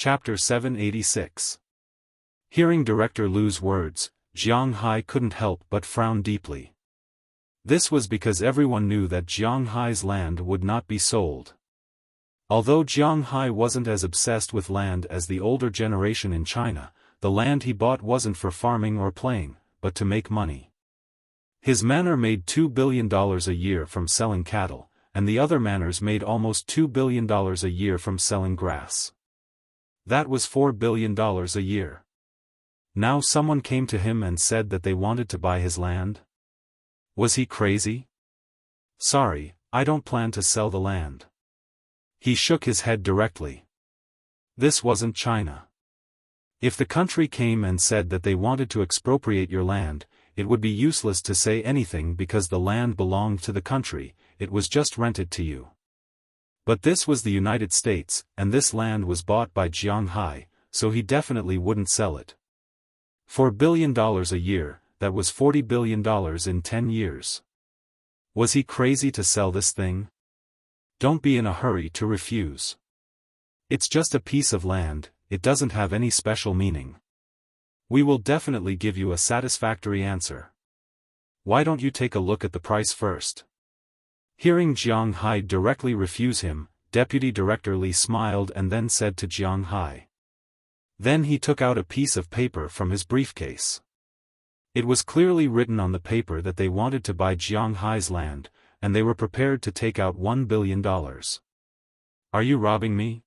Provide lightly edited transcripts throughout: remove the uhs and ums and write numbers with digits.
Chapter 786. Hearing Director Lu's words, Jiang Hai couldn't help but frown deeply. This was because everyone knew that Jiang Hai's land would not be sold. Although Jiang Hai wasn't as obsessed with land as the older generation in China, the land he bought wasn't for farming or playing, but to make money. His manor made $2 billion a year from selling cattle, and the other manors made almost $2 billion a year from selling grass. That was $4 billion a year. Now someone came to him and said that they wanted to buy his land? Was he crazy? Sorry, I don't plan to sell the land. He shook his head directly. This wasn't China. If the country came and said that they wanted to expropriate your land, it would be useless to say anything because the land belonged to the country, it was just rented to you. But this was the United States, and this land was bought by Jiang Hai, so he definitely wouldn't sell it. $4 billion a year, that was $40 billion in 10 years. Was he crazy to sell this thing? Don't be in a hurry to refuse. It's just a piece of land, it doesn't have any special meaning. We will definitely give you a satisfactory answer. Why don't you take a look at the price first? Hearing Jiang Hai directly refuse him, Deputy Director Li smiled and then said to Jiang Hai. Then he took out a piece of paper from his briefcase. It was clearly written on the paper that they wanted to buy Jiang Hai's land, and they were prepared to take out $1 billion. Are you robbing me?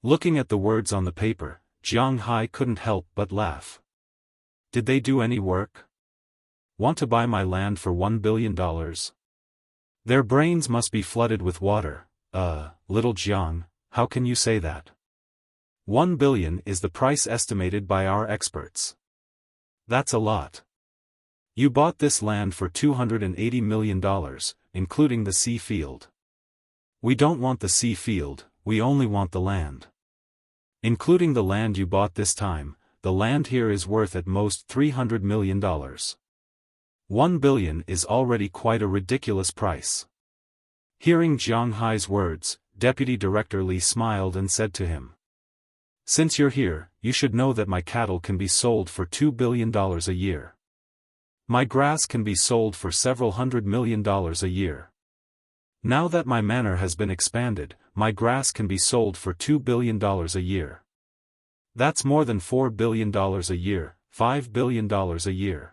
Looking at the words on the paper, Jiang Hai couldn't help but laugh. Did they do any work? Want to buy my land for $1 billion? Their brains must be flooded with water. Little Jiang, how can you say that? $1 billion is the price estimated by our experts. That's a lot. You bought this land for $280 million, including the sea field. We don't want the sea field, we only want the land. Including the land you bought this time, the land here is worth at most $300 million. $1 billion is already quite a ridiculous price. Hearing Jiang Hai's words, Deputy Director Li smiled and said to him. Since you're here, you should know that my cattle can be sold for $2 billion a year. My grass can be sold for several $100 million a year. Now that my manor has been expanded, my grass can be sold for $2 billion a year. That's more than $4 billion a year, $5 billion a year.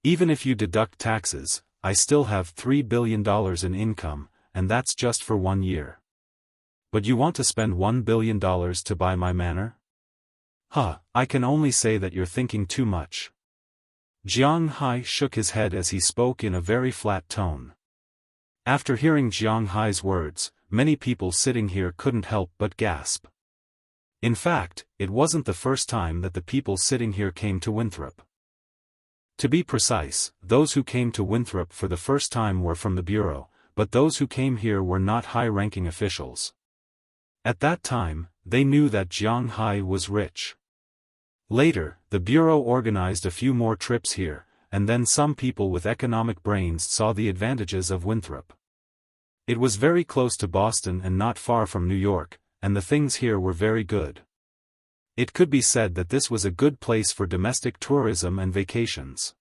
Even if you deduct taxes, I still have $3 billion in income, and that's just for 1 year. But you want to spend $1 billion to buy my manor? I can only say that you're thinking too much. Jiang Hai shook his head as he spoke in a very flat tone. After hearing Jiang Hai's words, many people sitting here couldn't help but gasp. In fact, it wasn't the first time that the people sitting here came to Winthrop. To be precise, those who came to Winthrop for the first time were from the Bureau, but those who came here were not high-ranking officials. At that time, they knew that Jiang Hai was rich. Later, the Bureau organized a few more trips here, and then some people with economic brains saw the advantages of Winthrop. It was very close to Boston and not far from New York, and the things here were very good. It could be said that this was a good place for domestic tourism and vacations.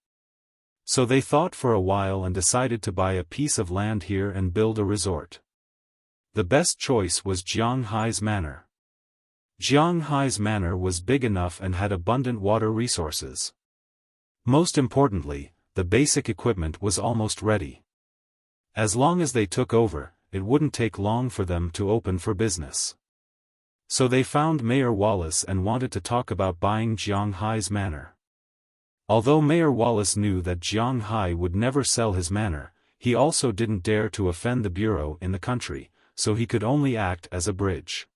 So they thought for a while and decided to buy a piece of land here and build a resort. The best choice was Jiang Hai's manor. Jiang Hai's manor was big enough and had abundant water resources. Most importantly, the basic equipment was almost ready. As long as they took over, it wouldn't take long for them to open for business. So they found Mayor Wallace and wanted to talk about buying Jiang Hai's manor. Although Mayor Wallace knew that Jiang Hai would never sell his manor, he also didn't dare to offend the Bureau in the country, so he could only act as a bridge.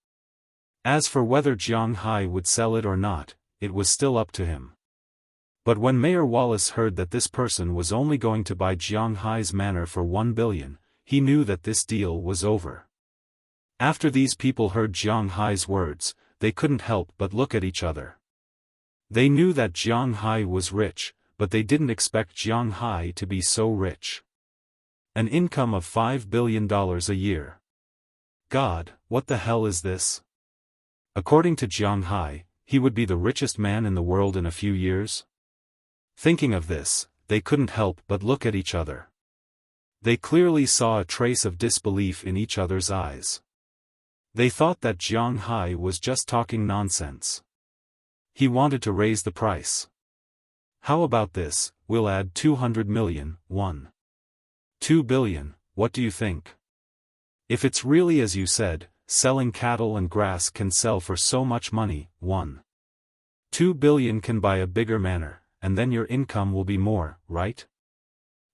As for whether Jiang Hai would sell it or not, it was still up to him. But when Mayor Wallace heard that this person was only going to buy Jiang Hai's manor for $1 billion, he knew that this deal was over. After these people heard Jiang Hai's words, they couldn't help but look at each other. They knew that Jiang Hai was rich, but they didn't expect Jiang Hai to be so rich. An income of $5 billion a year. God, what the hell is this? According to Jiang Hai, he would be the richest man in the world in a few years. Thinking of this, they couldn't help but look at each other. They clearly saw a trace of disbelief in each other's eyes. They thought that Jiang Hai was just talking nonsense. He wanted to raise the price. How about this, we'll add 200 million, 2 billion, what do you think? If it's really as you said, selling cattle and grass can sell for so much money, 2 billion can buy a bigger manor, and then your income will be more, right?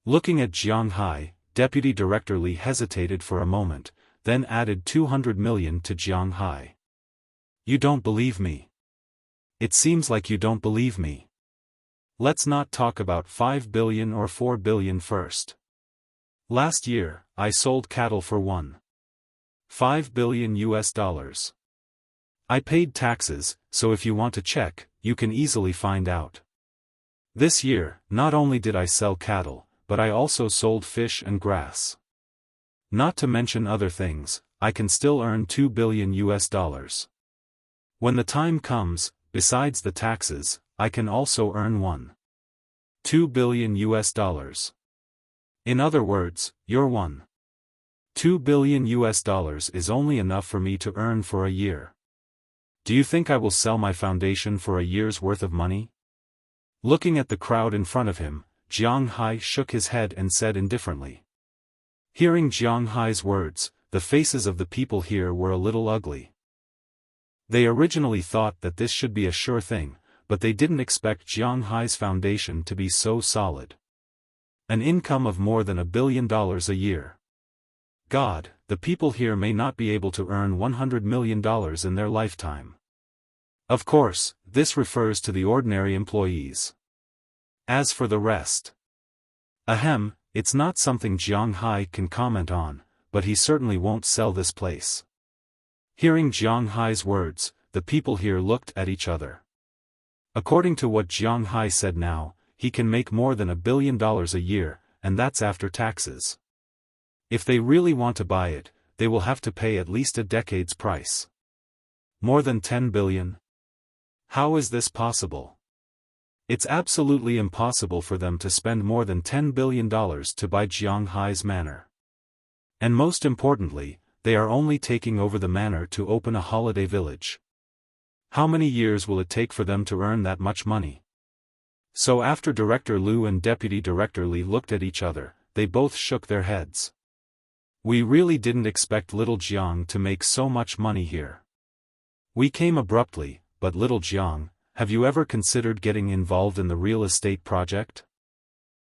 Looking at Jiang Hai, Deputy Director Li hesitated for a moment, then added 200 million to Jiang Hai. You don't believe me. It seems like you don't believe me. Let's not talk about 5 billion or 4 billion first. Last year, I sold cattle for $1.5 billion US. I paid taxes, so if you want to check, you can easily find out. This year, not only did I sell cattle, but I also sold fish and grass. Not to mention other things, I can still earn 2 billion US. When the time comes, besides the taxes, I can also earn 2 billion US. In other words, your 2 billion US is only enough for me to earn for a year. Do you think I will sell my foundation for a year's worth of money? Looking at the crowd in front of him, Jiang Hai shook his head and said indifferently. Hearing Jiang Hai's words, the faces of the people here were a little ugly. They originally thought that this should be a sure thing, but they didn't expect Jiang Hai's foundation to be so solid. An income of more than $1 billion a year. God, the people here may not be able to earn $100 million in their lifetime. Of course, this refers to the ordinary employees. As for the rest, it's not something Jiang Hai can comment on, but he certainly won't sell this place. Hearing Jiang Hai's words, the people here looked at each other. According to what Jiang Hai said now, he can make more than $1 billion a year, and that's after taxes. If they really want to buy it, they will have to pay at least a decade's price. More than 10 billion? How is this possible? It's absolutely impossible for them to spend more than $10 billion to buy Jiang Hai's manor. And most importantly, they are only taking over the manor to open a holiday village. How many years will it take for them to earn that much money? So after Director Lu and Deputy Director Li looked at each other, they both shook their heads. We really didn't expect little Jiang to make so much money here. We came abruptly, but little Jiang, have you ever considered getting involved in the real estate project?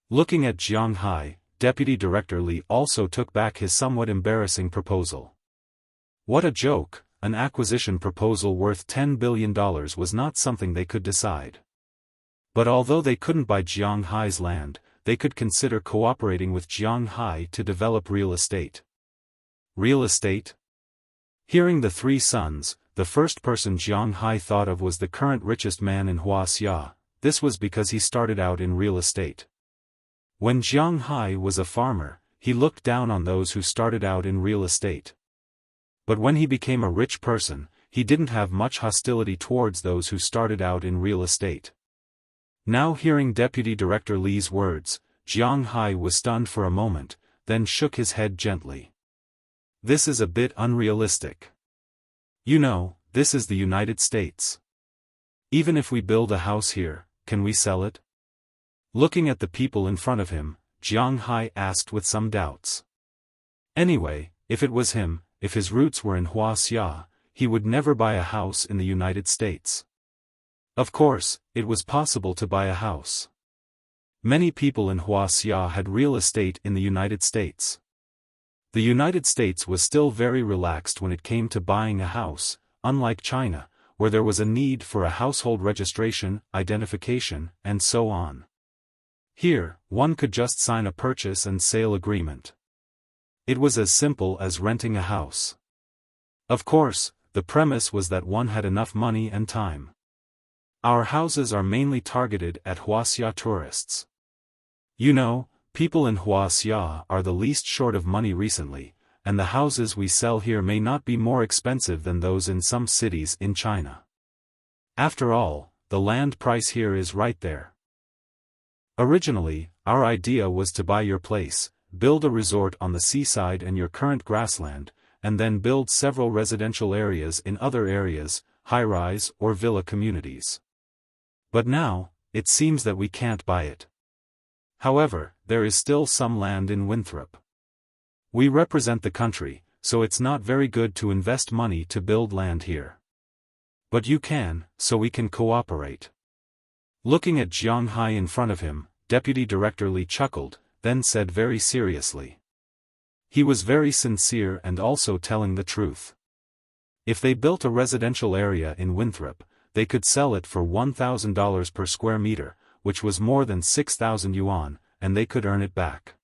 Looking at Jiang Hai, Deputy Director Li also took back his somewhat embarrassing proposal. What a joke, an acquisition proposal worth $10 billion was not something they could decide. But although they couldn't buy Jiang Hai's land, they could consider cooperating with Jiang Hai to develop real estate. Real estate? Hearing the three sons, the first person Jiang Hai thought of was the current richest man in Wuxia. This was because he started out in real estate. When Jiang Hai was a farmer, he looked down on those who started out in real estate. But when he became a rich person, he didn't have much hostility towards those who started out in real estate. Now hearing Deputy Director Li's words, Jiang Hai was stunned for a moment, then shook his head gently. This is a bit unrealistic. You know, this is the United States. Even if we build a house here, can we sell it? Looking at the people in front of him, Jiang Hai asked with some doubts. Anyway, if it was him, if his roots were in Wuxia, he would never buy a house in the United States. Of course, it was possible to buy a house. Many people in Wuxia had real estate in the United States. The United States was still very relaxed when it came to buying a house, unlike China, where there was a need for a household registration, identification, and so on. Here, one could just sign a purchase and sale agreement. It was as simple as renting a house. Of course, the premise was that one had enough money and time. Our houses are mainly targeted at Wuxia tourists. You know, people in Wuxia are the least short of money recently, and the houses we sell here may not be more expensive than those in some cities in China. After all, the land price here is right there. Originally, our idea was to buy your place, build a resort on the seaside and your current grassland, and then build several residential areas in other areas, high-rise or villa communities. But now, it seems that we can't buy it. However, there is still some land in Winthrop. We represent the country, so it's not very good to invest money to build land here. But you can, so we can cooperate. Looking at Jiang Hai in front of him, Deputy Director Li chuckled, then said very seriously. He was very sincere and also telling the truth. If they built a residential area in Winthrop, they could sell it for $1,000 per square meter, which was more than 6,000 yuan, and they could earn it back.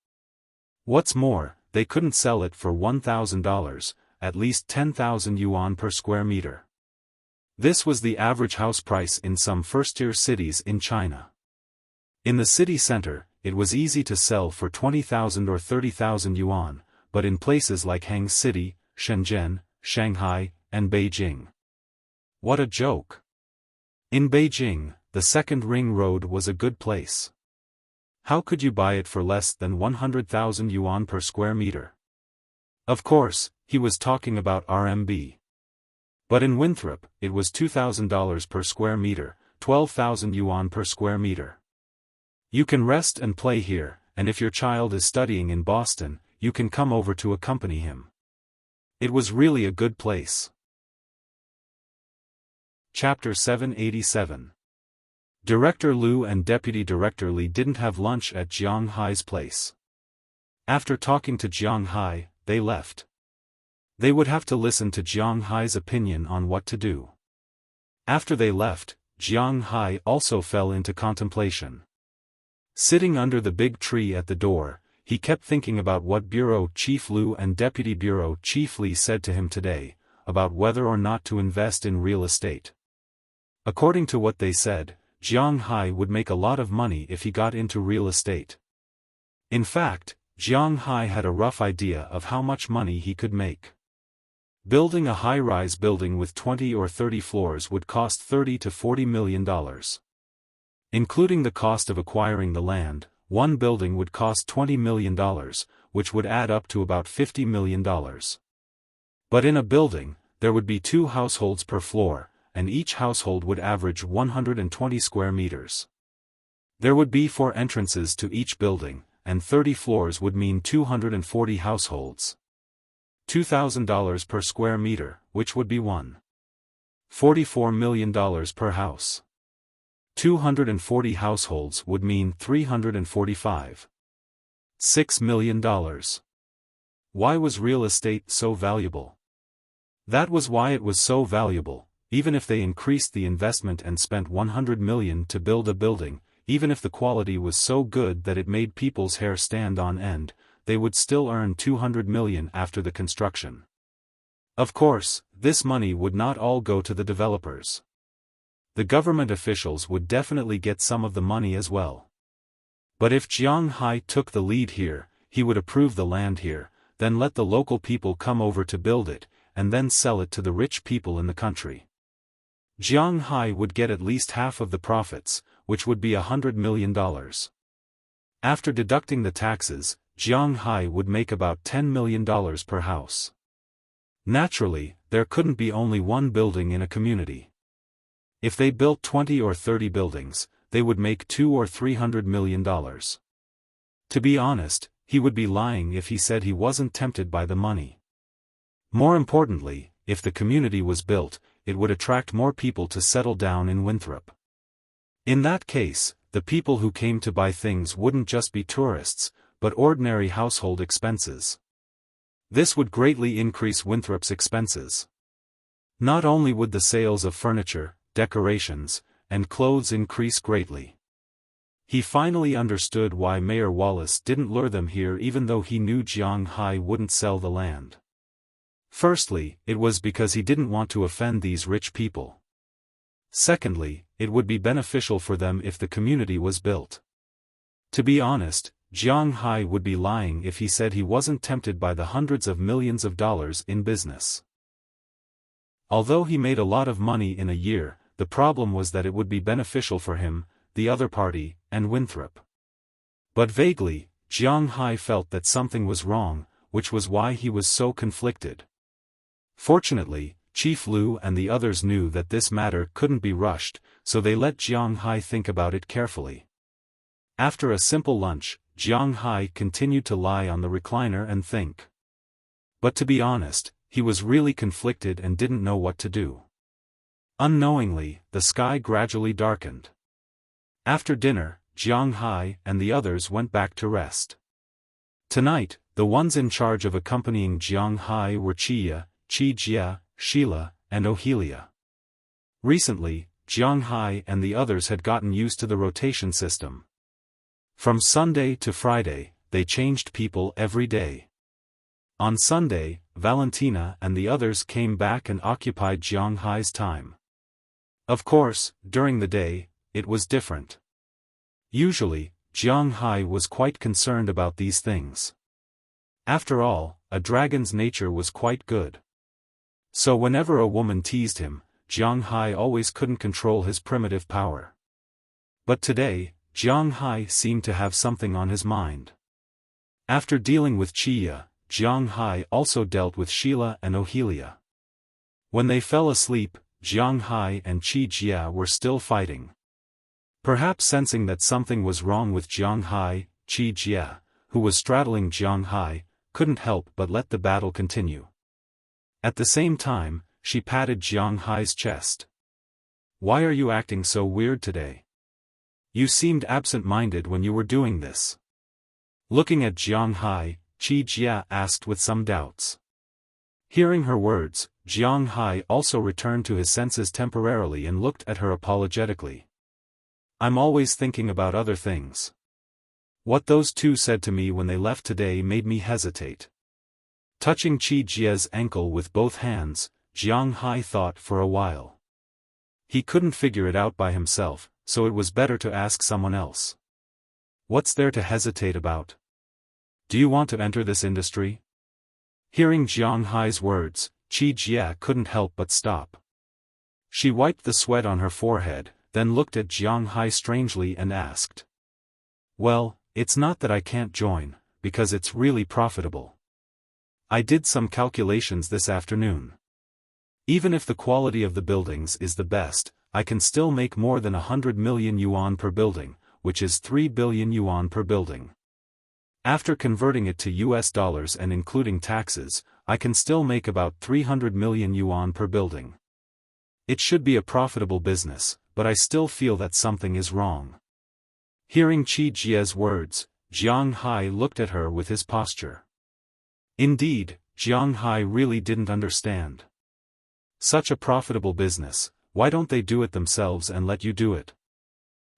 What's more, they couldn't sell it for $1,000, at least 10,000 yuan per square meter. This was the average house price in some first-tier cities in China. In the city center, it was easy to sell for 20,000 or 30,000 yuan, but in places like Hang City, Shenzhen, Shanghai, and Beijing. What a joke! In Beijing, the second ring road was a good place. How could you buy it for less than 100,000 yuan per square meter? Of course, he was talking about RMB. But in Winthrop, it was $2,000 per square meter, 12,000 yuan per square meter. You can rest and play here, and if your child is studying in Boston, you can come over to accompany him. It was really a good place. Chapter 787. Director Liu and Deputy Director Li didn't have lunch at Jiang Hai's place. After talking to Jiang Hai, they left. They would have to listen to Jiang Hai's opinion on what to do. After they left, Jiang Hai also fell into contemplation. Sitting under the big tree at the door, he kept thinking about what Bureau Chief Liu and Deputy Bureau Chief Li said to him today, about whether or not to invest in real estate. According to what they said, Jiang Hai would make a lot of money if he got into real estate. In fact, Jiang Hai had a rough idea of how much money he could make. Building a high-rise building with 20 or 30 floors would cost $30 to $40 million. Including the cost of acquiring the land, one building would cost $20 million, which would add up to about $50 million. But in a building, there would be 2 households per floor, and each household would average 120 square meters. There would be 4 entrances to each building, and 30 floors would mean 240 households. $2,000 per square meter, which would be $1.44 million per house. 240 households would mean $345.6 million. Why was real estate so valuable? That was why it was so valuable. Even if they increased the investment and spent 100 million to build a building, even if the quality was so good that it made people's hair stand on end, they would still earn 200 million after the construction. Of course, this money would not all go to the developers. The government officials would definitely get some of the money as well. But if Jiang Hai took the lead here, he would approve the land here, then let the local people come over to build it, and then sell it to the rich people in the country. Jiang Hai would get at least half of the profits, which would be $100 million. After deducting the taxes, Jiang Hai would make about $10 million per house. Naturally, there couldn't be only one building in a community. If they built 20 or 30 buildings, they would make $200 or $300 million. To be honest, he would be lying if he said he wasn't tempted by the money. More importantly, if the community was built, it would attract more people to settle down in Winthrop. In that case, the people who came to buy things wouldn't just be tourists, but ordinary household expenses. This would greatly increase Winthrop's expenses. Not only would the sales of furniture, decorations, and clothes increase greatly. He finally understood why Mayor Wallace didn't lure them here even though he knew Jiang Hai wouldn't sell the land. Firstly, it was because he didn't want to offend these rich people. Secondly, it would be beneficial for them if the community was built. To be honest, Jiang Hai would be lying if he said he wasn't tempted by the hundreds of millions of dollars in business. Although he made a lot of money in a year, the problem was that it would be beneficial for him, the other party, and Winthrop. But vaguely, Jiang Hai felt that something was wrong, which was why he was so conflicted. Fortunately, Chief Lu and the others knew that this matter couldn't be rushed, so they let Jiang Hai think about it carefully. After a simple lunch, Jiang Hai continued to lie on the recliner and think. But to be honest, he was really conflicted and didn't know what to do. Unknowingly, the sky gradually darkened. After dinner, Jiang Hai and the others went back to rest. Tonight, the ones in charge of accompanying Jiang Hai were Qi Jia, Sheila, and Ohelia. Recently, Jiang Hai and the others had gotten used to the rotation system. From Sunday to Friday, they changed people every day. On Sunday, Valentina and the others came back and occupied Jiang Hai's time. Of course, during the day, it was different. Usually, Jiang Hai was quite concerned about these things. After all, a dragon's nature was quite good. So whenever a woman teased him, Jiang Hai always couldn't control his primitive power. But today, Jiang Hai seemed to have something on his mind. After dealing with Qi, Jiang Hai also dealt with Sheila and Ohelia. When they fell asleep, Jiang Hai and Qi Jia were still fighting. Perhaps sensing that something was wrong with Jiang Hai, Qi Jia, who was straddling Jiang Hai, couldn't help but let the battle continue. At the same time, she patted Jiang Hai's chest. "Why are you acting so weird today? You seemed absent-minded when you were doing this." Looking at Jiang Hai, Qi Jia asked with some doubts. Hearing her words, Jiang Hai also returned to his senses temporarily and looked at her apologetically. "I'm always thinking about other things. What those two said to me when they left today made me hesitate." Touching Qi Jia's ankle with both hands, Jiang Hai thought for a while. He couldn't figure it out by himself, so it was better to ask someone else. "What's there to hesitate about? Do you want to enter this industry?" Hearing Jiang Hai's words, Qi Jia couldn't help but stop. She wiped the sweat on her forehead, then looked at Jiang Hai strangely and asked. "Well, it's not that I can't join, because it's really profitable. I did some calculations this afternoon. Even if the quality of the buildings is the best, I can still make more than 100 million yuan per building, which is 3 billion yuan per building. After converting it to US dollars and including taxes, I can still make about 300 million yuan per building. It should be a profitable business, but I still feel that something is wrong." Hearing Qi Jia's words, Jiang Hai looked at her with his posture. Indeed, Jiang Hai really didn't understand. Such a profitable business, why don't they do it themselves and let you do it?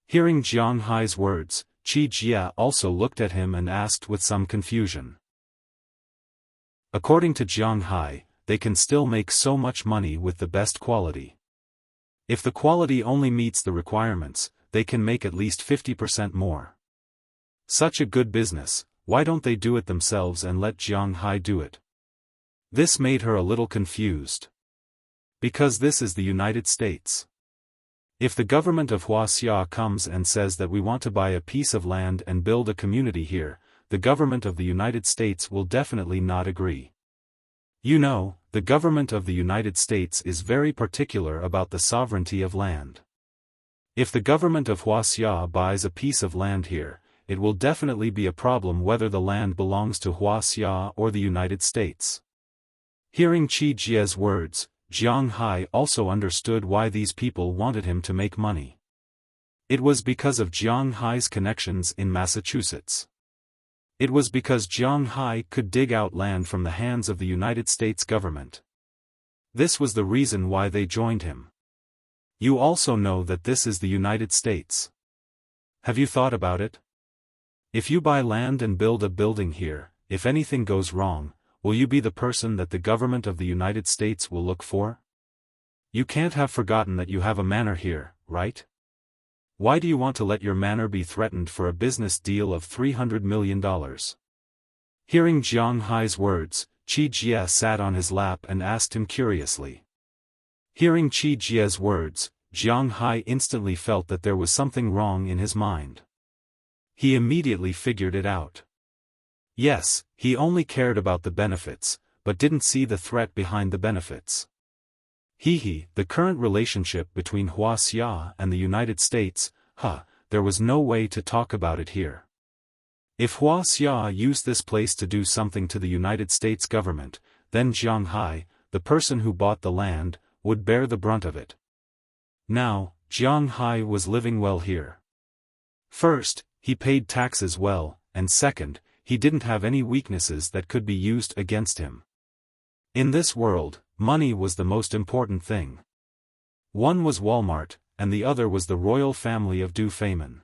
Hearing Jiang Hai's words, Qi Jia also looked at him and asked with some confusion. According to Jiang Hai, they can still make so much money with the best quality. If the quality only meets the requirements, they can make at least 50% more. Such a good business, why don't they do it themselves and let Jiang Hai do it? This made her a little confused. Because this is the United States. If the government of Wuxia comes and says that we want to buy a piece of land and build a community here, the government of the United States will definitely not agree. You know, the government of the United States is very particular about the sovereignty of land. If the government of Wuxia buys a piece of land here, it will definitely be a problem whether the land belongs to Wuxia or the United States. Hearing Qi Jia's words, Jiang Hai also understood why these people wanted him to make money. It was because of Jiang Hai's connections in Massachusetts. It was because Jiang Hai could dig out land from the hands of the United States government. This was the reason why they joined him. You also know that this is the United States. Have you thought about it? If you buy land and build a building here, if anything goes wrong, will you be the person that the government of the United States will look for? You can't have forgotten that you have a manor here, right? Why do you want to let your manor be threatened for a business deal of $300 million? Hearing Jiang Hai's words, Qi Jie sat on his lap and asked him curiously. Hearing Qi Jie's words, Jiang Hai instantly felt that there was something wrong in his mind. He immediately figured it out. Yes, he only cared about the benefits, but didn't see the threat behind the benefits. The current relationship between Wuxia and the United States, there was no way to talk about it here. If Wuxia used this place to do something to the United States government, then Jiang Hai, the person who bought the land, would bear the brunt of it. Now, Jiang Hai was living well here. First, he paid taxes well, and second, he didn't have any weaknesses that could be used against him. In this world, money was the most important thing. One was Walmart, and the other was the royal family of Du Feimin.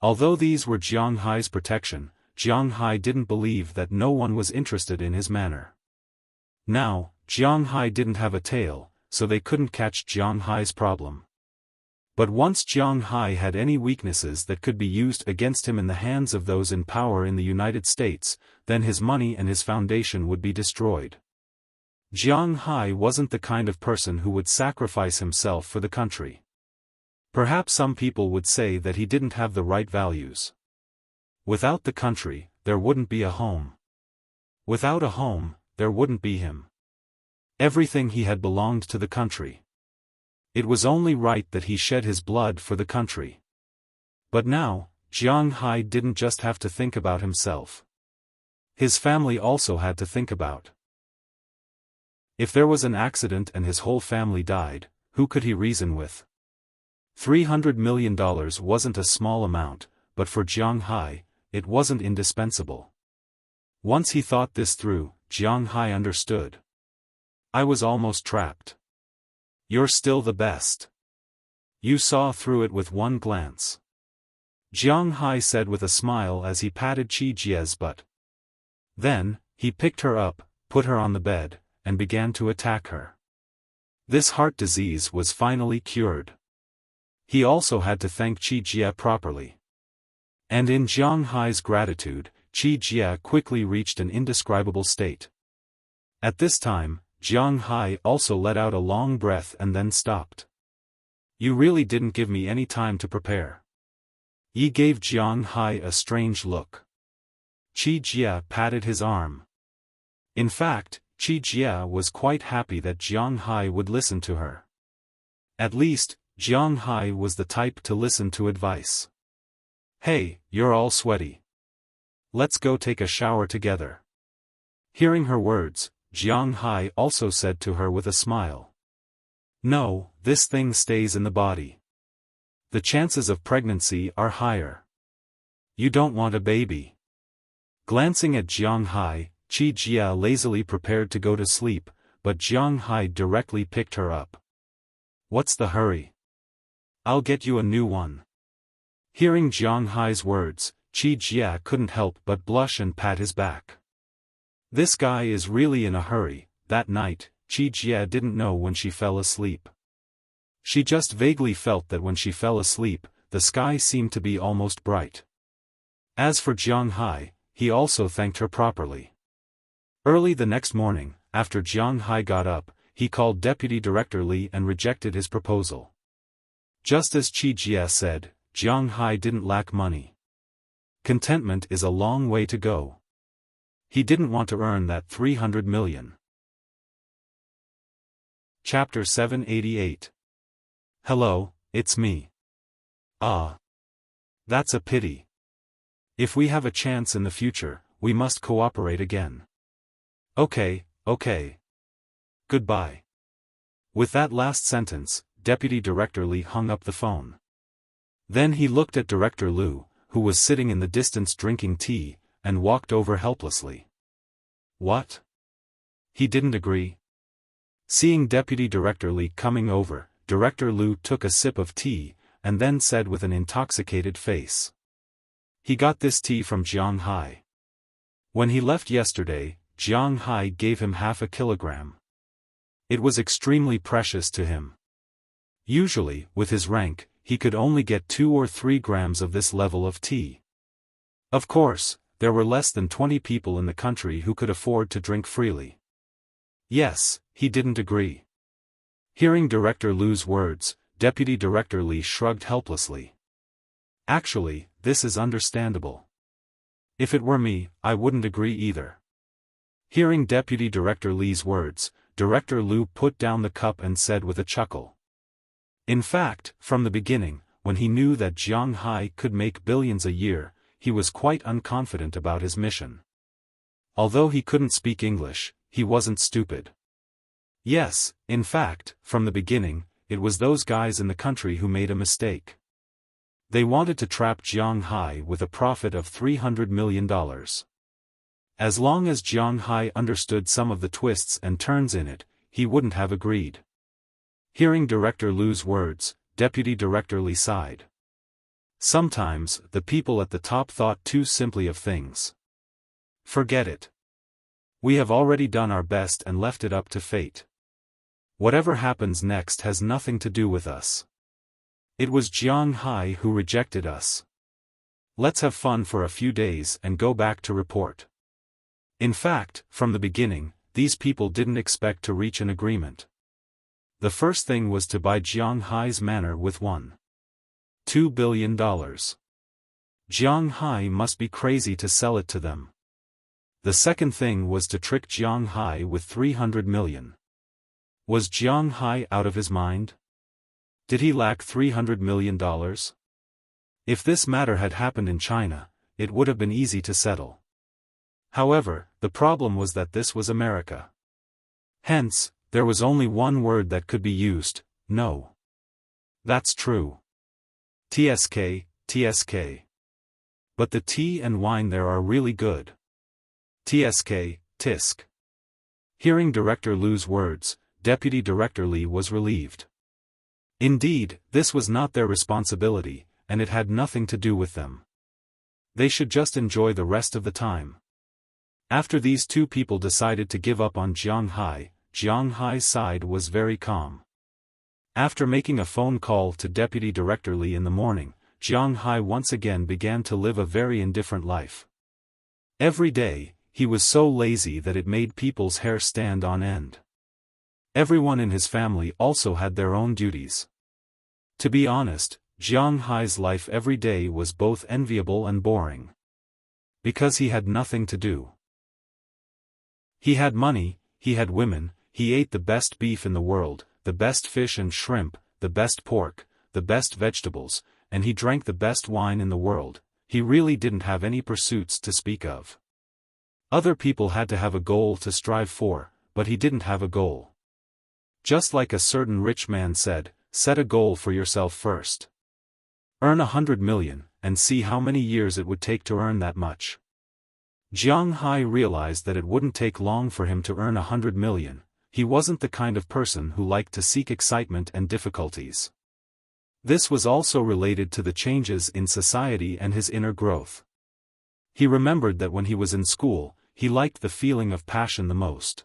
Although these were Jiang Hai's protection, Jiang Hai didn't believe that no one was interested in his manor. Now, Jiang Hai didn't have a tail, so they couldn't catch Jiang Hai's problem. But once Jiang Hai had any weaknesses that could be used against him in the hands of those in power in the United States, then his money and his foundation would be destroyed. Jiang Hai wasn't the kind of person who would sacrifice himself for the country. Perhaps some people would say that he didn't have the right values. Without the country, there wouldn't be a home. Without a home, there wouldn't be him. Everything he had belonged to the country. It was only right that he shed his blood for the country. But now, Jiang Hai didn't just have to think about himself. His family also had to think about. If there was an accident and his whole family died, who could he reason with? $300 million wasn't a small amount, but for Jiang Hai, it wasn't indispensable. Once he thought this through, Jiang Hai understood. I was almost trapped. You're still the best. You saw through it with one glance. Jiang Hai said with a smile as he patted Qi Jie's butt. Then, he picked her up, put her on the bed, and began to attack her. This heart disease was finally cured. He also had to thank Qi Jie properly. And in Jiang Hai's gratitude, Qi Jie quickly reached an indescribable state. At this time, Jiang Hai also let out a long breath and then stopped. You really didn't give me any time to prepare. Yi gave Jiang Hai a strange look. Qi Jie patted his arm. In fact, Qi Jie was quite happy that Jiang Hai would listen to her. At least, Jiang Hai was the type to listen to advice. Hey, you're all sweaty. Let's go take a shower together. Hearing her words, Jiang Hai also said to her with a smile. No, this thing stays in the body. The chances of pregnancy are higher. You don't want a baby. Glancing at Jiang Hai, Qi Jie lazily prepared to go to sleep, but Jiang Hai directly picked her up. What's the hurry? I'll get you a new one. Hearing Jiang Hai's words, Qi Jie couldn't help but blush and pat his back. This guy is really in a hurry. That night, Qi Jie didn't know when she fell asleep. She just vaguely felt that when she fell asleep, the sky seemed to be almost bright. As for Jiang Hai, he also thanked her properly. Early the next morning, after Jiang Hai got up, he called Deputy Director Li and rejected his proposal. Just as Qi Jie said, Jiang Hai didn't lack money. Contentment is a long way to go. He didn't want to earn that 300 million. Chapter 788. Hello, it's me. Ah. That's a pity. If we have a chance in the future, we must cooperate again. Okay. Goodbye. With that last sentence, Deputy Director Li hung up the phone. Then he looked at Director Liu, who was sitting in the distance drinking tea, and walked over helplessly. What? He didn't agree. Seeing Deputy Director Li coming over, Director Liu took a sip of tea, and then said with an intoxicated face. He got this tea from Jiang Hai. When he left yesterday, Jiang Hai gave him 0.5 kilogram. It was extremely precious to him. Usually, with his rank, he could only get 2 or 3 grams of this level of tea. Of course, there were less than 20 people in the country who could afford to drink freely. Yes, he didn't agree. Hearing Director Lu's words, Deputy Director Li shrugged helplessly. Actually, this is understandable. If it were me, I wouldn't agree either. Hearing Deputy Director Li's words, Director Lu put down the cup and said with a chuckle. In fact, from the beginning, when he knew that Jiang Hai could make billions a year, he was quite unconfident about his mission. Although he couldn't speak English, he wasn't stupid. Yes, in fact, from the beginning, it was those guys in the country who made a mistake. They wanted to trap Jiang Hai with a profit of $300 million. As long as Jiang Hai understood some of the twists and turns in it, he wouldn't have agreed. Hearing Director Lu's words, Deputy Director Li sighed. Sometimes, the people at the top thought too simply of things. Forget it. We have already done our best and left it up to fate. Whatever happens next has nothing to do with us. It was Jiang Hai who rejected us. Let's have fun for a few days and go back to report. In fact, from the beginning, these people didn't expect to reach an agreement. The first thing was to buy Jiang Hai's manor with $1.2 billion. Jiang Hai must be crazy to sell it to them. The second thing was to trick Jiang Hai with $300 million. Was Jiang Hai out of his mind? Did he lack $300 million? If this matter had happened in China, it would have been easy to settle. However, the problem was that this was America. Hence, there was only one word that could be used: no. That's true. TSK, TSK. But the tea and wine there are really good. TSK, tisk. Hearing Director Lu's words, Deputy Director Li was relieved. Indeed, this was not their responsibility, and it had nothing to do with them. They should just enjoy the rest of the time. After these two people decided to give up on Jiang Hai's side was very calm. After making a phone call to Deputy Director Li in the morning, Jiang Hai once again began to live a very indifferent life. Every day, he was so lazy that it made people's hair stand on end. Everyone in his family also had their own duties. To be honest, Jiang Hai's life every day was both enviable and boring. Because he had nothing to do. He had money, he had women, he ate the best beef in the world, the best fish and shrimp, the best pork, the best vegetables, and he drank the best wine in the world. He really didn't have any pursuits to speak of. Other people had to have a goal to strive for, but he didn't have a goal. Just like a certain rich man said, set a goal for yourself first. Earn 100 million, and see how many years it would take to earn that much. Jiang Hai realized that it wouldn't take long for him to earn 100 million. He wasn't the kind of person who liked to seek excitement and difficulties. This was also related to the changes in society and his inner growth. He remembered that when he was in school, he liked the feeling of passion the most.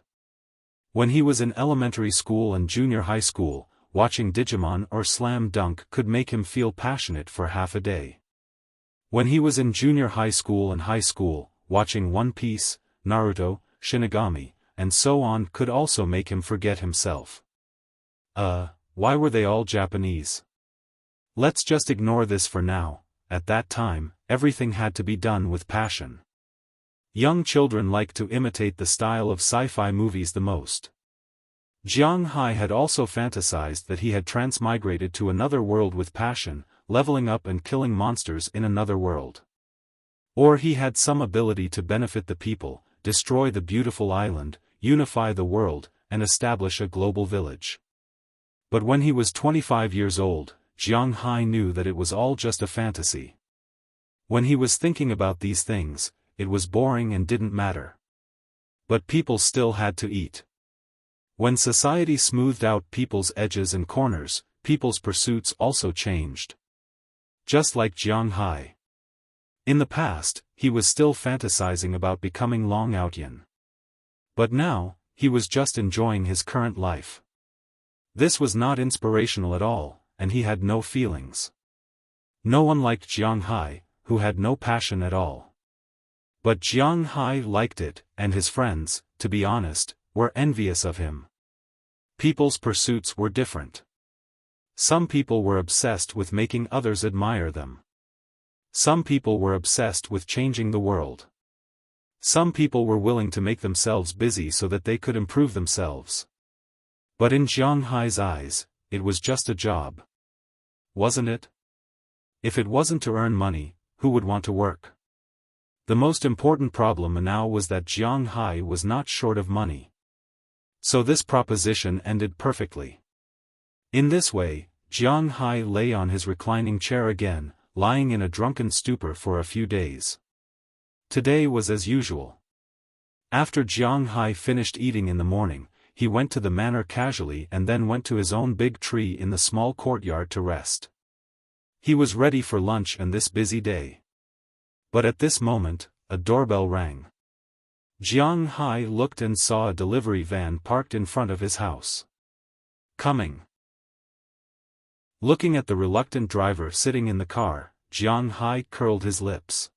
When he was in elementary school and junior high school, watching Digimon or Slam Dunk could make him feel passionate for half a day. When he was in junior high school and high school, watching One Piece, Naruto, Shinigami, and so on could also make him forget himself. Why were they all Japanese? Let's just ignore this for now. At that time, everything had to be done with passion. Young children liked to imitate the style of sci-fi movies the most. Jiang Hai had also fantasized that he had transmigrated to another world with passion, leveling up and killing monsters in another world. Or he had some ability to benefit the people, destroy the beautiful island, unify the world, and establish a global village. But when he was 25 years old, Jiang Hai knew that it was all just a fantasy. When he was thinking about these things, it was boring and didn't matter. But people still had to eat. When society smoothed out people's edges and corners, people's pursuits also changed. Just like Jiang Hai. In the past, he was still fantasizing about becoming Long Outyan. But now, he was just enjoying his current life. This was not inspirational at all, and he had no feelings. No one liked Jiang Hai, who had no passion at all. But Jiang Hai liked it, and his friends, to be honest, were envious of him. People's pursuits were different. Some people were obsessed with making others admire them. Some people were obsessed with changing the world. Some people were willing to make themselves busy so that they could improve themselves. But in Jiang Hai's eyes, it was just a job. Wasn't it? If it wasn't to earn money, who would want to work? The most important problem now was that Jiang Hai was not short of money. So this proposition ended perfectly. In this way, Jiang Hai lay on his reclining chair again, lying in a drunken stupor for a few days. Today was as usual. After Jiang Hai finished eating in the morning, he went to the manor casually and then went to his own big tree in the small courtyard to rest. He was ready for lunch and this busy day. But at this moment, a doorbell rang. Jiang Hai looked and saw a delivery van parked in front of his house. Coming. Looking at the reluctant driver sitting in the car, Jiang Hai curled his lips.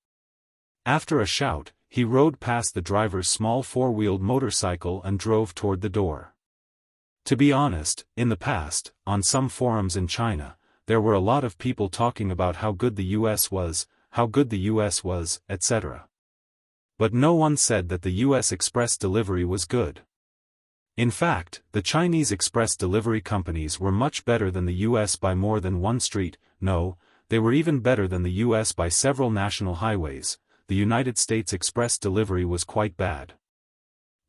After a shout, he rode past the driver's small four-wheeled motorcycle and drove toward the door. To be honest, in the past, on some forums in China, there were a lot of people talking about how good the US was, etc. But no one said that the US express delivery was good. In fact, the Chinese express delivery companies were much better than the US by more than one street. No, they were even better than the US by several national highways. The United States express delivery was quite bad.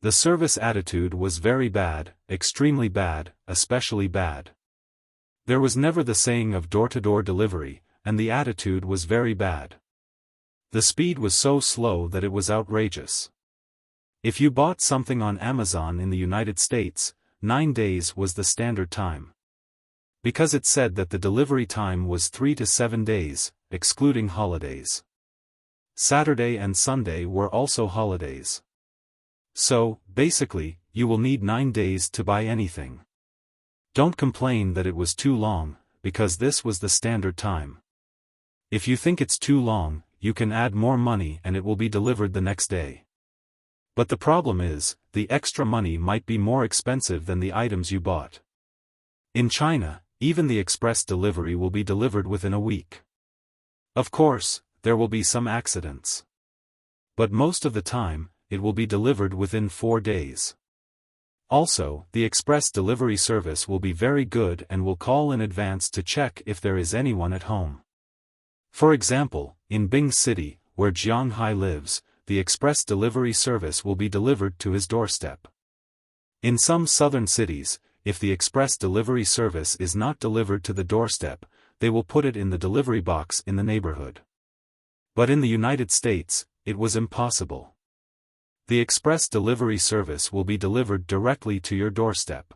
The service attitude was very bad, extremely bad, especially bad. There was never the saying of door-to-door delivery, and the attitude was very bad. The speed was so slow that it was outrageous. If you bought something on Amazon in the United States, 9 days was the standard time. Because it said that the delivery time was 3 to 7 days, excluding holidays. Saturday and Sunday were also holidays. So, basically, you will need 9 days to buy anything. Don't complain that it was too long, because this was the standard time. If you think it's too long, you can add more money and it will be delivered the next day. But the problem is, the extra money might be more expensive than the items you bought. In China, even the express delivery will be delivered within a week. Of course, there will be some accidents. But most of the time, it will be delivered within 4 days. Also, the express delivery service will be very good and will call in advance to check if there is anyone at home. For example, in Bing City, where Jiang Hai lives, the express delivery service will be delivered to his doorstep. In some southern cities, if the express delivery service is not delivered to the doorstep, they will put it in the delivery box in the neighborhood. But in the United States, it was impossible. The express delivery service will be delivered directly to your doorstep.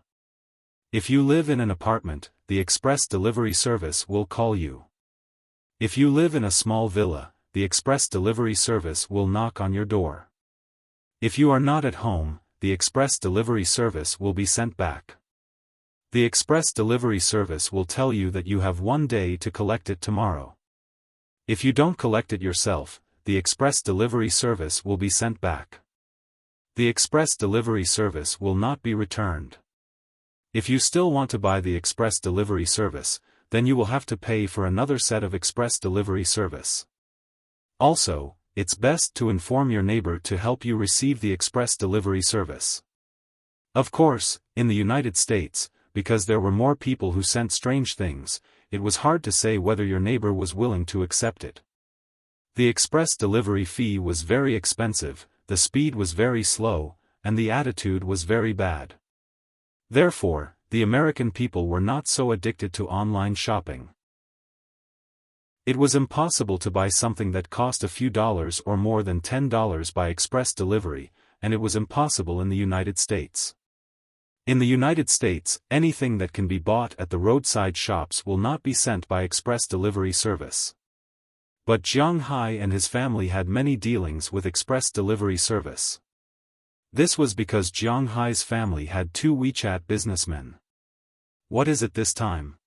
If you live in an apartment, the express delivery service will call you. If you live in a small villa, the express delivery service will knock on your door. If you are not at home, the express delivery service will be sent back. The express delivery service will tell you that you have 1 day to collect it tomorrow. If you don't collect it yourself, the express delivery service will be sent back. The express delivery service will not be returned. If you still want to buy the express delivery service, then you will have to pay for another set of express delivery service. Also, it's best to inform your neighbor to help you receive the express delivery service. Of course, in the United States, because there were more people who sent strange things, it was hard to say whether your neighbor was willing to accept it. The express delivery fee was very expensive, the speed was very slow, and the attitude was very bad. Therefore, the American people were not so addicted to online shopping. It was impossible to buy something that cost a few dollars or more than $10 by express delivery, and it was impossible in the United States. In the United States, anything that can be bought at the roadside shops will not be sent by express delivery service. But Jiang Hai and his family had many dealings with express delivery service. This was because Jiang Hai's family had 2 WeChat businessmen. What is it this time?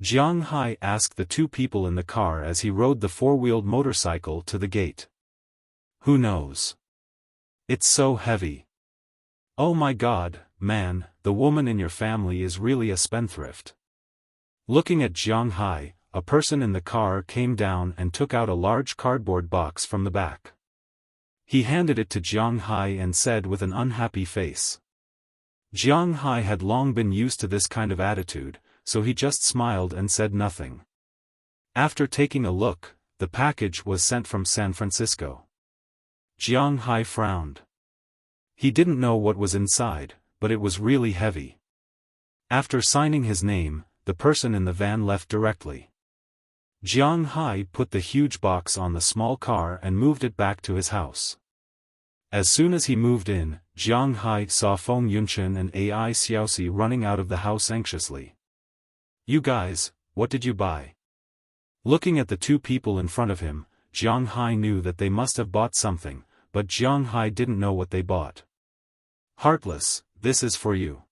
Jiang Hai asked the two people in the car as he rode the four-wheeled motorcycle to the gate. Who knows? It's so heavy. Oh my God, man, the woman in your family is really a spendthrift. Looking at Jiang Hai, a person in the car came down and took out a large cardboard box from the back. He handed it to Jiang Hai and said with an unhappy face. Jiang Hai had long been used to this kind of attitude, so he just smiled and said nothing. After taking a look, the package was sent from San Francisco. Jiang Hai frowned. He didn't know what was inside, but it was really heavy. After signing his name, the person in the van left directly. Jiang Hai put the huge box on the small car and moved it back to his house. As soon as he moved in, Jiang Hai saw Feng Yunchen and Ai Xiaosi running out of the house anxiously. You guys, what did you buy? Looking at the two people in front of him, Jiang Hai knew that they must have bought something, but Jiang Hai didn't know what they bought. Heartless, this is for you.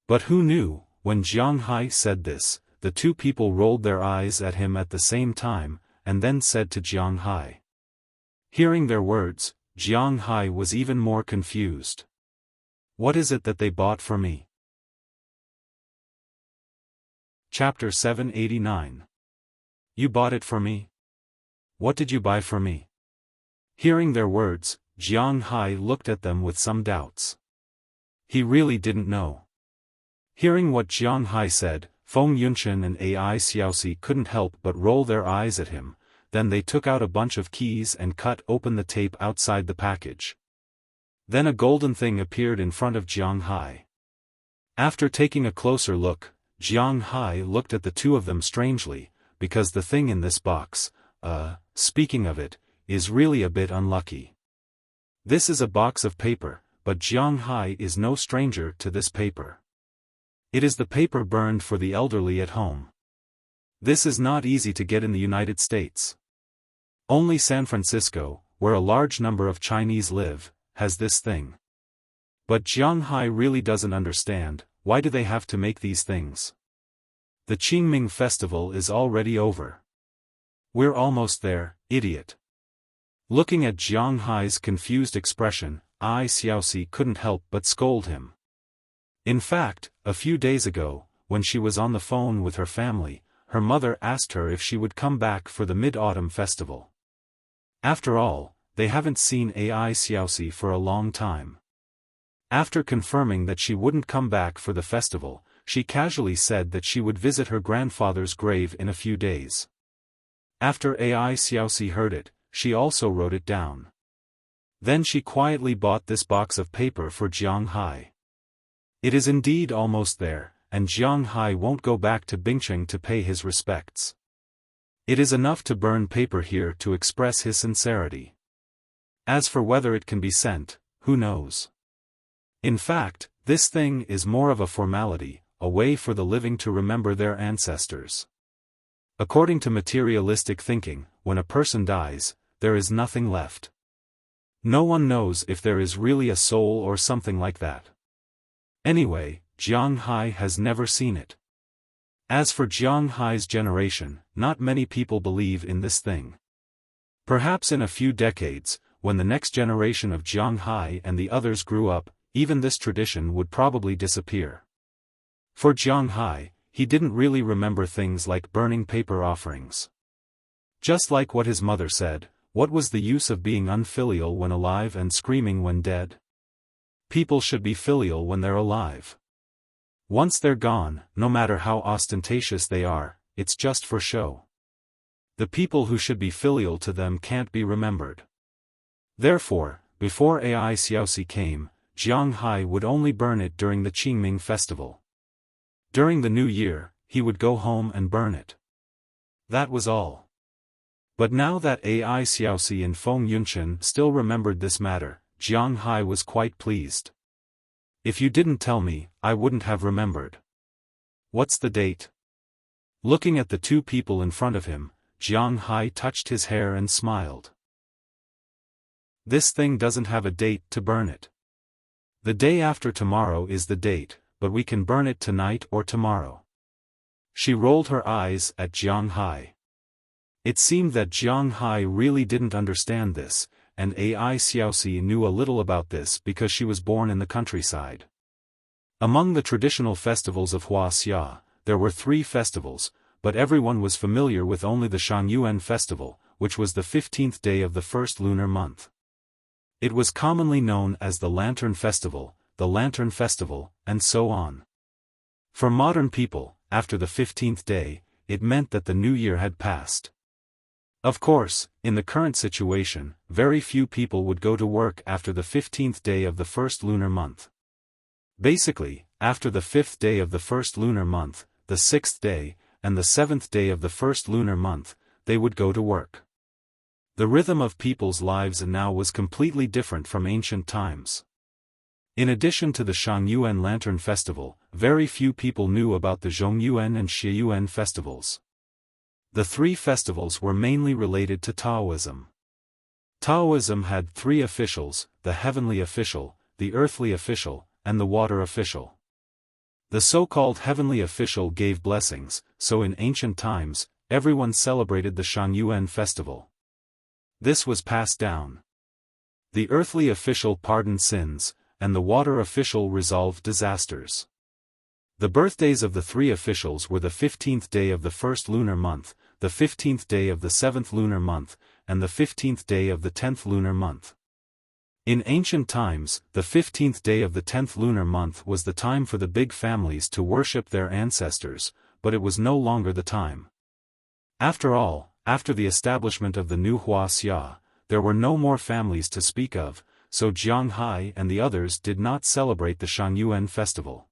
But who knew, when Jiang Hai said this, the two people rolled their eyes at him at the same time, and then said to Jiang Hai. Hearing their words, Jiang Hai was even more confused. What is it that they bought for me? Chapter 789. You bought it for me? What did you buy for me? Hearing their words, Jiang Hai looked at them with some doubts. He really didn't know. Hearing what Jiang Hai said, Feng Yunchen and Ai Xiaosi couldn't help but roll their eyes at him. Then they took out a bunch of keys and cut open the tape outside the package. Then a golden thing appeared in front of Jiang Hai. After taking a closer look, Jiang Hai looked at the two of them strangely, because the thing in this box, speaking of it, is really a bit unlucky. This is a box of paper, but Jiang Hai is no stranger to this paper. It is the paper burned for the elderly at home. This is not easy to get in the United States. Only San Francisco, where a large number of Chinese live, has this thing. But Jiang Hai really doesn't understand, why do they have to make these things? The Qingming festival is already over. We're almost there, idiot. Looking at Jiang Hai's confused expression, Ai Xiaosi couldn't help but scold him. In fact, a few days ago, when she was on the phone with her family, her mother asked her if she would come back for the Mid-Autumn Festival. After all, they haven't seen Ai Xiaosi for a long time. After confirming that she wouldn't come back for the festival, she casually said that she would visit her grandfather's grave in a few days. After Ai Xiaosi heard it, she also wrote it down. Then she quietly bought this box of paper for Jiang Hai. It is indeed almost there, and Jiang Hai won't go back to Bingcheng to pay his respects. It is enough to burn paper here to express his sincerity. As for whether it can be sent, who knows? In fact, this thing is more of a formality, a way for the living to remember their ancestors. According to materialistic thinking, when a person dies, there is nothing left. No one knows if there is really a soul or something like that. Anyway, Jiang Hai has never seen it. As for Jiang Hai's generation, not many people believe in this thing. Perhaps in a few decades, when the next generation of Jiang Hai and the others grew up, even this tradition would probably disappear. For Jiang Hai, he didn't really remember things like burning paper offerings. Just like what his mother said, what was the use of being unfilial when alive and screaming when dead? People should be filial when they're alive. Once they're gone, no matter how ostentatious they are, it's just for show. The people who should be filial to them can't be remembered. Therefore, before Ai Xiaosi came, Jiang Hai would only burn it during the Qingming festival. During the New Year, he would go home and burn it. That was all. But now that Ai Xiaosi and Feng Yunchen still remembered this matter, Jiang Hai was quite pleased. If you didn't tell me, I wouldn't have remembered. What's the date? Looking at the two people in front of him, Jiang Hai touched his hair and smiled. This thing doesn't have a date to burn it. The day after tomorrow is the date, but we can burn it tonight or tomorrow. She rolled her eyes at Jiang Hai. It seemed that Jiang Hai really didn't understand this, and Ai Xiaoxi knew a little about this because she was born in the countryside. Among the traditional festivals of Wuxia, there were 3 festivals, but everyone was familiar with only the Shangyuan festival, which was the 15th day of the first lunar month. It was commonly known as the Lantern Festival, and so on. For modern people, after the 15th day, it meant that the new year had passed. Of course, in the current situation, very few people would go to work after the 15th day of the first lunar month. Basically, after the 5th day of the first lunar month, the 6th day, and the 7th day of the first lunar month, they would go to work. The rhythm of people's lives now was completely different from ancient times. In addition to the Shangyuan Lantern Festival, very few people knew about the Zhongyuan and Shiyuan festivals. The 3 festivals were mainly related to Taoism. Taoism had 3 officials: the heavenly official, the earthly official, and the water official. The so-called heavenly official gave blessings, so in ancient times, everyone celebrated the Shangyuan festival. This was passed down. The earthly official pardoned sins, and the water official resolved disasters. The birthdays of the 3 officials were the 15th day of the first lunar month, the 15th day of the 7th lunar month, and the 15th day of the 10th lunar month. In ancient times, the 15th day of the 10th lunar month was the time for the big families to worship their ancestors, but it was no longer the time. After all, after the establishment of the new Wuxia, there were no more families to speak of, so Jiang Hai and the others did not celebrate the Shangyuan festival.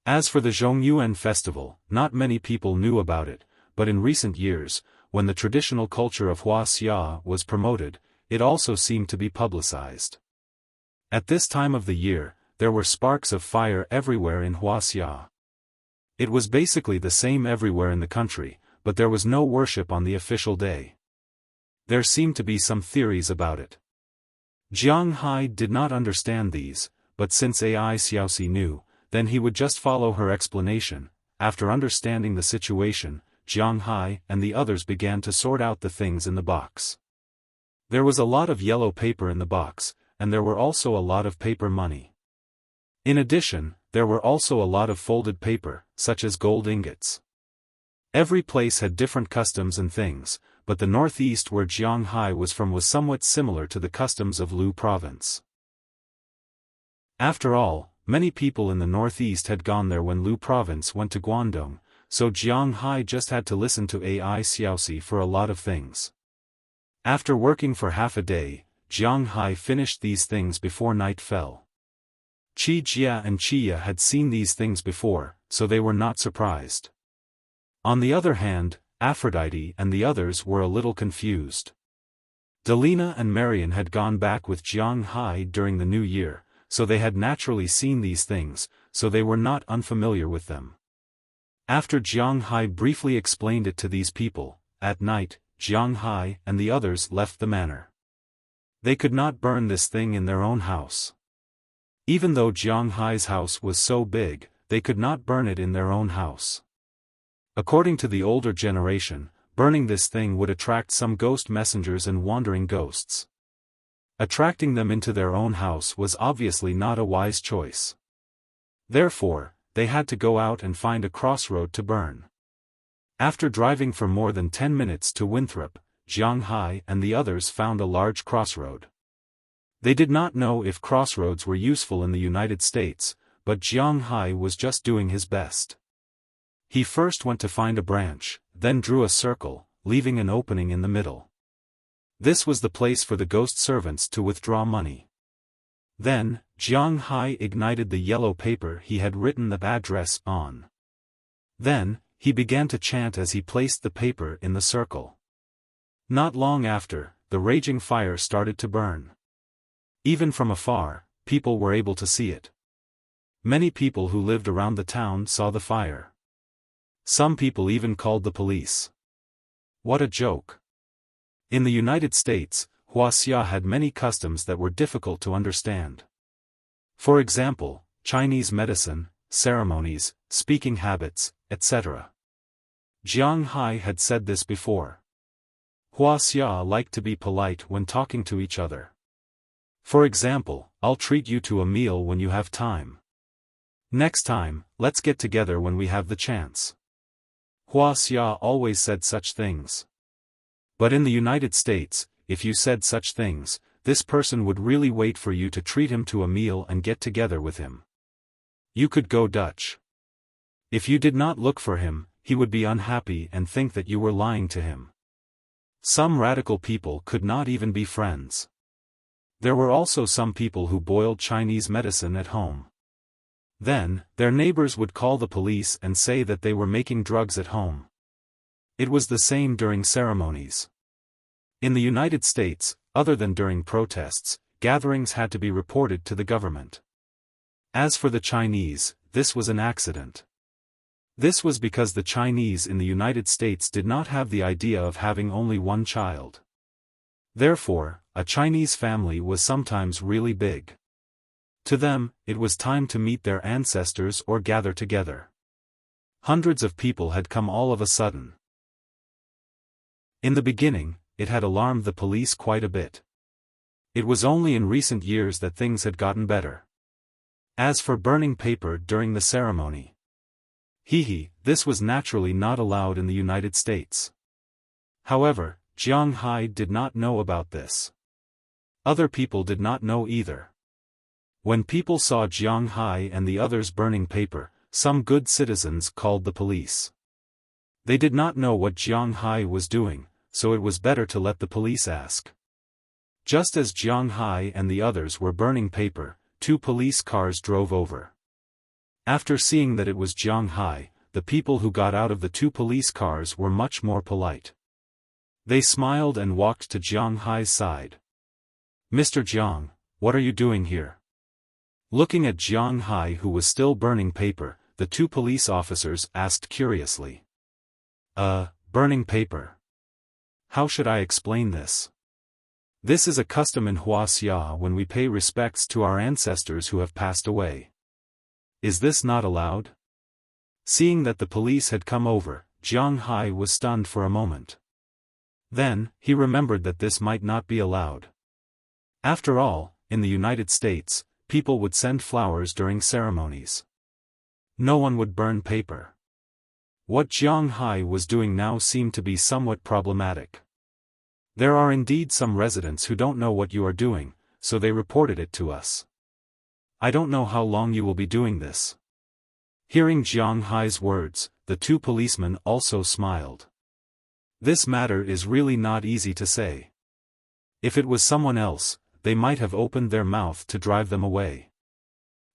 As for the Zhongyuan festival, not many people knew about it, but in recent years, when the traditional culture of Wuxia was promoted, it also seemed to be publicized. At this time of the year, there were sparks of fire everywhere in Wuxia. It was basically the same everywhere in the country, but there was no worship on the official day. There seemed to be some theories about it. Jiang Hai did not understand these, but since Ai Xiaoxi knew, then he would just follow her explanation. After understanding the situation, Jiang Hai and the others began to sort out the things in the box. There was a lot of yellow paper in the box, and there were also a lot of paper money. In addition, there were also a lot of folded paper, such as gold ingots. Every place had different customs and things, but the northeast where Jiang Hai was from was somewhat similar to the customs of Lu province. After all, many people in the northeast had gone there when Lu province went to Guangdong, so Jiang Hai just had to listen to Ai Xiaoxi for a lot of things. After working for half a day, Jiang Hai finished these things before night fell. Qi Jia and Qia had seen these things before, so they were not surprised. On the other hand, Aphrodite and the others were a little confused. Delina and Marian had gone back with Jiang Hai during the new year, so they had naturally seen these things, so they were not unfamiliar with them. After Jiang Hai briefly explained it to these people, at night, Jiang Hai and the others left the manor. They could not burn this thing in their own house. Even though Jiang Hai's house was so big, they could not burn it in their own house. According to the older generation, burning this thing would attract some ghost messengers and wandering ghosts. Attracting them into their own house was obviously not a wise choice. Therefore, they had to go out and find a crossroad to burn. After driving for more than 10 minutes to Winthrop, Jiang Hai and the others found a large crossroad. They did not know if crossroads were useful in the United States, but Jiang Hai was just doing his best. He first went to find a branch, then drew a circle, leaving an opening in the middle. This was the place for the ghost servants to withdraw money. Then, Jiang Hai ignited the yellow paper he had written the address on. Then, he began to chant as he placed the paper in the circle. Not long after, the raging fire started to burn. Even from afar, people were able to see it. Many people who lived around the town saw the fire. Some people even called the police. What a joke. In the United States, Wuxia had many customs that were difficult to understand. For example, Chinese medicine, ceremonies, speaking habits, etc. Jiang Hai had said this before. Wuxia liked to be polite when talking to each other. For example, I'll treat you to a meal when you have time. Next time, let's get together when we have the chance. Wuxia always said such things. But in the United States, if you said such things, this person would really wait for you to treat him to a meal and get together with him. You could go Dutch. If you did not look for him, he would be unhappy and think that you were lying to him. Some radical people could not even be friends. There were also some people who boiled Chinese medicine at home. Then, their neighbors would call the police and say that they were making drugs at home. It was the same during ceremonies. In the United States, other than during protests, gatherings had to be reported to the government. As for the Chinese, this was an accident. This was because the Chinese in the United States did not have the idea of having only one child. Therefore, a Chinese family was sometimes really big. To them, it was time to meet their ancestors or gather together. Hundreds of people had come all of a sudden. In the beginning, it had alarmed the police quite a bit. It was only in recent years that things had gotten better. As for burning paper during the ceremony, this was naturally not allowed in the United States. However, Jiang Hai did not know about this. Other people did not know either. When people saw Jiang Hai and the others burning paper, some good citizens called the police. They did not know what Jiang Hai was doing, so it was better to let the police ask. Just as Jiang Hai and the others were burning paper, 2 police cars drove over. After seeing that it was Jiang Hai, the people who got out of the 2 police cars were much more polite. They smiled and walked to Jiang Hai's side. "Mr. Jiang, what are you doing here?" Looking at Jiang Hai, who was still burning paper, the 2 police officers asked curiously. Burning paper. How should I explain this? This is a custom in Wuxia when we pay respects to our ancestors who have passed away. Is this not allowed? Seeing that the police had come over, Jiang Hai was stunned for a moment. Then, he remembered that this might not be allowed. After all, in the United States, people would send flowers during ceremonies. No one would burn paper. What Jiang Hai was doing now seemed to be somewhat problematic. There are indeed some residents who don't know what you are doing, so they reported it to us. I don't know how long you will be doing this. Hearing Jiang Hai's words, the 2 policemen also smiled. This matter is really not easy to say. If it was someone else, they might have opened their mouth to drive them away.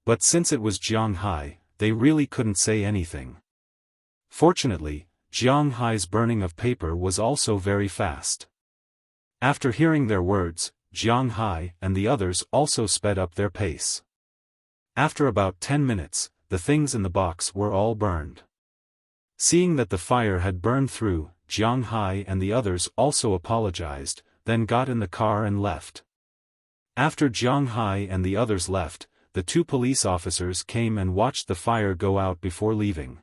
But since it was Jiang Hai, they really couldn't say anything. Fortunately, Jiang Hai's burning of paper was also very fast. After hearing their words, Jiang Hai and the others also sped up their pace. After about 10 minutes, the things in the box were all burned. Seeing that the fire had burned through, Jiang Hai and the others also apologized, then got in the car and left. After Jiang Hai and the others left, the 2 police officers came and watched the fire go out before leaving.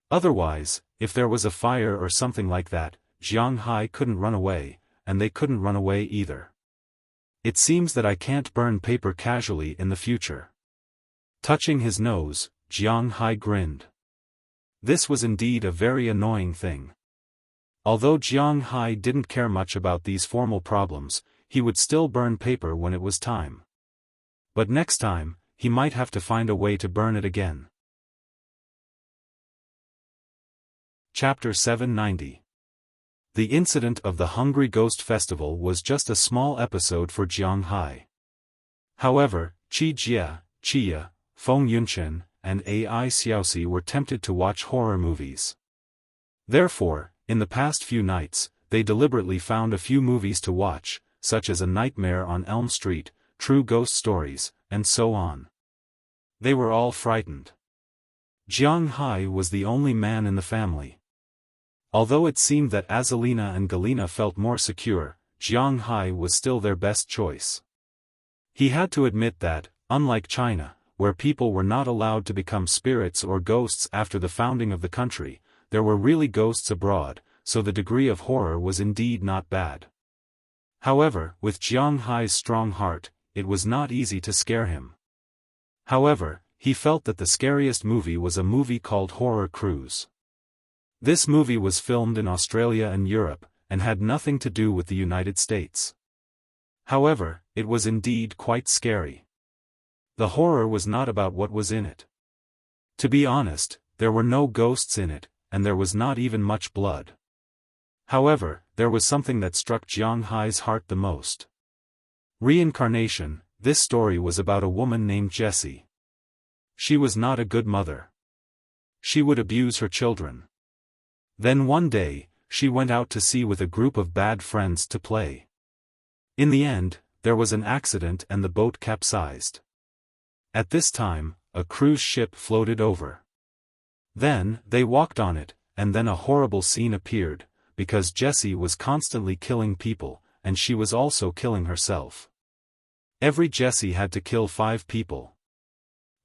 Otherwise, if there was a fire or something like that, Jiang Hai couldn't run away, and they couldn't run away either. It seems that I can't burn paper casually in the future. Touching his nose, Jiang Hai grinned. This was indeed a very annoying thing. Although Jiang Hai didn't care much about these formal problems, he would still burn paper when it was time. But next time, he might have to find a way to burn it again. Chapter 790. The incident of the Hungry Ghost Festival was just a small episode for Jiang Hai. However, Qi Jia, Qia, Feng Yunchen, and Ai Xiaosi were tempted to watch horror movies. Therefore, in the past few nights, they deliberately found a few movies to watch, such as A Nightmare on Elm Street, True Ghost Stories, and so on. They were all frightened. Jiang Hai was the only man in the family. Although it seemed that Azalina and Galina felt more secure, Jiang Hai was still their best choice. He had to admit that, unlike China, where people were not allowed to become spirits or ghosts after the founding of the country, there were really ghosts abroad, so the degree of horror was indeed not bad. However, with Jiang Hai's strong heart, it was not easy to scare him. However, he felt that the scariest movie was a movie called Horror Cruise. This movie was filmed in Australia and Europe, and had nothing to do with the United States. However, it was indeed quite scary. The horror was not about what was in it. To be honest, there were no ghosts in it, and there was not even much blood. However, there was something that struck Jiang Hai's heart the most. Reincarnation. This story was about a woman named Jessie. She was not a good mother. She would abuse her children. Then one day, she went out to sea with a group of bad friends to play. In the end, there was an accident and the boat capsized. At this time, a cruise ship floated over. Then, they walked on it, and then a horrible scene appeared, because Jessie was constantly killing people, and she was also killing herself. Every Jessie had to kill 5 people.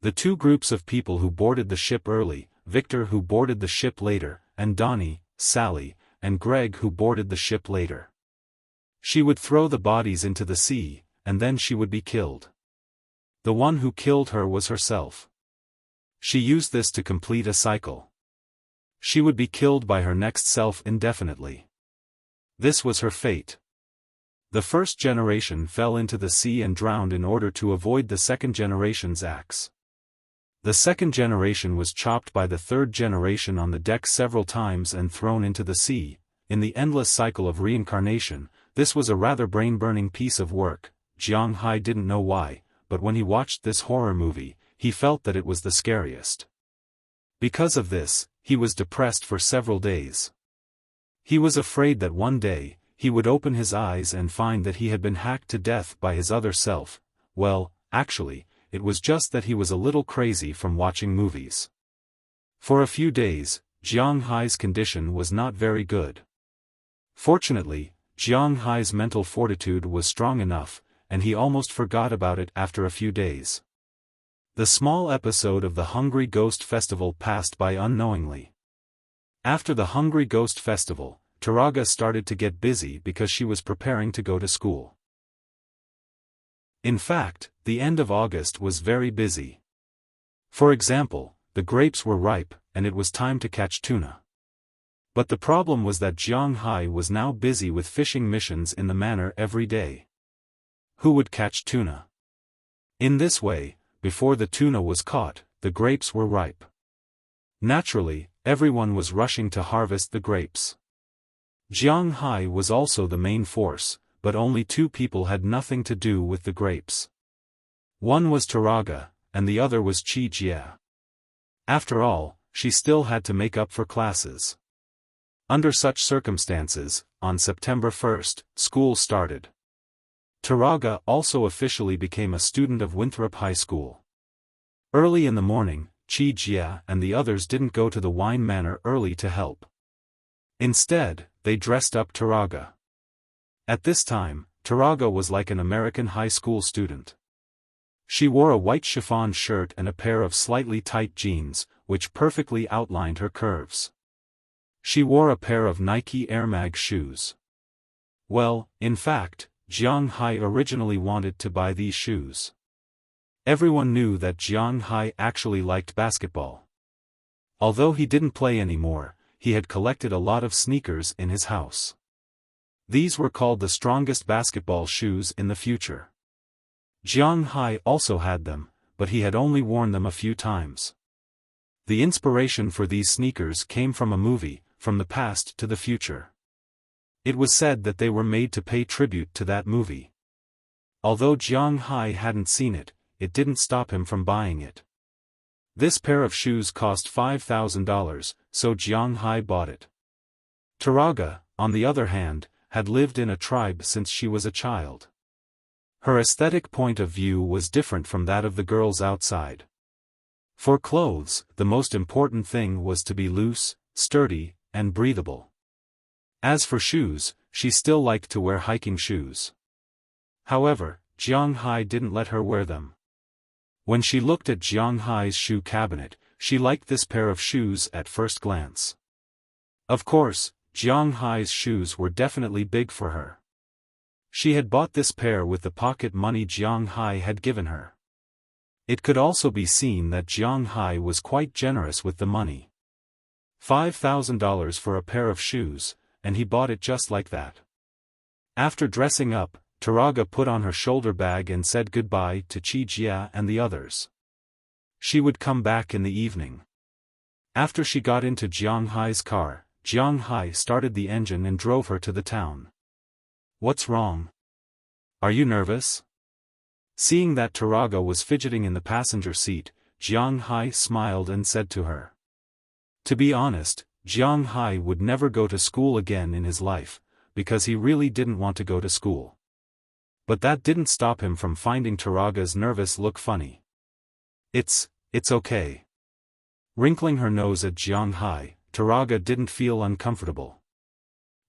The 2 groups of people who boarded the ship early, Victor who boarded the ship later, and Donnie, Sally, and Greg who boarded the ship later. She would throw the bodies into the sea, and then she would be killed. The one who killed her was herself. She used this to complete a cycle. She would be killed by her next self indefinitely. This was her fate. The first generation fell into the sea and drowned in order to avoid the second generation's axe. The second generation was chopped by the third generation on the deck several times and thrown into the sea. In the endless cycle of reincarnation, this was a rather brain-burning piece of work. Jiang Hai didn't know why, but when he watched this horror movie, he felt that it was the scariest. Because of this, he was depressed for several days. He was afraid that one day, he would open his eyes and find that he had been hacked to death by his other self. Well, actually, it was just that he was a little crazy from watching movies. For a few days, Jiang Hai's condition was not very good. Fortunately, Jiang Hai's mental fortitude was strong enough, and he almost forgot about it after a few days. The small episode of the Hungry Ghost Festival passed by unknowingly. After the Hungry Ghost Festival, Taraga started to get busy because she was preparing to go to school. In fact, the end of August was very busy. For example, the grapes were ripe, and it was time to catch tuna. But the problem was that Jiang Hai was now busy with fishing missions in the manor every day. Who would catch tuna? In this way, before the tuna was caught, the grapes were ripe. Naturally, everyone was rushing to harvest the grapes. Jiang Hai was also the main force, but only 2 people had nothing to do with the grapes. One was Taraga, and the other was Qi Jie. After all, she still had to make up for classes. Under such circumstances, on September 1st, school started. Taraga also officially became a student of Winthrop High School. Early in the morning, Qi Jie and the others didn't go to the wine manor early to help. Instead, they dressed up Taraga. At this time, Taraga was like an American high school student. She wore a white chiffon shirt and a pair of slightly tight jeans, which perfectly outlined her curves. She wore a pair of Nike Air Mag shoes. Well, in fact, Jiang Hai originally wanted to buy these shoes. Everyone knew that Jiang Hai actually liked basketball. Although he didn't play anymore, he had collected a lot of sneakers in his house. These were called the strongest basketball shoes in the future. Jiang Hai also had them, but he had only worn them a few times. The inspiration for these sneakers came from a movie, From the Past to the Future. It was said that they were made to pay tribute to that movie. Although Jiang Hai hadn't seen it, it didn't stop him from buying it. This pair of shoes cost $5,000, so Jiang Hai bought it. Taraga, on the other hand, had lived in a tribe since she was a child. Her aesthetic point of view was different from that of the girls outside. For clothes, the most important thing was to be loose, sturdy, and breathable. As for shoes, she still liked to wear hiking shoes. However, Jiang Hai didn't let her wear them. When she looked at Jiang Hai's shoe cabinet, she liked this pair of shoes at first glance. Of course, Jiang Hai's shoes were definitely big for her. She had bought this pair with the pocket money Jiang Hai had given her. It could also be seen that Jiang Hai was quite generous with the money. $5,000 for a pair of shoes, and he bought it just like that. After dressing up, Taraga put on her shoulder bag and said goodbye to Qi Jia and the others. She would come back in the evening. After she got into Jiang Hai's car, Jiang Hai started the engine and drove her to the town. What's wrong? Are you nervous? Seeing that Taraga was fidgeting in the passenger seat, Jiang Hai smiled and said to her. To be honest, Jiang Hai would never go to school again in his life, because he really didn't want to go to school. But that didn't stop him from finding Taraga's nervous look funny. It's okay. Wrinkling her nose at Jiang Hai, Taraga didn't feel uncomfortable.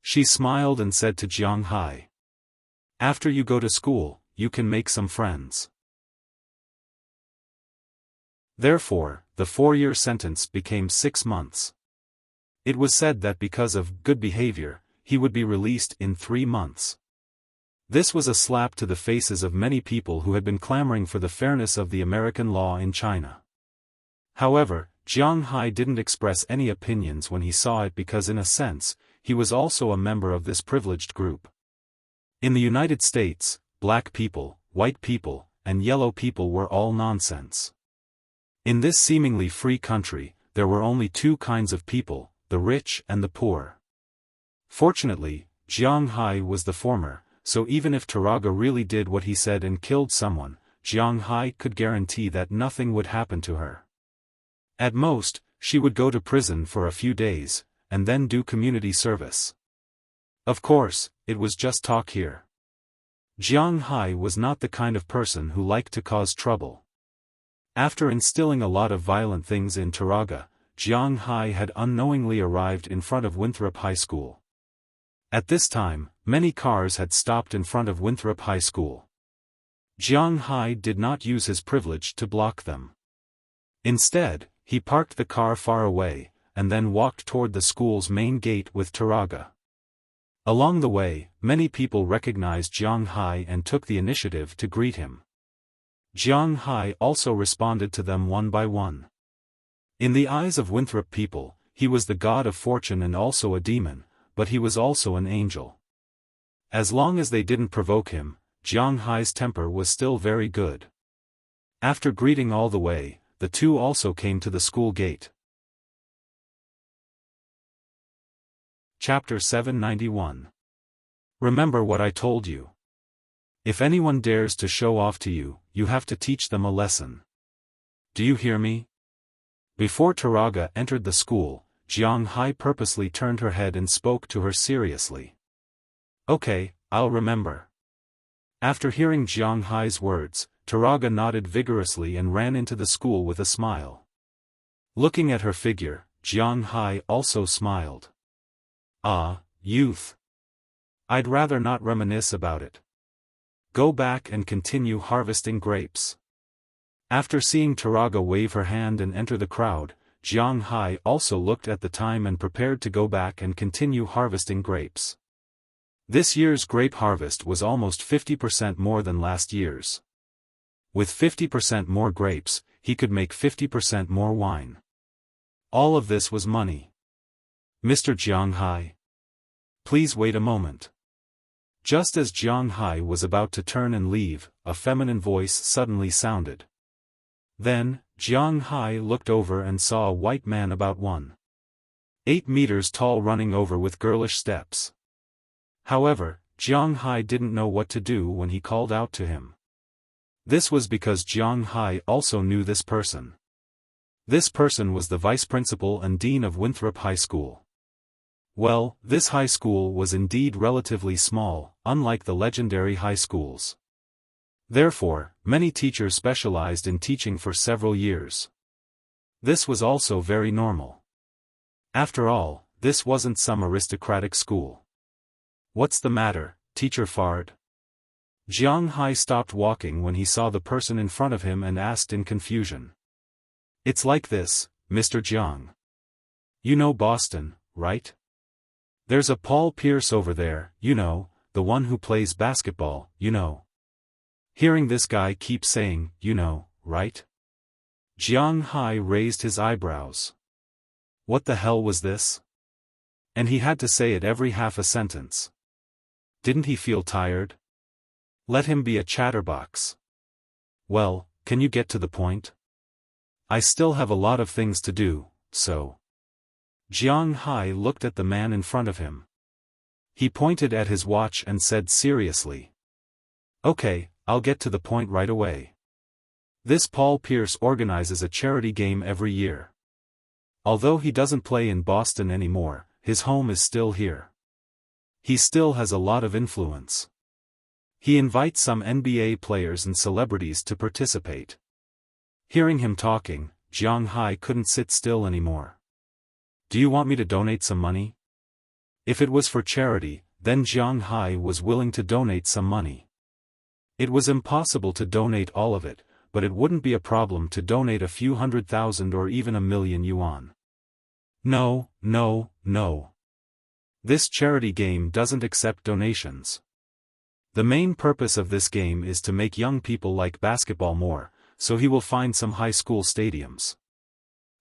She smiled and said to Jiang Hai. After you go to school, you can make some friends. Therefore, the 4-year sentence became 6 months. It was said that because of good behavior, he would be released in 3 months. This was a slap to the faces of many people who had been clamoring for the fairness of the American law in China. However, Jiang Hai didn't express any opinions when he saw it because in a sense, he was also a member of this privileged group. In the United States, black people, white people, and yellow people were all nonsense. In this seemingly free country, there were only 2 kinds of people, the rich and the poor. Fortunately, Jiang Hai was the former, so even if Taraga really did what he said and killed someone, Jiang Hai could guarantee that nothing would happen to her. At most, she would go to prison for a few days, and then do community service. Of course, it was just talk here. Jiang Hai was not the kind of person who liked to cause trouble. After instilling a lot of violent things in Taraga, Jiang Hai had unknowingly arrived in front of Winthrop High School. At this time, many cars had stopped in front of Winthrop High School. Jiang Hai did not use his privilege to block them. Instead, he parked the car far away, and then walked toward the school's main gate with Taraga. Along the way, many people recognized Jiang Hai and took the initiative to greet him. Jiang Hai also responded to them one by one. In the eyes of Winthrop people, he was the god of fortune and also a demon, but he was also an angel. As long as they didn't provoke him, Jiang Hai's temper was still very good. After greeting all the way, the two also came to the school gate. Chapter 791. Remember what I told you. If anyone dares to show off to you, you have to teach them a lesson. Do you hear me? Before Taraga entered the school, Jiang Hai purposely turned her head and spoke to her seriously. Okay, I'll remember. After hearing Jiang Hai's words, Taraga nodded vigorously and ran into the school with a smile. Looking at her figure, Jiang Hai also smiled. Ah, youth. I'd rather not reminisce about it. Go back and continue harvesting grapes. After seeing Taraga wave her hand and enter the crowd, Jiang Hai also looked at the time and prepared to go back and continue harvesting grapes. This year's grape harvest was almost 50% more than last year's. With 50% more grapes, he could make 50% more wine. All of this was money. Mr. Jiang Hai. Please wait a moment. Just as Jiang Hai was about to turn and leave, a feminine voice suddenly sounded. Then, Jiang Hai looked over and saw a white man about 1.8 meters tall running over with girlish steps. However, Jiang Hai didn't know what to do when he called out to him. This was because Jiang Hai also knew this person. This person was the vice principal and dean of Winthrop High School. Well, this high school was indeed relatively small, unlike the legendary high schools. Therefore, many teachers specialized in teaching for several years. This was also very normal. After all, this wasn't some aristocratic school. What's the matter, Teacher Fard? Jiang Hai stopped walking when he saw the person in front of him and asked in confusion. It's like this, Mr. Jiang. You know Boston, right? There's a Paul Pierce over there, you know, the one who plays basketball, you know. Hearing this guy keep saying, you know, right? Jiang Hai raised his eyebrows. What the hell was this? And he had to say it every half a sentence. Didn't he feel tired? Let him be a chatterbox. Well, can you get to the point? I still have a lot of things to do, so. Jiang Hai looked at the man in front of him. He pointed at his watch and said seriously. Okay, I'll get to the point right away. This Paul Pierce organizes a charity game every year. Although he doesn't play in Boston anymore, his home is still here. He still has a lot of influence. He invites some NBA players and celebrities to participate. Hearing him talking, Jiang Hai couldn't sit still anymore. Do you want me to donate some money? If it was for charity, then Jiang Hai was willing to donate some money. It was impossible to donate all of it, but it wouldn't be a problem to donate a few 100,000 or even 1,000,000 yuan. No, no, no. This charity game doesn't accept donations. The main purpose of this game is to make young people like basketball more, so he will find some high school stadiums.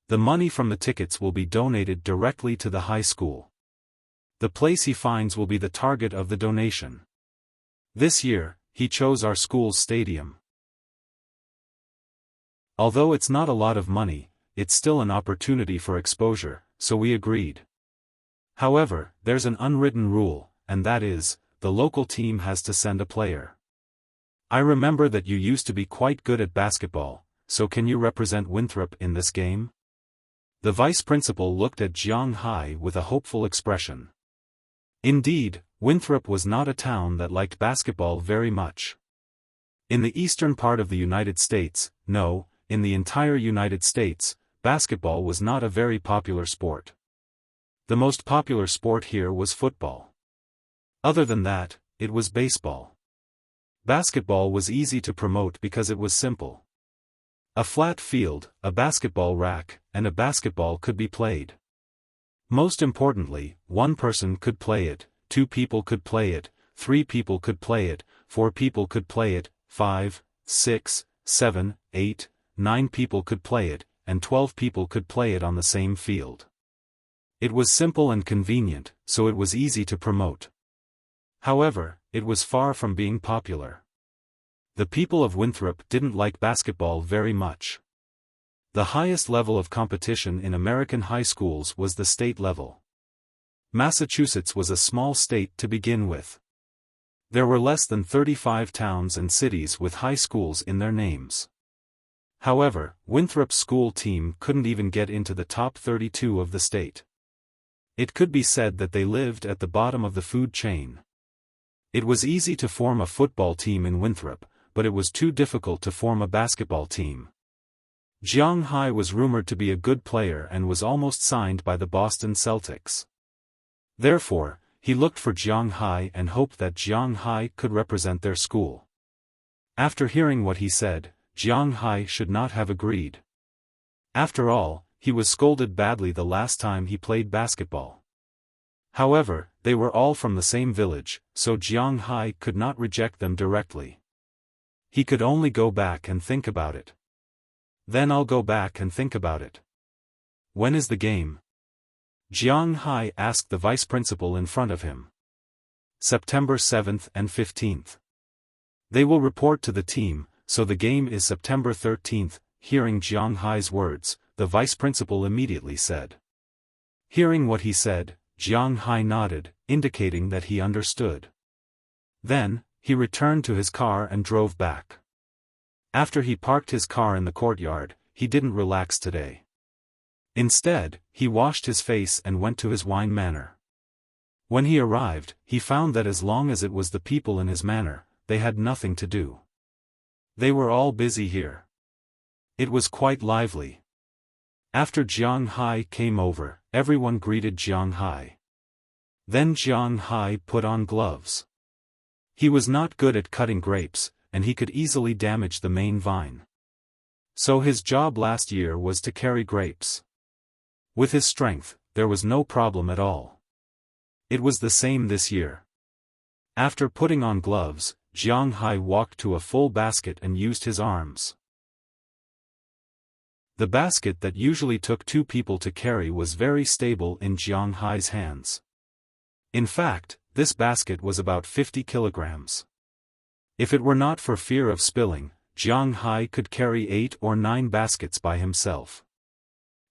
The money from the tickets will be donated directly to the high school. The place he finds will be the target of the donation. This year, he chose our school's stadium. Although it's not a lot of money, it's still an opportunity for exposure, so we agreed. However, there's an unwritten rule, and that is, the local team has to send a player. I remember that you used to be quite good at basketball, so can you represent Winthrop in this game? The vice principal looked at Jiang Hai with a hopeful expression. Indeed, Winthrop was not a town that liked basketball very much. In the eastern part of the United States, no, in the entire United States, basketball was not a very popular sport. The most popular sport here was football. Other than that, it was baseball. Basketball was easy to promote because it was simple. A flat field, a basketball rack, and a basketball could be played. Most importantly, one person could play it, 2 people could play it, 3 people could play it, 4 people could play it, 5, 6, 7, 8, 9 people could play it, and 12 people could play it on the same field. It was simple and convenient, so it was easy to promote. However, it was far from being popular. The people of Winthrop didn't like basketball very much. The highest level of competition in American high schools was the state level. Massachusetts was a small state to begin with. There were less than 35 towns and cities with high schools in their names. However, Winthrop's school team couldn't even get into the top 32 of the state. It could be said that they lived at the bottom of the food chain. It was easy to form a football team in Winthrop, but it was too difficult to form a basketball team. Jiang Hai was rumored to be a good player and was almost signed by the Boston Celtics. Therefore, he looked for Jiang Hai and hoped that Jiang Hai could represent their school. After hearing what he said, Jiang Hai should not have agreed. After all, he was scolded badly the last time he played basketball. However, they were all from the same village, so Jiang Hai could not reject them directly. He could only go back and think about it. Then I'll go back and think about it. When is the game? Jiang Hai asked the vice principal in front of him. September 7th and 15th. They will report to the team, so the game is September 13th. Hearing Jiang Hai's words, the vice principal immediately said. Hearing what he said, Jiang Hai nodded, indicating that he understood. Then, he returned to his car and drove back. After he parked his car in the courtyard, he didn't relax today. Instead, he washed his face and went to his wine manor. When he arrived, he found that as long as it was the people in his manor, they had nothing to do. They were all busy here. It was quite lively. After Jiang Hai came over, everyone greeted Jiang Hai. Then Jiang Hai put on gloves. He was not good at cutting grapes, and he could easily damage the main vine. So his job last year was to carry grapes. With his strength, there was no problem at all. It was the same this year. After putting on gloves, Jiang Hai walked to a full basket and used his arms. The basket that usually took 2 people to carry was very stable in Jiang Hai's hands. In fact, this basket was about 50 kilograms. If it were not for fear of spilling, Jiang Hai could carry 8 or 9 baskets by himself.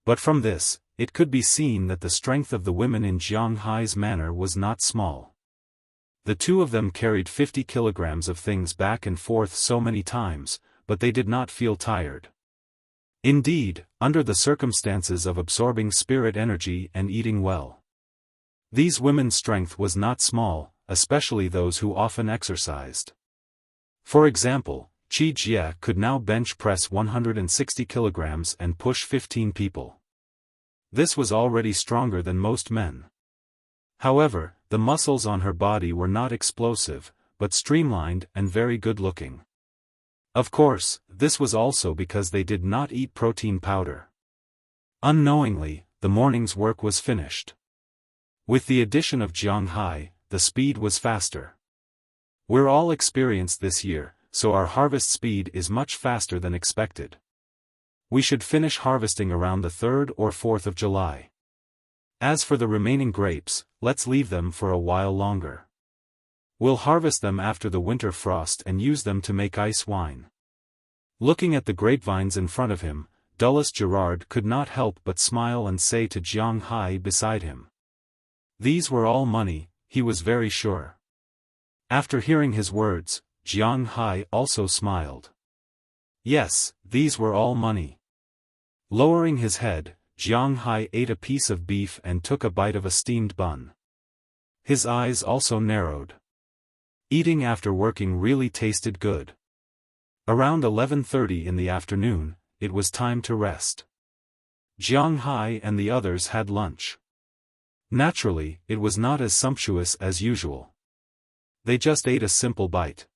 But from this, it could be seen that the strength of the women in Jiang Hai's manor was not small. The 2 of them carried 50 kilograms of things back and forth so many times, but they did not feel tired. Indeed, under the circumstances of absorbing spirit energy and eating well, these women's strength was not small, especially those who often exercised. For example, Qi Jie could now bench press 160 kilograms and push 15 people. This was already stronger than most men. However, the muscles on her body were not explosive, but streamlined and very good-looking. Of course, this was also because they did not eat protein powder. Unknowingly, the morning's work was finished. With the addition of Jiang Hai, the speed was faster. We're all experienced this year, so our harvest speed is much faster than expected. We should finish harvesting around the 3rd or 4th of July. As for the remaining grapes, let's leave them for a while longer. We'll harvest them after the winter frost and use them to make ice wine. Looking at the grapevines in front of him, Dulles Gerard could not help but smile and say to Jiang Hai beside him. These were all money, he was very sure. After hearing his words, Jiang Hai also smiled. Yes, these were all money. Lowering his head, Jiang Hai ate a piece of beef and took a bite of a steamed bun. His eyes also narrowed. Eating after working really tasted good. Around 11:30 in the afternoon, it was time to rest. Jiang Hai and the others had lunch. Naturally, it was not as sumptuous as usual. They just ate a simple bite.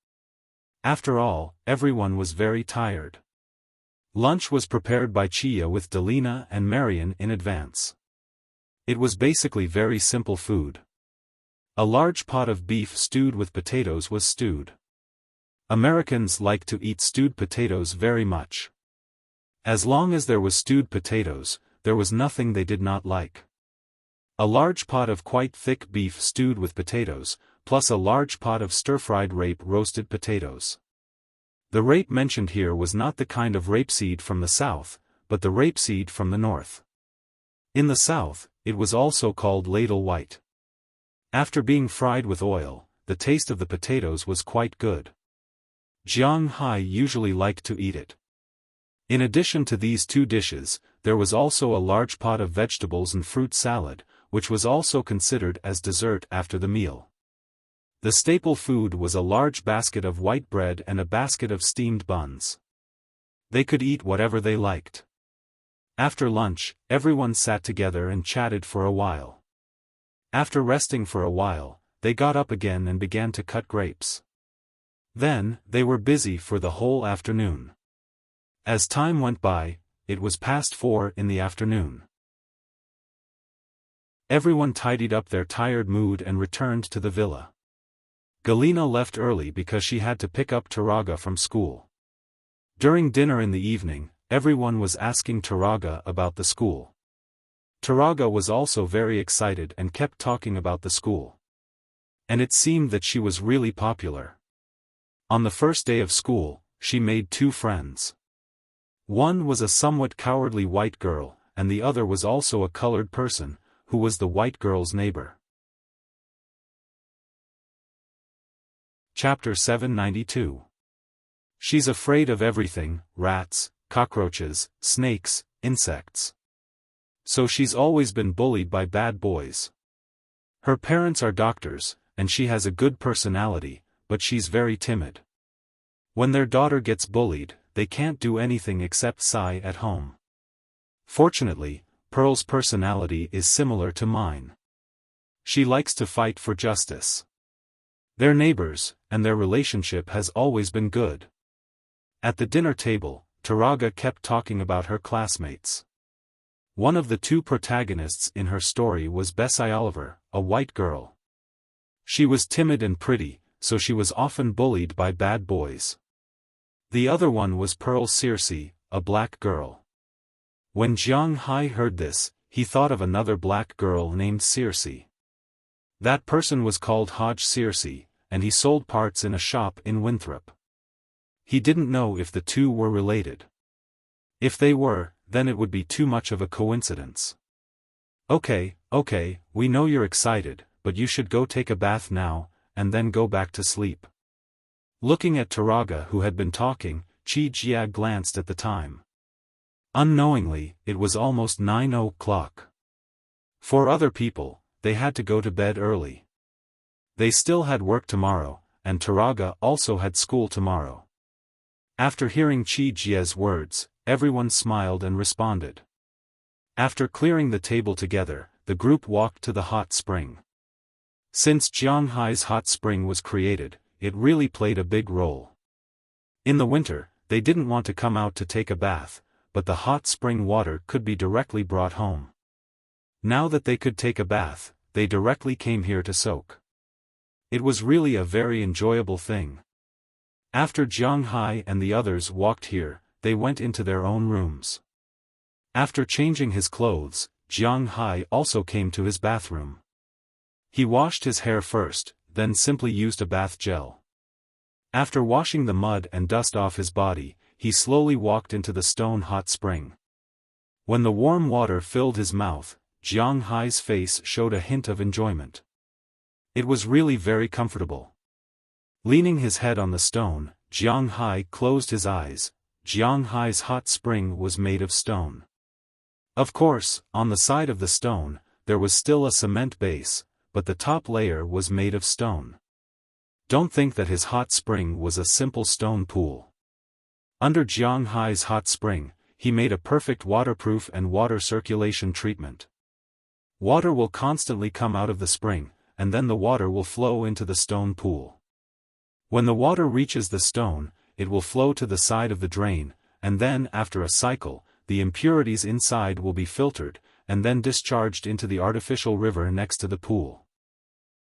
After all, everyone was very tired. Lunch was prepared by Chia with Delina and Marion in advance. It was basically very simple food. A large pot of beef stewed with potatoes was stewed. Americans like to eat stewed potatoes very much. As long as there was stewed potatoes, there was nothing they did not like. A large pot of quite thick beef stewed with potatoes, plus a large pot of stir-fried rape roasted potatoes. The rape mentioned here was not the kind of rapeseed from the south, but the rapeseed from the north. In the south, it was also called ladle white. After being fried with oil, the taste of the potatoes was quite good. Jiang Hai usually liked to eat it. In addition to these 2 dishes, there was also a large pot of vegetables and fruit salad, which was also considered as dessert after the meal. The staple food was a large basket of white bread and a basket of steamed buns. They could eat whatever they liked. After lunch, everyone sat together and chatted for a while. After resting for a while, they got up again and began to cut grapes. Then, they were busy for the whole afternoon. As time went by, it was past 4 in the afternoon. Everyone tidied up their tired mood and returned to the villa. Galina left early because she had to pick up Taraga from school. During dinner in the evening, everyone was asking Taraga about the school. Taraga was also very excited and kept talking about the school. And it seemed that she was really popular. On the first day of school, she made 2 friends. One was a somewhat cowardly white girl, and the other was also a colored person, who was the white girl's neighbor. Chapter 792. She's afraid of everything: rats, cockroaches, snakes, insects. So she's always been bullied by bad boys. Her parents are doctors, and she has a good personality, but she's very timid. When their daughter gets bullied, they can't do anything except sigh at home. Fortunately, Pearl's personality is similar to mine. She likes to fight for justice. They're neighbors, and their relationship has always been good. At the dinner table, Taraga kept talking about her classmates. One of the 2 protagonists in her story was Bessie Oliver, a white girl. She was timid and pretty, so she was often bullied by bad boys. The other one was Pearl Circe, a black girl. When Jiang Hai heard this, he thought of another black girl named Circe. That person was called Hodge Circe, and he sold parts in a shop in Winthrop. He didn't know if the two were related. If they were, then it would be too much of a coincidence. Okay, we know you're excited, but you should go take a bath now, and then go back to sleep. Looking at Taraga who had been talking, Qi Jia glanced at the time. Unknowingly, it was almost 9 o'clock. For other people, they had to go to bed early. They still had work tomorrow, and Taraga also had school tomorrow. After hearing Qi Jia's words, everyone smiled and responded. After clearing the table together, the group walked to the hot spring. Since Jiang Hai's hot spring was created, it really played a big role. In the winter, they didn't want to come out to take a bath, but the hot spring water could be directly brought home. Now that they could take a bath, they directly came here to soak. It was really a very enjoyable thing. After Jiang Hai and the others walked here, they went into their own rooms. After changing his clothes, Jiang Hai also came to his bathroom. He washed his hair first, then simply used a bath gel. After washing the mud and dust off his body, he slowly walked into the stone hot spring. When the warm water filled his mouth, Jiang Hai's face showed a hint of enjoyment. It was really very comfortable. Leaning his head on the stone, Jiang Hai closed his eyes. Jiang Hai's hot spring was made of stone. Of course, on the side of the stone, there was still a cement base, but the top layer was made of stone. Don't think that his hot spring was a simple stone pool. Under Jiang Hai's hot spring, he made a perfect waterproof and water circulation treatment. Water will constantly come out of the spring, and then the water will flow into the stone pool. When the water reaches the stone, it will flow to the side of the drain, and then after a cycle, the impurities inside will be filtered, and then discharged into the artificial river next to the pool.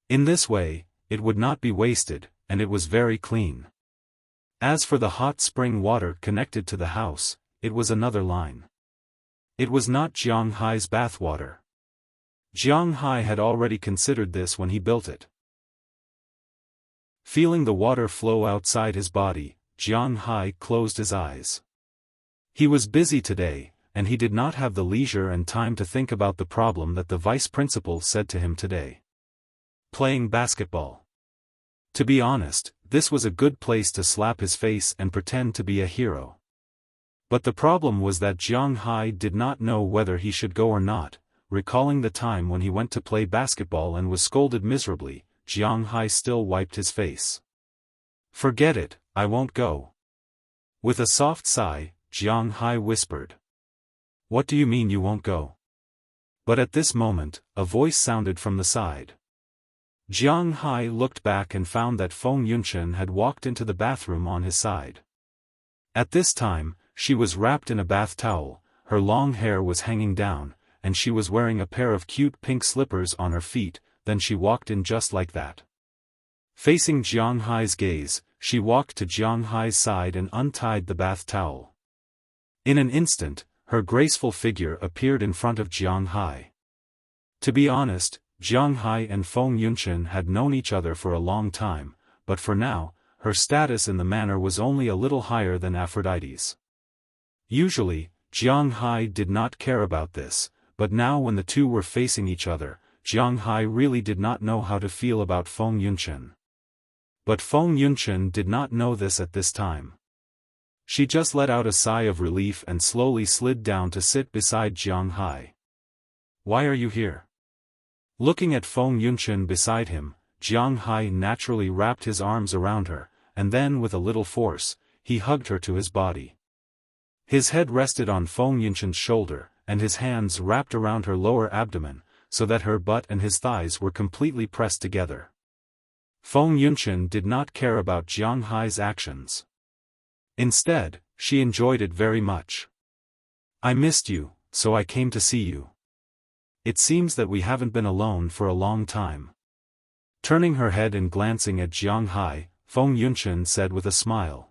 In this way, it would not be wasted, and it was very clean. As for the hot spring water connected to the house, it was another line. It was not Jiang Hai's bathwater. Jiang Hai had already considered this when he built it. Feeling the water flow outside his body, Jiang Hai closed his eyes. He was busy today, and he did not have the leisure and time to think about the problem that the vice principal said to him today. Playing basketball. To be honest, this was a good place to slap his face and pretend to be a hero. But the problem was that Jiang Hai did not know whether he should go or not. Recalling the time when he went to play basketball and was scolded miserably, Jiang Hai still wiped his face. Forget it, I won't go. With a soft sigh, Jiang Hai whispered. What do you mean you won't go? But at this moment, a voice sounded from the side. Jiang Hai looked back and found that Feng Yunchen had walked into the bathroom on his side. At this time, she was wrapped in a bath towel, her long hair was hanging down, and she was wearing a pair of cute pink slippers on her feet. Then she walked in just like that. Facing Jiang Hai's gaze, she walked to Jiang Hai's side and untied the bath towel. In an instant, her graceful figure appeared in front of Jiang Hai. To be honest, Jiang Hai and Feng Yunchen had known each other for a long time, but for now, her status in the manor was only a little higher than Aphrodite's. Usually, Jiang Hai did not care about this, but now when the two were facing each other, Jiang Hai really did not know how to feel about Feng Yunchen. But Feng Yunchen did not know this at this time. She just let out a sigh of relief and slowly slid down to sit beside Jiang Hai. Why are you here? Looking at Feng Yunchen beside him, Jiang Hai naturally wrapped his arms around her, and then with a little force, he hugged her to his body. His head rested on Feng Yunchen's shoulder, and his hands wrapped around her lower abdomen, so that her butt and his thighs were completely pressed together. Feng Yunchen did not care about Jiang Hai's actions. Instead, she enjoyed it very much. I missed you, so I came to see you. It seems that we haven't been alone for a long time. Turning her head and glancing at Jiang Hai, Feng Yunchen said with a smile.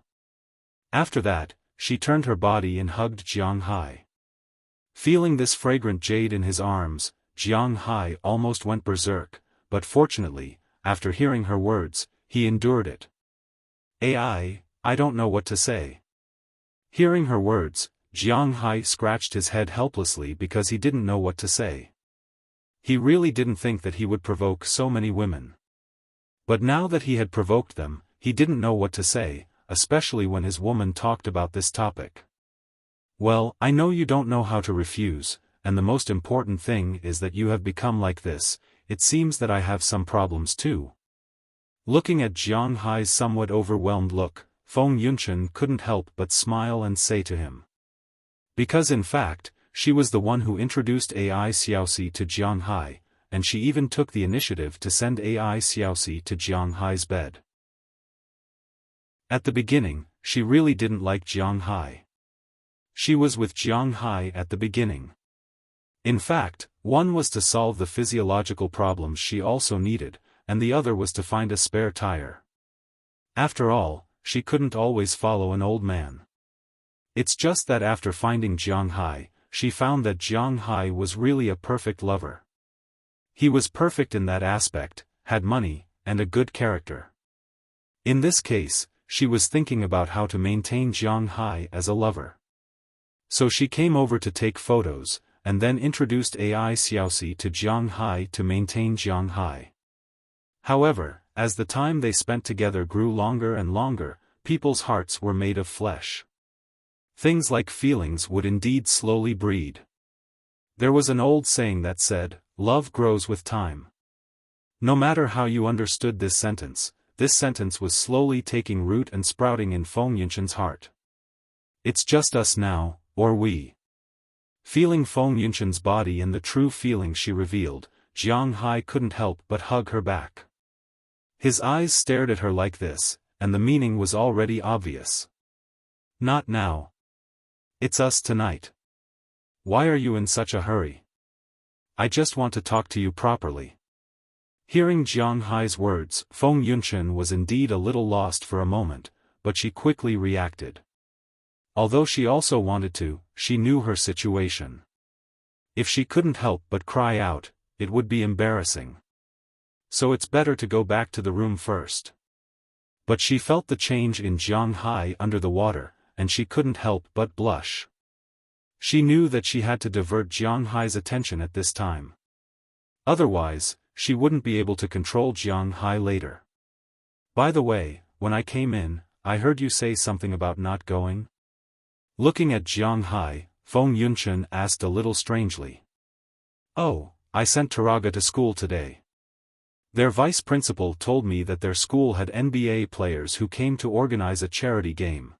After that, she turned her body and hugged Jiang Hai. Feeling this fragrant jade in his arms, Jiang Hai almost went berserk, but fortunately, after hearing her words, he endured it. I don't know what to say. Hearing her words, Jiang Hai scratched his head helplessly because he didn't know what to say. He really didn't think that he would provoke so many women. But now that he had provoked them, he didn't know what to say, especially when his woman talked about this topic. Well, I know you don't know how to refuse, and the most important thing is that you have become like this. It seems that I have some problems too. Looking at Jiang Hai's somewhat overwhelmed look, Feng Yunchen couldn't help but smile and say to him. Because in fact, she was the one who introduced AI Xiaosi to Jiang Hai, and she even took the initiative to send AI Xiaosi to Jiang Hai's bed. At the beginning, she really didn't like Jiang Hai. She was with Jiang Hai at the beginning. In fact, one was to solve the physiological problems she also needed, and the other was to find a spare tire. After all, she couldn't always follow an old man. It's just that after finding Jiang Hai, she found that Jiang Hai was really a perfect lover. He was perfect in that aspect, had money, and a good character. In this case, she was thinking about how to maintain Jiang Hai as a lover. So she came over to take photos, and then introduced AI Xiaosi to Jiang Hai to maintain Jiang Hai. However, as the time they spent together grew longer and longer, people's hearts were made of flesh. Things like feelings would indeed slowly breed. There was an old saying that said, "Love grows with time." No matter how you understood this sentence was slowly taking root and sprouting in Feng Yunchen's heart. It's just us now, or we. Feeling Feng Yunchen's body and the true feeling she revealed, Jiang Hai couldn't help but hug her back. His eyes stared at her like this, and the meaning was already obvious. Not now. It's us tonight. Why are you in such a hurry? I just want to talk to you properly. Hearing Jiang Hai's words, Feng Yunchen was indeed a little lost for a moment, but she quickly reacted. Although she also wanted to, she knew her situation. If she couldn't help but cry out, it would be embarrassing. So it's better to go back to the room first. But she felt the change in Jiang Hai under the water, and she couldn't help but blush. She knew that she had to divert Jiang Hai's attention at this time. Otherwise, she wouldn't be able to control Jiang Hai later. By the way, when I came in, I heard you say something about not going? Looking at Jiang Hai, Feng Yunchen asked a little strangely. Oh, I sent Taraga to school today. Their vice principal told me that their school had NBA players who came to organize a charity game.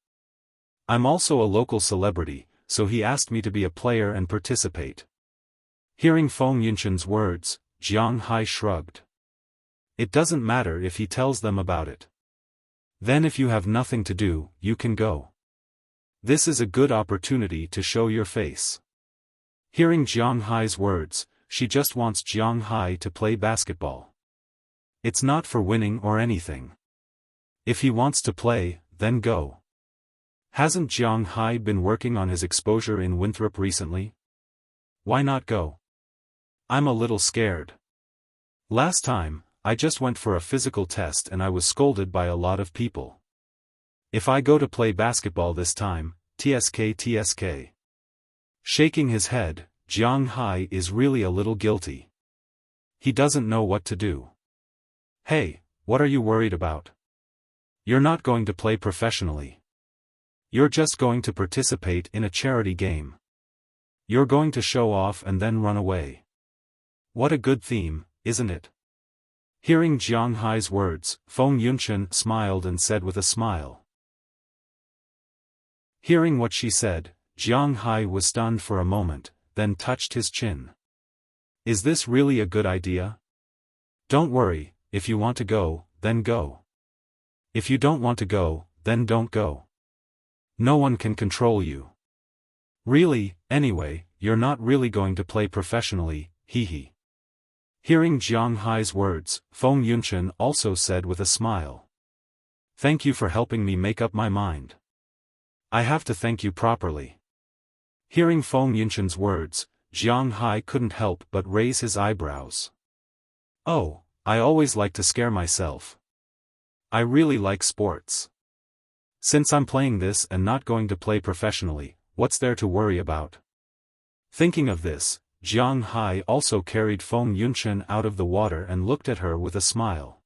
I'm also a local celebrity, so he asked me to be a player and participate. Hearing Feng Yunchen's words, Jiang Hai shrugged. It doesn't matter if he tells them about it. Then if you have nothing to do, you can go. This is a good opportunity to show your face. Hearing Jiang Hai's words, she just wants Jiang Hai to play basketball. It's not for winning or anything. If he wants to play, then go. Hasn't Jiang Hai been working on his exposure in Winthrop recently? Why not go? I'm a little scared. Last time, I just went for a physical test and I was scolded by a lot of people. If I go to play basketball this time, TSK. Shaking his head, Jiang Hai is really a little guilty. He doesn't know what to do. Hey, what are you worried about? You're not going to play professionally. You're just going to participate in a charity game. You're going to show off and then run away. What a good theme, isn't it? Hearing Jiang Hai's words, Feng Yunchen smiled and said with a smile. Hearing what she said, Jiang Hai was stunned for a moment, then touched his chin. Is this really a good idea? Don't worry, if you want to go, then go. If you don't want to go, then don't go. No one can control you. Really, anyway, you're not really going to play professionally, hee hee. Hearing Jiang Hai's words, Feng Yunchen also said with a smile. Thank you for helping me make up my mind. I have to thank you properly. Hearing Feng Yunchen's words, Jiang Hai couldn't help but raise his eyebrows. Oh, I always like to scare myself. I really like sports. Since I'm playing this and not going to play professionally, what's there to worry about? Thinking of this, Jiang Hai also carried Feng Yunchen out of the water and looked at her with a smile.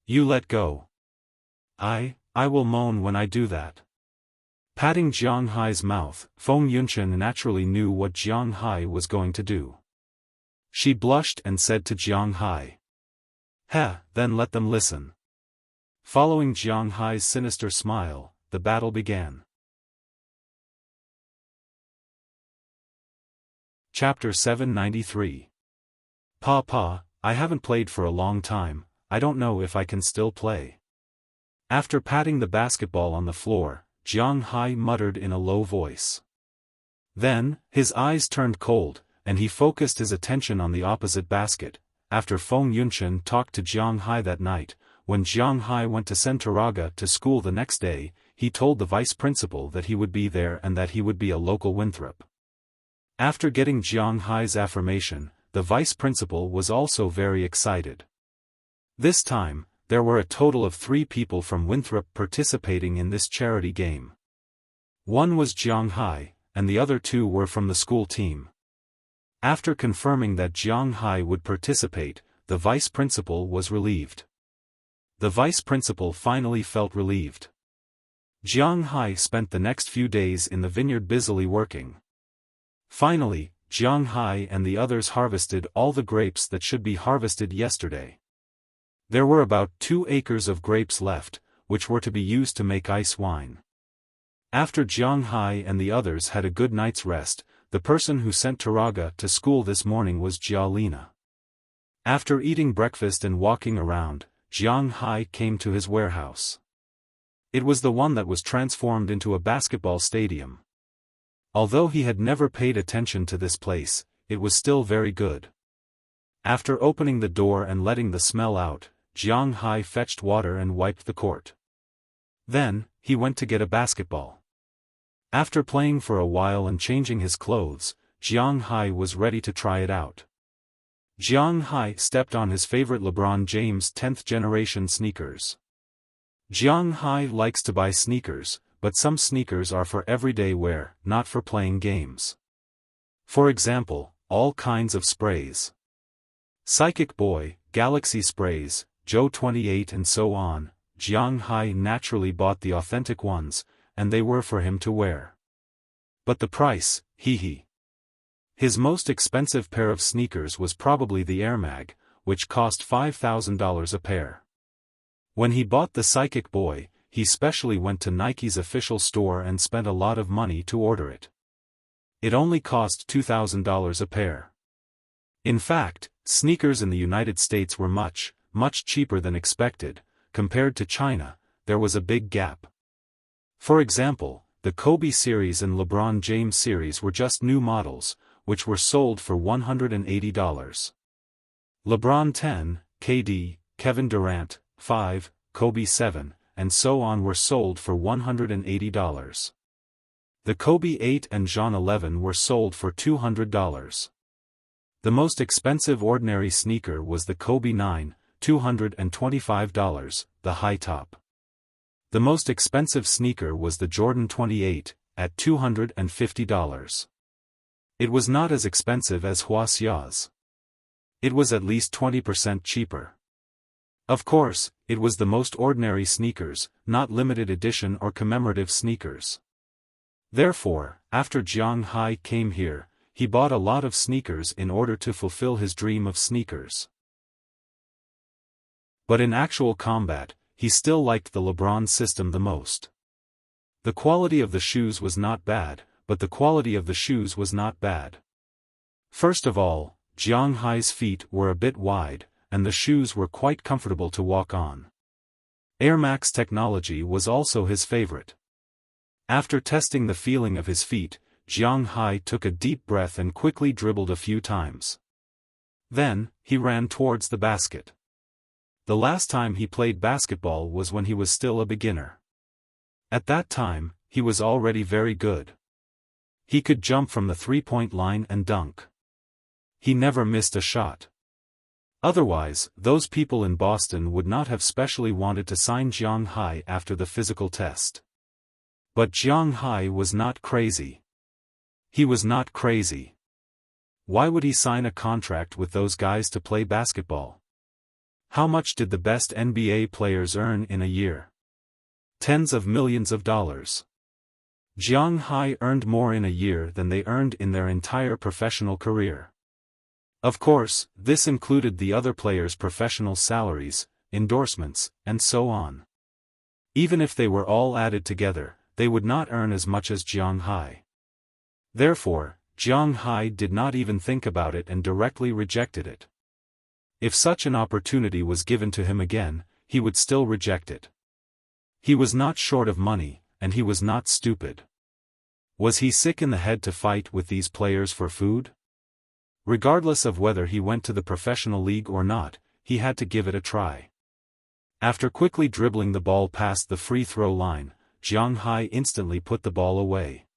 You let go. I will moan when I do that. Patting Jiang Hai's mouth, Feng Yunchen naturally knew what Jiang Hai was going to do. She blushed and said to Jiang Hai. Then let them listen. Following Jiang Hai's sinister smile, the battle began. Chapter 793. Pa, I haven't played for a long time, I don't know if I can still play. After patting the basketball on the floor, Jiang Hai muttered in a low voice. Then, his eyes turned cold, and he focused his attention on the opposite basket. After Feng Yunchen talked to Jiang Hai that night, when Jiang Hai went to send Taraga to school the next day, he told the vice principal that he would be there and that he would be a local Winthrop. After getting Jiang Hai's affirmation, the vice principal was also very excited. This time, there were a total of 3 people from Winthrop participating in this charity game. One was Jiang Hai, and the other 2 were from the school team. After confirming that Jiang Hai would participate, the vice principal was relieved. The vice principal finally felt relieved. Jiang Hai spent the next few days in the vineyard busily working. Finally, Jiang Hai and the others harvested all the grapes that should be harvested yesterday. There were about 2 acres of grapes left, which were to be used to make ice wine. After Jiang Hai and the others had a good night's rest, the person who sent Taraga to school this morning was Jialina. After eating breakfast and walking around, Jiang Hai came to his warehouse. It was the one that was transformed into a basketball stadium. Although he had never paid attention to this place, it was still very good. After opening the door and letting the smell out, Jiang Hai fetched water and wiped the court. Then, he went to get a basketball. After playing for a while and changing his clothes, Jiang Hai was ready to try it out. Jiang Hai stepped on his favorite LeBron James 10th generation sneakers. Jiang Hai likes to buy sneakers, but some sneakers are for everyday wear, not for playing games. For example, all kinds of sprays. Psychic Boy, Galaxy sprays, Joe 28 and so on. Jiang Hai naturally bought the authentic ones, and they were for him to wear. But the price, hee. His most expensive pair of sneakers was probably the Air Mag, which cost $5,000 a pair. When he bought the Psychic Boy, he specially went to Nike's official store and spent a lot of money to order it. It only cost $2,000 a pair. In fact, sneakers in the United States were much cheaper than expected. Compared to China, there was a big gap. For example, the Kobe series and LeBron James series were just new models, which were sold for $180. LeBron 10, KD, Kevin Durant, 5, Kobe 7, and so on were sold for $180. The Kobe 8 and Jean 11 were sold for $200. The most expensive ordinary sneaker was the Kobe 9, $225, the high top. The most expensive sneaker was the Jordan 28, at $250. It was not as expensive as Wuxia's. It was at least 20% cheaper. Of course, it was the most ordinary sneakers, not limited edition or commemorative sneakers. Therefore, after Jiang Hai came here, he bought a lot of sneakers in order to fulfill his dream of sneakers. But in actual combat, he still liked the LeBron system the most. The quality of the shoes was not bad, but the quality of the shoes was not bad. First of all, Jiang Hai's feet were a bit wide, and the shoes were quite comfortable to walk on. Air Max technology was also his favorite. After testing the feeling of his feet, Jiang Hai took a deep breath and quickly dribbled a few times. Then, he ran towards the basket. The last time he played basketball was when he was still a beginner. At that time, he was already very good. He could jump from the three-point line and dunk. He never missed a shot. Otherwise, those people in Boston would not have specially wanted to sign Jiang Hai after the physical test. But Jiang Hai was not crazy. He was not crazy. Why would he sign a contract with those guys to play basketball? How much did the best NBA players earn in a year? Tens of millions of dollars. Jiang Hai earned more in a year than they earned in their entire professional career. Of course, this included the other players' professional salaries, endorsements, and so on. Even if they were all added together, they would not earn as much as Jiang Hai. Therefore, Jiang Hai did not even think about it and directly rejected it. If such an opportunity was given to him again, he would still reject it. He was not short of money, and he was not stupid. Was he sick in the head to fight with these players for food? Regardless of whether he went to the professional league or not, he had to give it a try. After quickly dribbling the ball past the free throw line, Jiang Hai instantly put the ball away.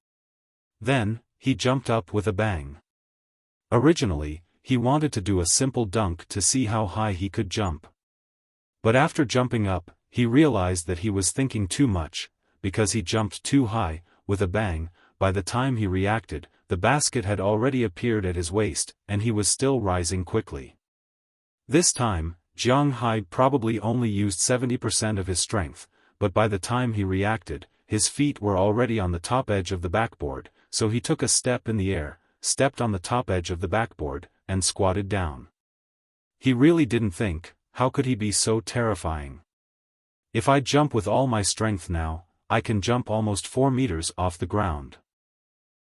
Then, he jumped up with a bang. Originally, he wanted to do a simple dunk to see how high he could jump. But after jumping up, he realized that he was thinking too much, because he jumped too high. With a bang, by the time he reacted, the basket had already appeared at his waist, and he was still rising quickly. This time, Jiang Hai probably only used 70% of his strength, but by the time he reacted, his feet were already on the top edge of the backboard, so he took a step in the air, stepped on the top edge of the backboard, and squatted down. He really didn't think, how could he be so terrifying? If I jump with all my strength now, I can jump almost 4 meters off the ground.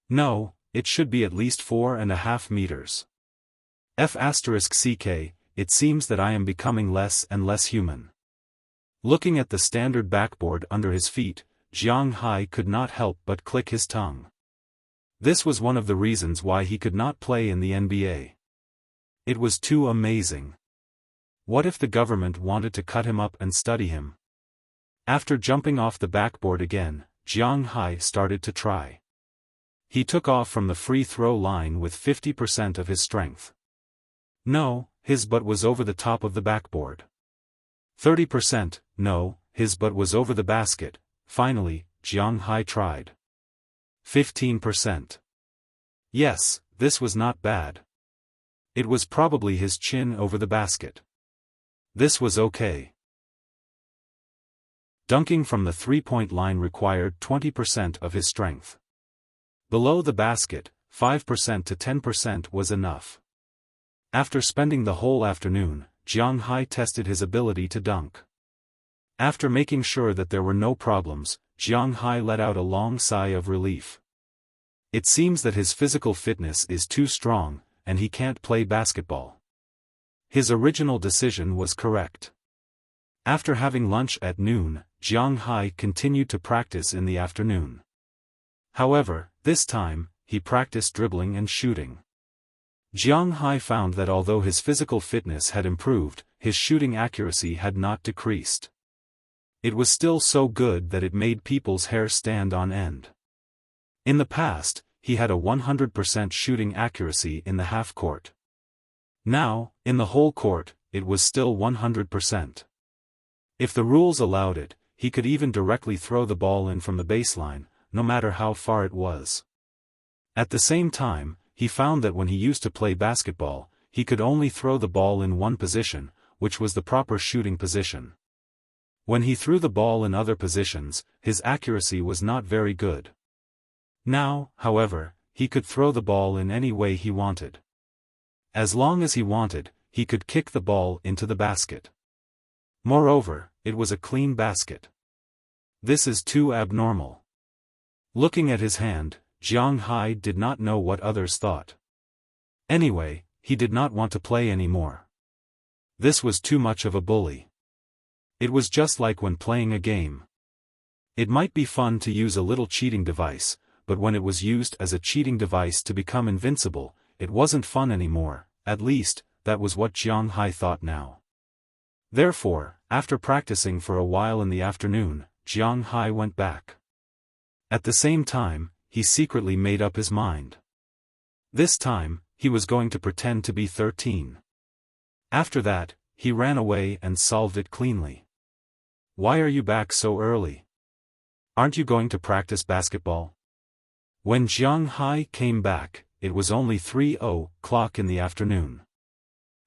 No, it should be at least 4.5 meters. F***ck, it seems that I am becoming less and less human. Looking at the standard backboard under his feet, Jiang Hai could not help but click his tongue. This was one of the reasons why he could not play in the NBA. It was too amazing. What if the government wanted to cut him up and study him? After jumping off the backboard again, Jiang Hai started to try. He took off from the free throw line with 50% of his strength. No, his butt was over the top of the backboard. 30%, no, his butt was over the basket. Finally, Jiang Hai tried. 15%. Yes, this was not bad. It was probably his chin over the basket. This was okay. Dunking from the three-point line required 20% of his strength. Below the basket, 5% to 10% was enough. After spending the whole afternoon, Jiang Hai tested his ability to dunk. After making sure that there were no problems, Jiang Hai let out a long sigh of relief. It seems that his physical fitness is too strong, and he can't play basketball. His original decision was correct. After having lunch at noon, Jiang Hai continued to practice in the afternoon. However, this time, he practiced dribbling and shooting. Jiang Hai found that although his physical fitness had improved, his shooting accuracy had not decreased. It was still so good that it made people's hair stand on end. In the past, he had a 100% shooting accuracy in the half court. Now, in the whole court, it was still 100%. If the rules allowed it, he could even directly throw the ball in from the baseline, no matter how far it was. At the same time, he found that when he used to play basketball, he could only throw the ball in one position, which was the proper shooting position. When he threw the ball in other positions, his accuracy was not very good. Now, however, he could throw the ball in any way he wanted. As long as he wanted, he could kick the ball into the basket. Moreover, it was a clean basket. This is too abnormal. Looking at his hand, Jiang Hai did not know what others thought. Anyway, he did not want to play anymore. This was too much of a bully. It was just like when playing a game. It might be fun to use a little cheating device, but when it was used as a cheating device to become invincible, it wasn't fun anymore, at least, that was what Jiang Hai thought now. Therefore, after practicing for a while in the afternoon, Jiang Hai went back. At the same time, he secretly made up his mind. This time, he was going to pretend to be 13. After that, he ran away and solved it cleanly. Why are you back so early? Aren't you going to practice basketball? When Jiang Hai came back, it was only 3:00 in the afternoon.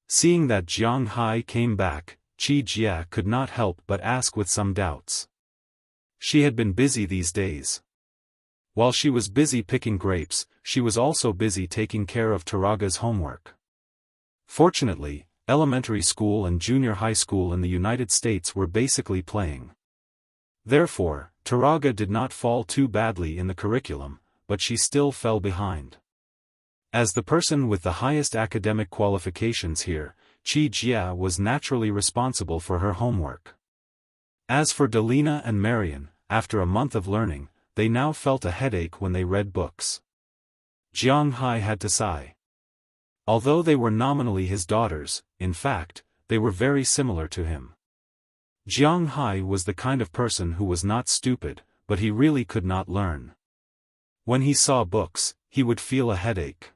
Seeing that Jiang Hai came back, Qi Jia could not help but ask with some doubts. She had been busy these days. While she was busy picking grapes, she was also busy taking care of Taraga's homework. Fortunately, elementary school and junior high school in the United States were basically playing. Therefore, Taraga did not fall too badly in the curriculum, but she still fell behind. As the person with the highest academic qualifications here, Qi Jia was naturally responsible for her homework. As for Delina and Marian, after a month of learning, they now felt a headache when they read books. Jiang Hai had to sigh. Although they were nominally his daughters, in fact, they were very similar to him. Jiang Hai was the kind of person who was not stupid, but he really could not learn. When he saw books, he would feel a headache.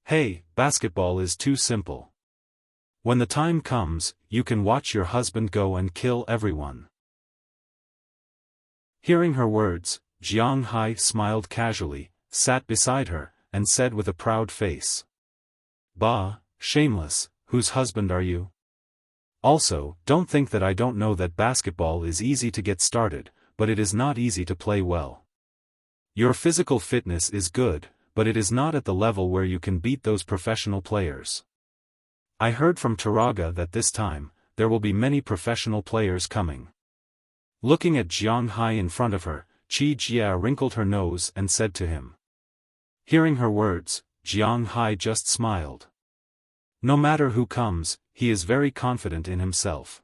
Hey, basketball is too simple. When the time comes, you can watch your husband go and kill everyone. Hearing her words, Jiang Hai smiled casually, sat beside her, and said with a proud face. Bah, shameless, whose husband are you? Also, don't think that I don't know that basketball is easy to get started, but it is not easy to play well. Your physical fitness is good, but it is not at the level where you can beat those professional players. I heard from Taraga that this time, there will be many professional players coming. Looking at Jiang Hai in front of her, Qi Jia wrinkled her nose and said to him. Hearing her words, Jiang Hai just smiled. No matter who comes, he is very confident in himself.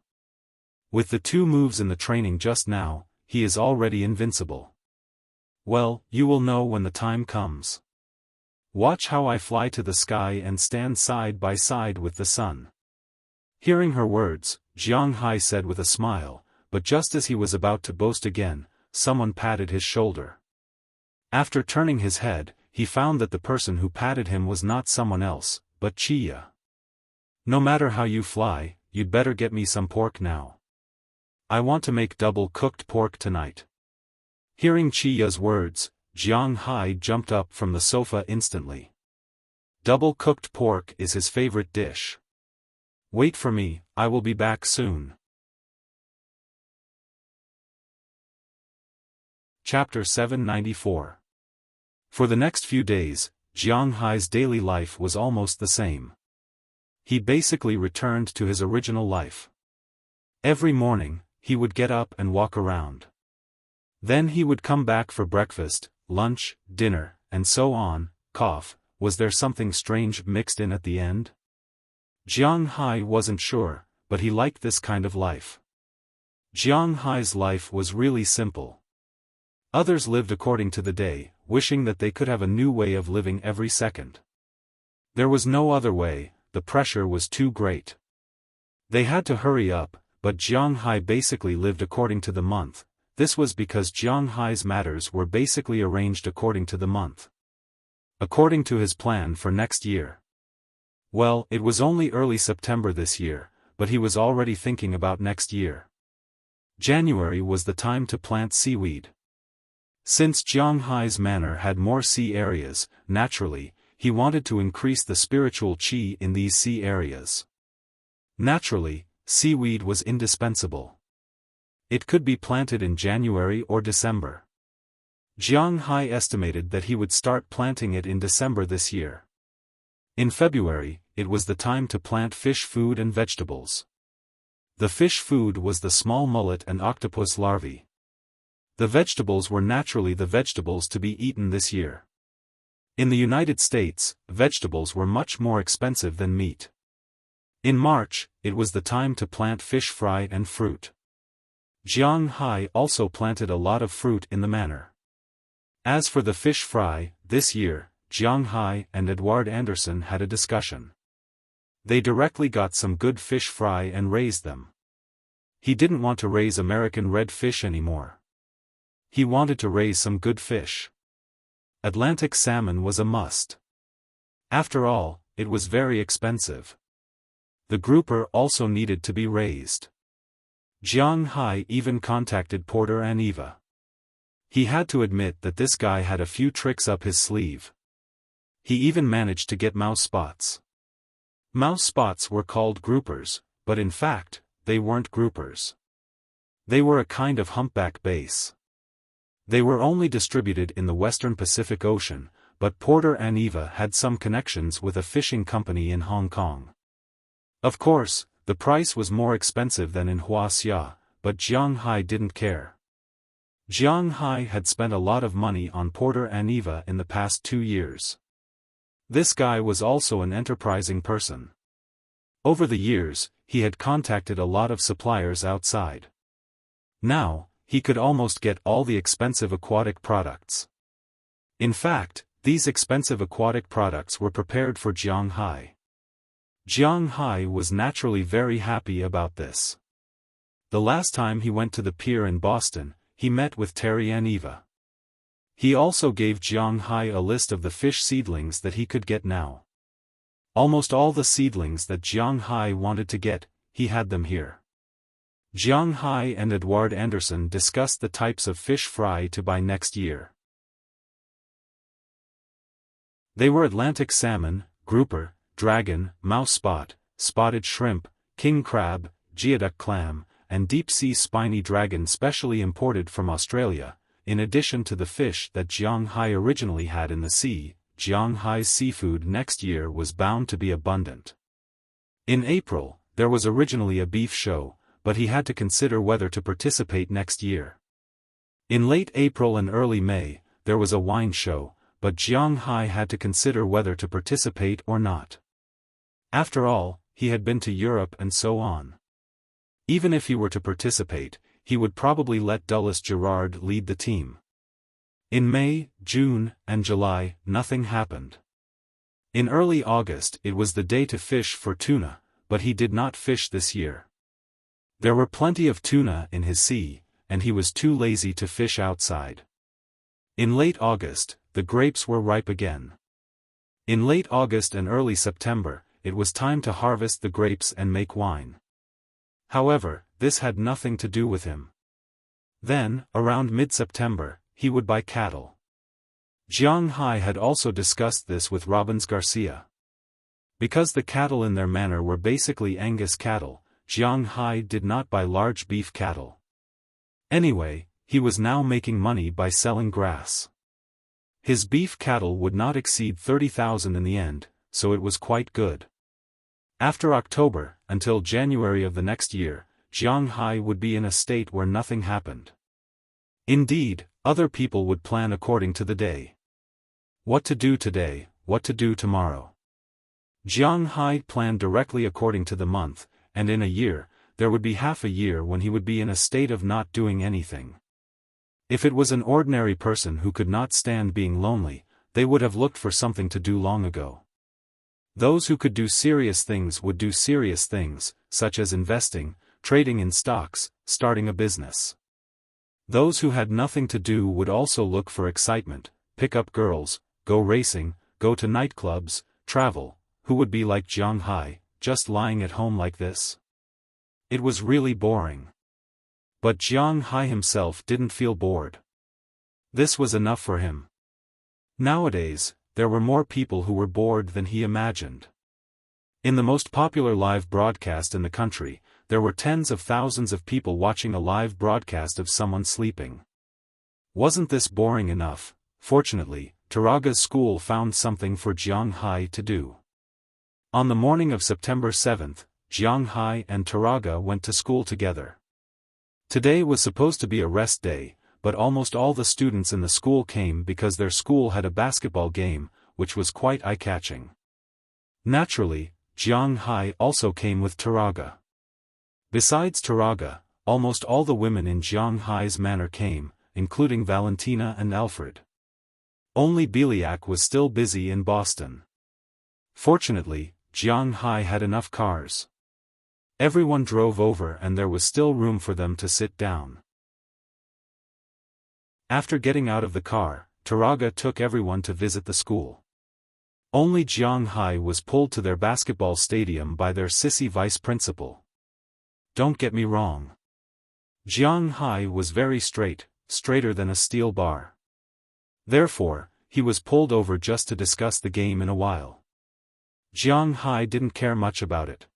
With the 2 moves in the training just now, he is already invincible. Well, you will know when the time comes. Watch how I fly to the sky and stand side by side with the sun. Hearing her words, Jiang Hai said with a smile, but just as he was about to boast again, someone patted his shoulder. After turning his head, he found that the person who patted him was not someone else, but Chiya. No matter how you fly, you'd better get me some pork now. I want to make double-cooked pork tonight. Hearing Chiya's words, Jiang Hai jumped up from the sofa instantly. Double-cooked pork is his favorite dish. Wait for me, I will be back soon. Chapter 794. For the next few days, Jiang Hai's daily life was almost the same. He basically returned to his original life. Every morning, he would get up and walk around. Then he would come back for breakfast, lunch, dinner, and so on. Was there something strange mixed in at the end? Jiang Hai wasn't sure, but he liked this kind of life. Jiang Hai's life was really simple. Others lived according to the day, wishing that they could have a new way of living every second. There was no other way, the pressure was too great. They had to hurry up, but Jiang Hai basically lived according to the month. This was because Jiang Hai's matters were basically arranged according to the month. According to his plan for next year. Well, it was only early September this year, but he was already thinking about next year. January was the time to plant seaweed. Since Jiang Hai's manor had more sea areas, naturally, he wanted to increase the spiritual qi in these sea areas. Naturally, seaweed was indispensable. It could be planted in January or December. Jiang Hai estimated that he would start planting it in December this year. In February, it was the time to plant fish food and vegetables. The fish food was the small mullet and octopus larvae. The vegetables were naturally the vegetables to be eaten this year. In the United States, vegetables were much more expensive than meat. In March, it was the time to plant fish fry and fruit. Jiang Hai also planted a lot of fruit in the manor. As for the fish fry, this year, Jiang Hai and Edouard Anderson had a discussion. They directly got some good fish fry and raised them. He didn't want to raise American red fish anymore. He wanted to raise some good fish. Atlantic salmon was a must. After all, it was very expensive. The grouper also needed to be raised. Jiang Hai even contacted Porter and Eva. He had to admit that this guy had a few tricks up his sleeve. He even managed to get mouse spots. Mouse spots were called groupers, but in fact, they weren't groupers. They were a kind of humpback bass. They were only distributed in the western Pacific Ocean, but Porter and Eva had some connections with a fishing company in Hong Kong. Of course, the price was more expensive than in Wuxia, but Jiang Hai didn't care. Jiang Hai had spent a lot of money on Porter and Eva in the past 2 years. This guy was also an enterprising person. Over the years, he had contacted a lot of suppliers outside. Now, he could almost get all the expensive aquatic products. In fact, these expensive aquatic products were prepared for Jiang Hai. Jiang Hai was naturally very happy about this. The last time he went to the pier in Boston, he met with Terry and Eva. He also gave Jiang Hai a list of the fish seedlings that he could get now. Almost all the seedlings that Jiang Hai wanted to get, he had them here. Jiang Hai and Edward Anderson discussed the types of fish fry to buy next year. They were Atlantic salmon, grouper, dragon, mouse spot, spotted shrimp, king crab, geoduck clam, and deep-sea spiny dragon specially imported from Australia. In addition to the fish that Jiang Hai originally had in the sea, Jiang Hai's seafood next year was bound to be abundant. In April, there was originally a beef show, but he had to consider whether to participate next year. In late April and early May, there was a wine show, but Jiang Hai had to consider whether to participate or not. After all, he had been to Europe and so on. Even if he were to participate, he would probably let Dulles Gerard lead the team. In May, June, and July, nothing happened. In early August it was the day to fish for tuna, but he did not fish this year. There were plenty of tuna in his sea, and he was too lazy to fish outside. In late August, the grapes were ripe again. In late August and early September, it was time to harvest the grapes and make wine. However, this had nothing to do with him. Then, around mid-September, he would buy cattle. Jiang Hai had also discussed this with Robbins Garcia. Because the cattle in their manor were basically Angus cattle, Jiang Hai did not buy large beef cattle. Anyway, he was now making money by selling grass. His beef cattle would not exceed 30,000 in the end, so it was quite good. After October, until January of the next year, Jiang Hai would be in a state where nothing happened. Indeed, other people would plan according to the day. What to do today, what to do tomorrow. Jiang Hai planned directly according to the month, and in a year, there would be half a year when he would be in a state of not doing anything. If it was an ordinary person who could not stand being lonely, they would have looked for something to do long ago. Those who could do serious things would do serious things, such as investing, trading in stocks, starting a business. Those who had nothing to do would also look for excitement, pick up girls, go racing, go to nightclubs, travel. Who would be like Jiang Hai, just lying at home like this? It was really boring. But Jiang Hai himself didn't feel bored. This was enough for him. Nowadays, there were more people who were bored than he imagined. In the most popular live broadcast in the country, there were tens of thousands of people watching a live broadcast of someone sleeping. Wasn't this boring enough? Fortunately, Taraga's school found something for Jiang Hai to do. On the morning of September 7th, Jiang Hai and Taraga went to school together. Today was supposed to be a rest day, but almost all the students in the school came because their school had a basketball game, which was quite eye-catching. Naturally, Jiang Hai also came with Taraga. Besides Taraga, almost all the women in Jiang Hai's manor came, including Valentina and Alfred. Only Biliak was still busy in Boston. Fortunately, Jianghai had enough cars. Everyone drove over and there was still room for them to sit down. After getting out of the car, Taraga took everyone to visit the school. Only Jianghai was pulled to their basketball stadium by their sissy vice principal. Don't get me wrong. Jianghai was very straight, straighter than a steel bar. Therefore, he was pulled over just to discuss the game in a while. Jianghai didn't care much about it.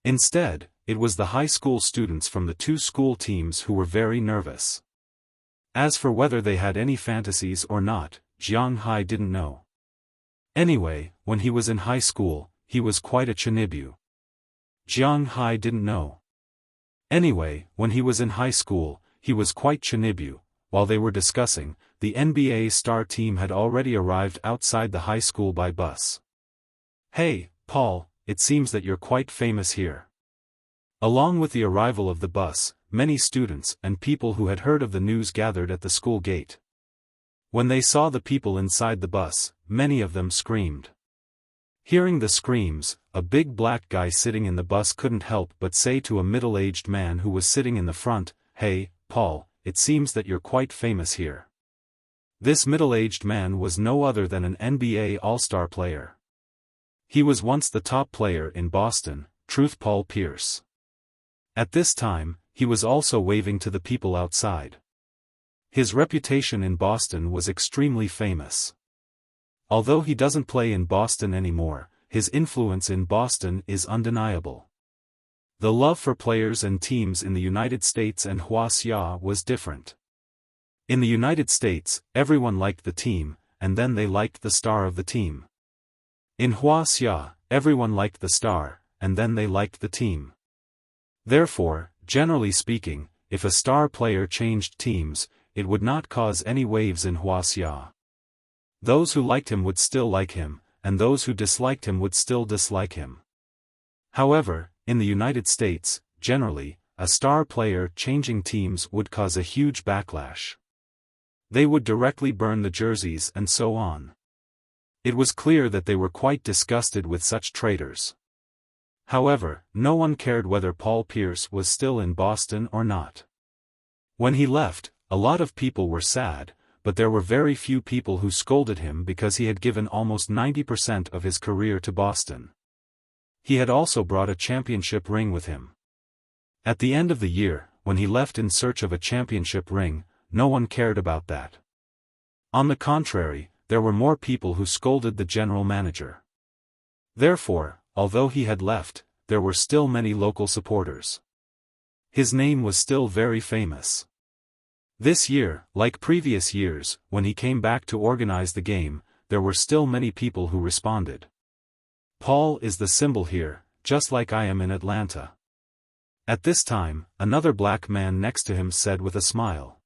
Instead, it was the high school students from the two school teams who were very nervous. As for whether they had any fantasies or not, Jianghai didn't know. Anyway, when he was in high school, he was quite a chinibu. Jianghai didn't know. Anyway, when he was in high school, he was quite chinibu. While they were discussing, the NBA star team had already arrived outside the high school by bus. Hey, Paul, it seems that you're quite famous here. Along with the arrival of the bus, many students and people who had heard of the news gathered at the school gate. When they saw the people inside the bus, many of them screamed. Hearing the screams, a big black guy sitting in the bus couldn't help but say to a middle-aged man who was sitting in the front, "Hey, Paul, it seems that you're quite famous here." This middle-aged man was no other than an NBA All-Star player. He was once the top player in Boston, Truth Paul Pierce. At this time, he was also waving to the people outside. His reputation in Boston was extremely famous. Although he doesn't play in Boston anymore, his influence in Boston is undeniable. The love for players and teams in the United States and Wuxia was different. In the United States, everyone liked the team, and then they liked the star of the team. In Wuxia, everyone liked the star, and then they liked the team. Therefore, generally speaking, if a star player changed teams, it would not cause any waves in Wuxia. Those who liked him would still like him, and those who disliked him would still dislike him. However, in the United States, generally, a star player changing teams would cause a huge backlash. They would directly burn the jerseys and so on. It was clear that they were quite disgusted with such traitors. However, no one cared whether Paul Pierce was still in Boston or not. When he left, a lot of people were sad, but there were very few people who scolded him because he had given almost 90% of his career to Boston. He had also brought a championship ring with him. At the end of the year, when he left in search of a championship ring, no one cared about that. On the contrary, there were more people who scolded the general manager. Therefore, although he had left, there were still many local supporters. His name was still very famous. This year, like previous years, when he came back to organize the game, there were still many people who responded. Paul is the symbol here, just like I am in Atlanta. At this time, another black man next to him said with a smile.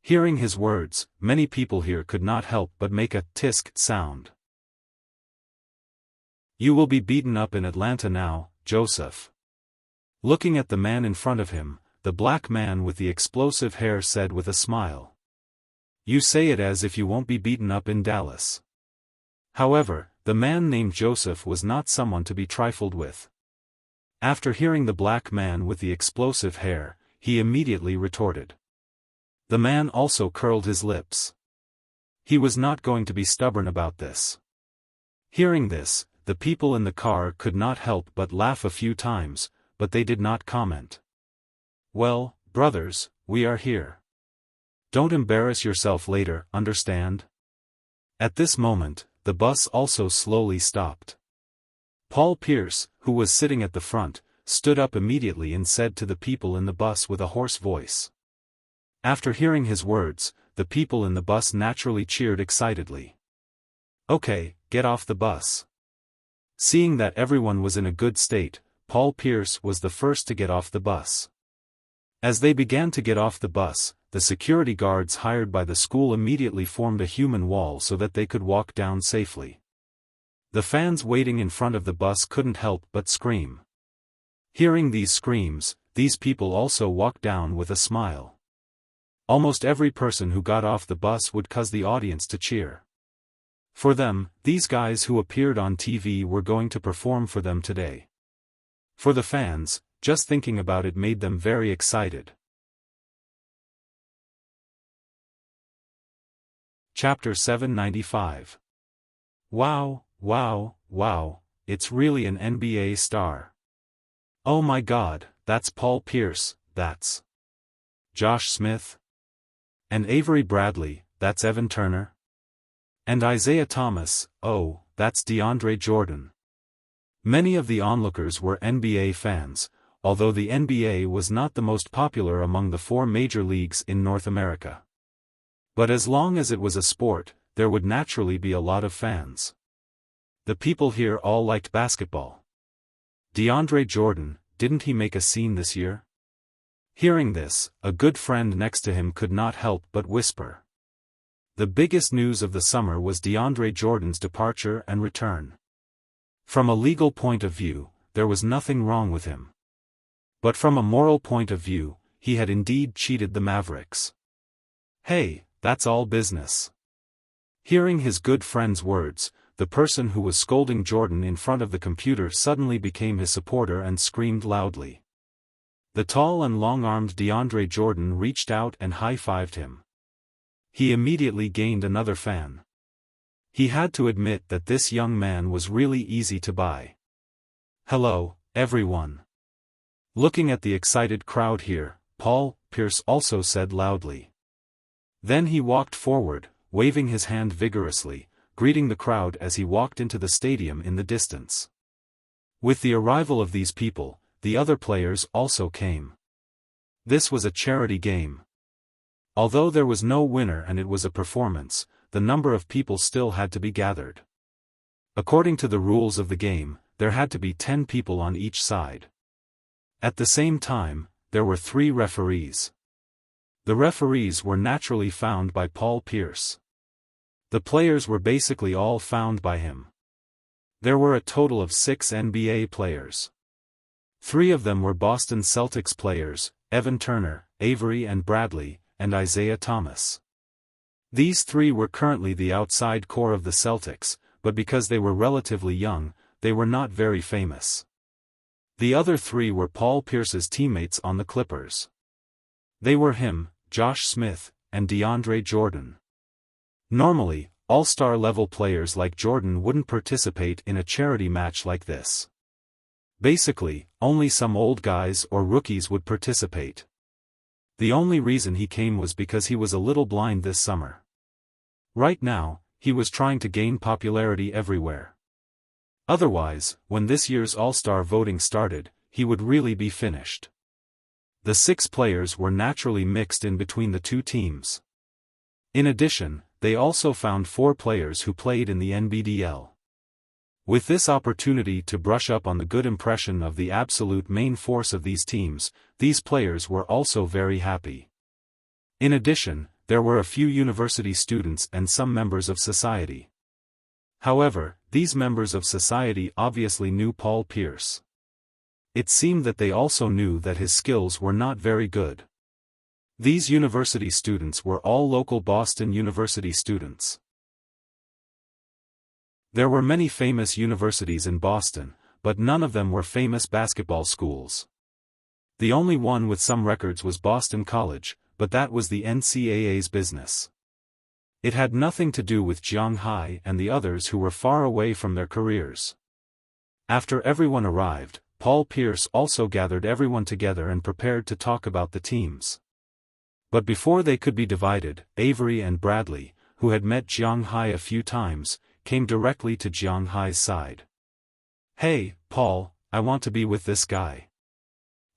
Hearing his words, many people here could not help but make a tisk sound. You will be beaten up in Atlanta now, Joseph. Looking at the man in front of him, the black man with the explosive hair said with a smile. You say it as if you won't be beaten up in Dallas. However, the man named Joseph was not someone to be trifled with. After hearing the black man with the explosive hair, he immediately retorted. The man also curled his lips. He was not going to be stubborn about this. Hearing this, the people in the car could not help but laugh a few times, but they did not comment. Well, brothers, we are here. Don't embarrass yourself later, understand? At this moment, the bus also slowly stopped. Paul Pierce, who was sitting at the front, stood up immediately and said to the people in the bus with a hoarse voice. After hearing his words, the people in the bus naturally cheered excitedly. Okay, get off the bus. Seeing that everyone was in a good state, Paul Pierce was the first to get off the bus. As they began to get off the bus, the security guards hired by the school immediately formed a human wall so that they could walk down safely. The fans waiting in front of the bus couldn't help but scream. Hearing these screams, these people also walked down with a smile. Almost every person who got off the bus would cause the audience to cheer. For them, these guys who appeared on TV were going to perform for them today. For the fans, just thinking about it made them very excited. Chapter 795. Wow, wow, wow, it's really an NBA star. Oh my God, that's Paul Pierce, that's Josh Smith. And Avery Bradley, that's Evan Turner. And Isaiah Thomas, oh, that's DeAndre Jordan. Many of the onlookers were NBA fans, although the NBA was not the most popular among the 4 major leagues in North America. But as long as it was a sport, there would naturally be a lot of fans. The people here all liked basketball. DeAndre Jordan, didn't he make a scene this year? Hearing this, a good friend next to him could not help but whisper. The biggest news of the summer was DeAndre Jordan's departure and return. From a legal point of view, there was nothing wrong with him. But from a moral point of view, he had indeed cheated the Mavericks. Hey, that's all business. Hearing his good friend's words, the person who was scolding Jordan in front of the computer suddenly became his supporter and screamed loudly. The tall and long-armed DeAndre Jordan reached out and high-fived him. He immediately gained another fan. He had to admit that this young man was really easy to buy. Hello, everyone. Looking at the excited crowd here, Paul Pierce also said loudly. Then he walked forward, waving his hand vigorously, greeting the crowd as he walked into the stadium in the distance. With the arrival of these people, the other players also came. This was a charity game. Although there was no winner and it was a performance, the number of people still had to be gathered. According to the rules of the game, there had to be 10 people on each side. At the same time, there were 3 referees. The referees were naturally found by Paul Pierce. The players were basically all found by him. There were a total of 6 NBA players. 3 of them were Boston Celtics players, Evan Turner, Avery and Bradley, and Isaiah Thomas. These 3 were currently the outside core of the Celtics, but because they were relatively young, they were not very famous. The other 3 were Paul Pierce's teammates on the Clippers. They were him, Josh Smith, and DeAndre Jordan. Normally, all-star level players like Jordan wouldn't participate in a charity match like this. Basically, only some old guys or rookies would participate. The only reason he came was because he was a little blind this summer. Right now, he was trying to gain popularity everywhere. Otherwise, when this year's All-Star voting started, he would really be finished. The 6 players were naturally mixed in between the 2 teams. In addition, they also found 4 players who played in the NBDL. With this opportunity to brush up on the good impression of the absolute main force of these teams, these players were also very happy. In addition, there were a few university students and some members of society. However, these members of society obviously knew Paul Pierce. It seemed that they also knew that his skills were not very good. These university students were all local Boston University students. There were many famous universities in Boston, but none of them were famous basketball schools. The only one with some records was Boston College, but that was the NCAA's business. It had nothing to do with Jiang Hai and the others who were far away from their careers. After everyone arrived, Paul Pierce also gathered everyone together and prepared to talk about the teams. But before they could be divided, Avery and Bradley, who had met Jiang Hai a few times, came directly to Jiang Hai's side. "Hey, Paul, I want to be with this guy."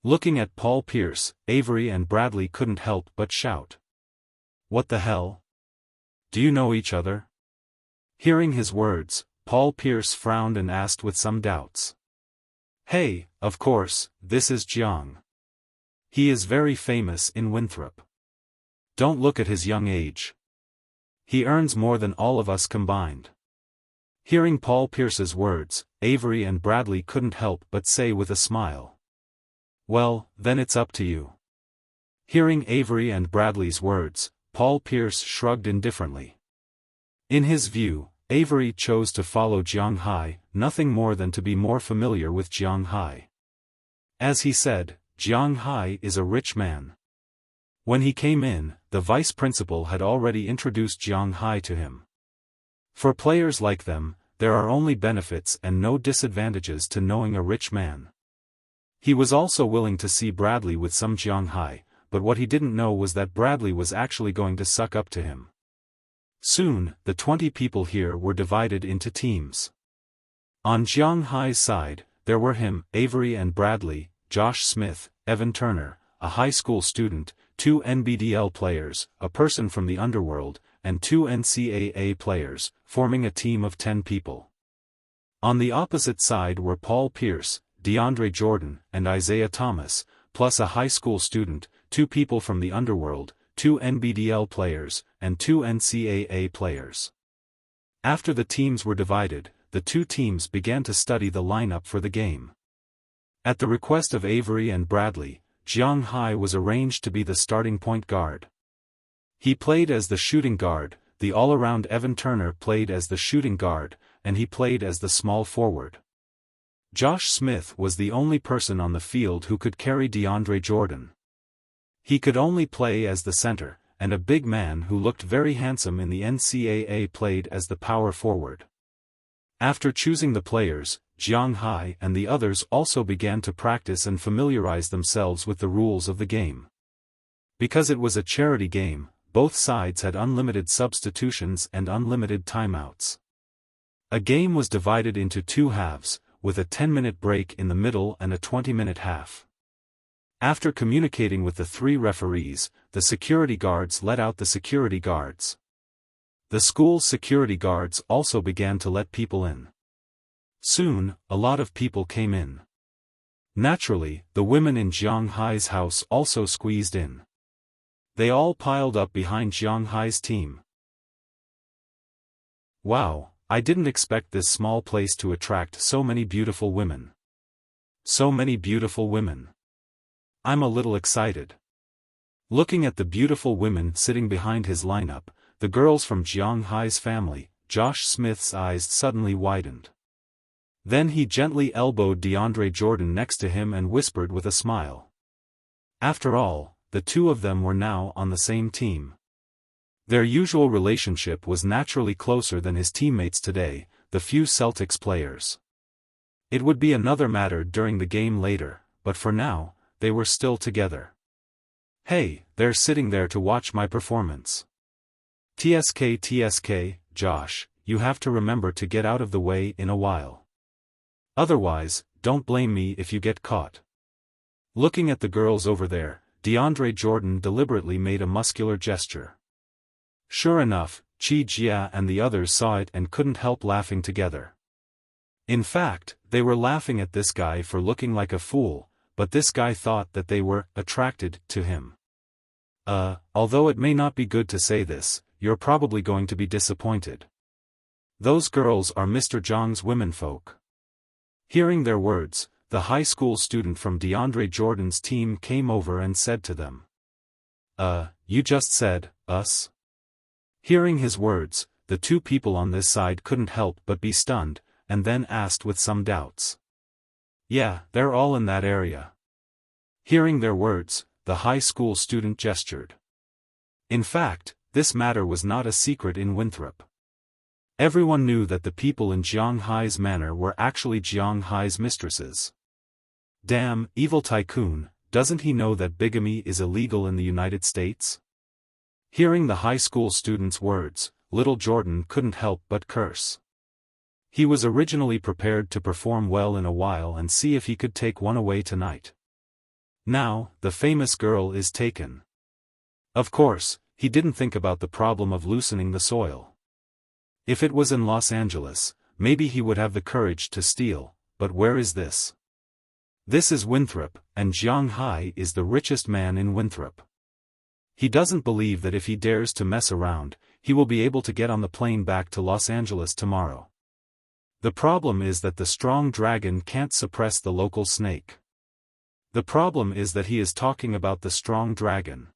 Looking at Paul Pierce, Avery and Bradley couldn't help but shout. "What the hell? Do you know each other?" Hearing his words, Paul Pierce frowned and asked with some doubts. "Hey, of course, this is Jiang. He is very famous in Winthrop. Don't look at his young age. He earns more than all of us combined." Hearing Paul Pierce's words, Avery and Bradley couldn't help but say with a smile, "Well, then it's up to you." Hearing Avery and Bradley's words, Paul Pierce shrugged indifferently. In his view, Avery chose to follow Jiang Hai, nothing more than to be more familiar with Jiang Hai. As he said, Jiang Hai is a rich man. When he came in, the vice principal had already introduced Jiang Hai to him. For players like them, there are only benefits and no disadvantages to knowing a rich man. He was also willing to see Bradley with some Jiang Hai, but what he didn't know was that Bradley was actually going to suck up to him. Soon, the 20 people here were divided into teams. On Jiang Hai's side, there were him, Avery and Bradley, Josh Smith, Evan Turner, a high school student, 2 NBDL players, a person from the underworld, and 2 NCAA players, forming a team of 10 people. On the opposite side were Paul Pierce, DeAndre Jordan, and Isaiah Thomas, plus a high school student, 2 people from the underworld, 2 NBDL players, and 2 NCAA players. After the teams were divided, the 2 teams began to study the lineup for the game. At the request of Avery and Bradley, Jiang Hai was arranged to be the starting point guard. He played as the shooting guard, the all-around Evan Turner played as the shooting guard, and he played as the small forward. Josh Smith was the only person on the field who could carry DeAndre Jordan. He could only play as the center, and a big man who looked very handsome in the NCAA played as the power forward. After choosing the players, Jiang Hai and the others also began to practice and familiarize themselves with the rules of the game. Because it was a charity game, both sides had unlimited substitutions and unlimited timeouts. A game was divided into 2 halves, with a 10-minute break in the middle and a 20-minute half. After communicating with the 3 referees, the security guards let out the security guards. The school's security guards also began to let people in. Soon, a lot of people came in. Naturally, the women in Jiang Hai's house also squeezed in. They all piled up behind Jiang Hai's team. Wow, I didn't expect this small place to attract so many beautiful women. So many beautiful women. I'm a little excited. Looking at the beautiful women sitting behind his lineup, the girls from Jiang Hai's family, Josh Smith's eyes suddenly widened. Then he gently elbowed DeAndre Jordan next to him and whispered with a smile. After all, the 2 of them were now on the same team. Their usual relationship was naturally closer than his teammates today, the few Celtics players. It would be another matter during the game later, but for now, they were still together. Hey, they're sitting there to watch my performance. TSK, Josh, you have to remember to get out of the way in a while. Otherwise, don't blame me if you get caught. Looking at the girls over there, DeAndre Jordan deliberately made a muscular gesture. Sure enough, Chi Jia and the others saw it and couldn't help laughing together. In fact, they were laughing at this guy for looking like a fool, but this guy thought that they were attracted to him. Although it may not be good to say this, you're probably going to be disappointed. Those girls are Mr. Zhang's womenfolk. Hearing their words, the high school student from DeAndre Jordan's team came over and said to them. You just said, us? Hearing his words, the 2 people on this side couldn't help but be stunned, and then asked with some doubts. Yeah, they're all in that area. Hearing their words, the high school student gestured. In fact, this matter was not a secret in Winthrop. Everyone knew that the people in Jiang Hai's manor were actually Jiang Hai's mistresses. Damn, evil tycoon, doesn't he know that bigamy is illegal in the United States? Hearing the high school student's words, little Jordan couldn't help but curse. He was originally prepared to perform well in a while and see if he could take one away tonight. Now, the famous girl is taken. Of course, he didn't think about the problem of loosening the soil. If it was in Los Angeles, maybe he would have the courage to steal, but where is this? This is Winthrop, and Jiang Hai is the richest man in Winthrop. He doesn't believe that if he dares to mess around, he will be able to get on the plane back to Los Angeles tomorrow. The problem is that the strong dragon can't suppress the local snake. The problem is that he is talking about the strong dragon.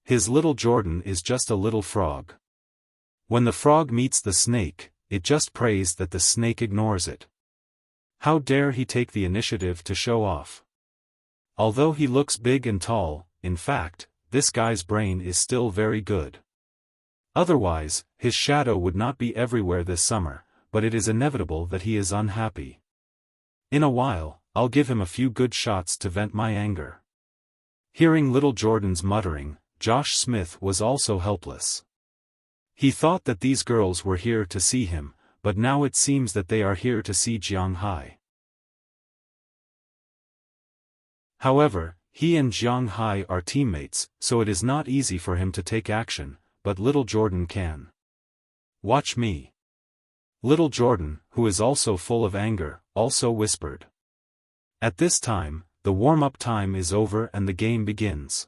His little Jordan is just a little frog. When the frog meets the snake, it just prays that the snake ignores it. How dare he take the initiative to show off? Although he looks big and tall, in fact, this guy's brain is still very good. Otherwise, his shadow would not be everywhere this summer, but it is inevitable that he is unhappy. In a while, I'll give him a few good shots to vent my anger. Hearing little Jordan's muttering, Josh Smith was also helpless. He thought that these girls were here to see him, but now it seems that they are here to see Jiang Hai. However, he and Jiang Hai are teammates, so it is not easy for him to take action, but little Jordan can. Watch me. Little Jordan, who is also full of anger, also whispered. At this time, the warm-up time is over and the game begins.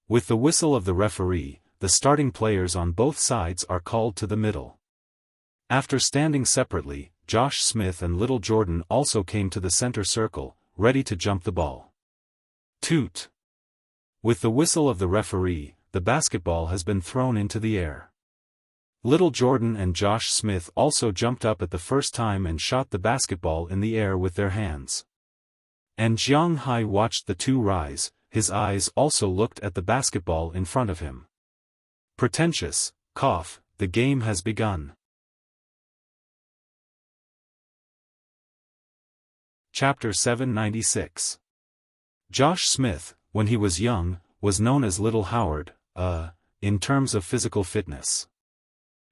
With the whistle of the referee, the starting players on both sides are called to the middle. After standing separately, Josh Smith and little Jordan also came to the center circle, ready to jump the ball. Toot! With the whistle of the referee, the basketball has been thrown into the air. Little Jordan and Josh Smith also jumped up at the first time and shot the basketball in the air with their hands. And Jiang Hai watched the two rise, his eyes also looked at the basketball in front of him. Pretentious, cough, the game has begun. Chapter 796. Josh Smith, when he was young, was known as Little Howard, in terms of physical fitness.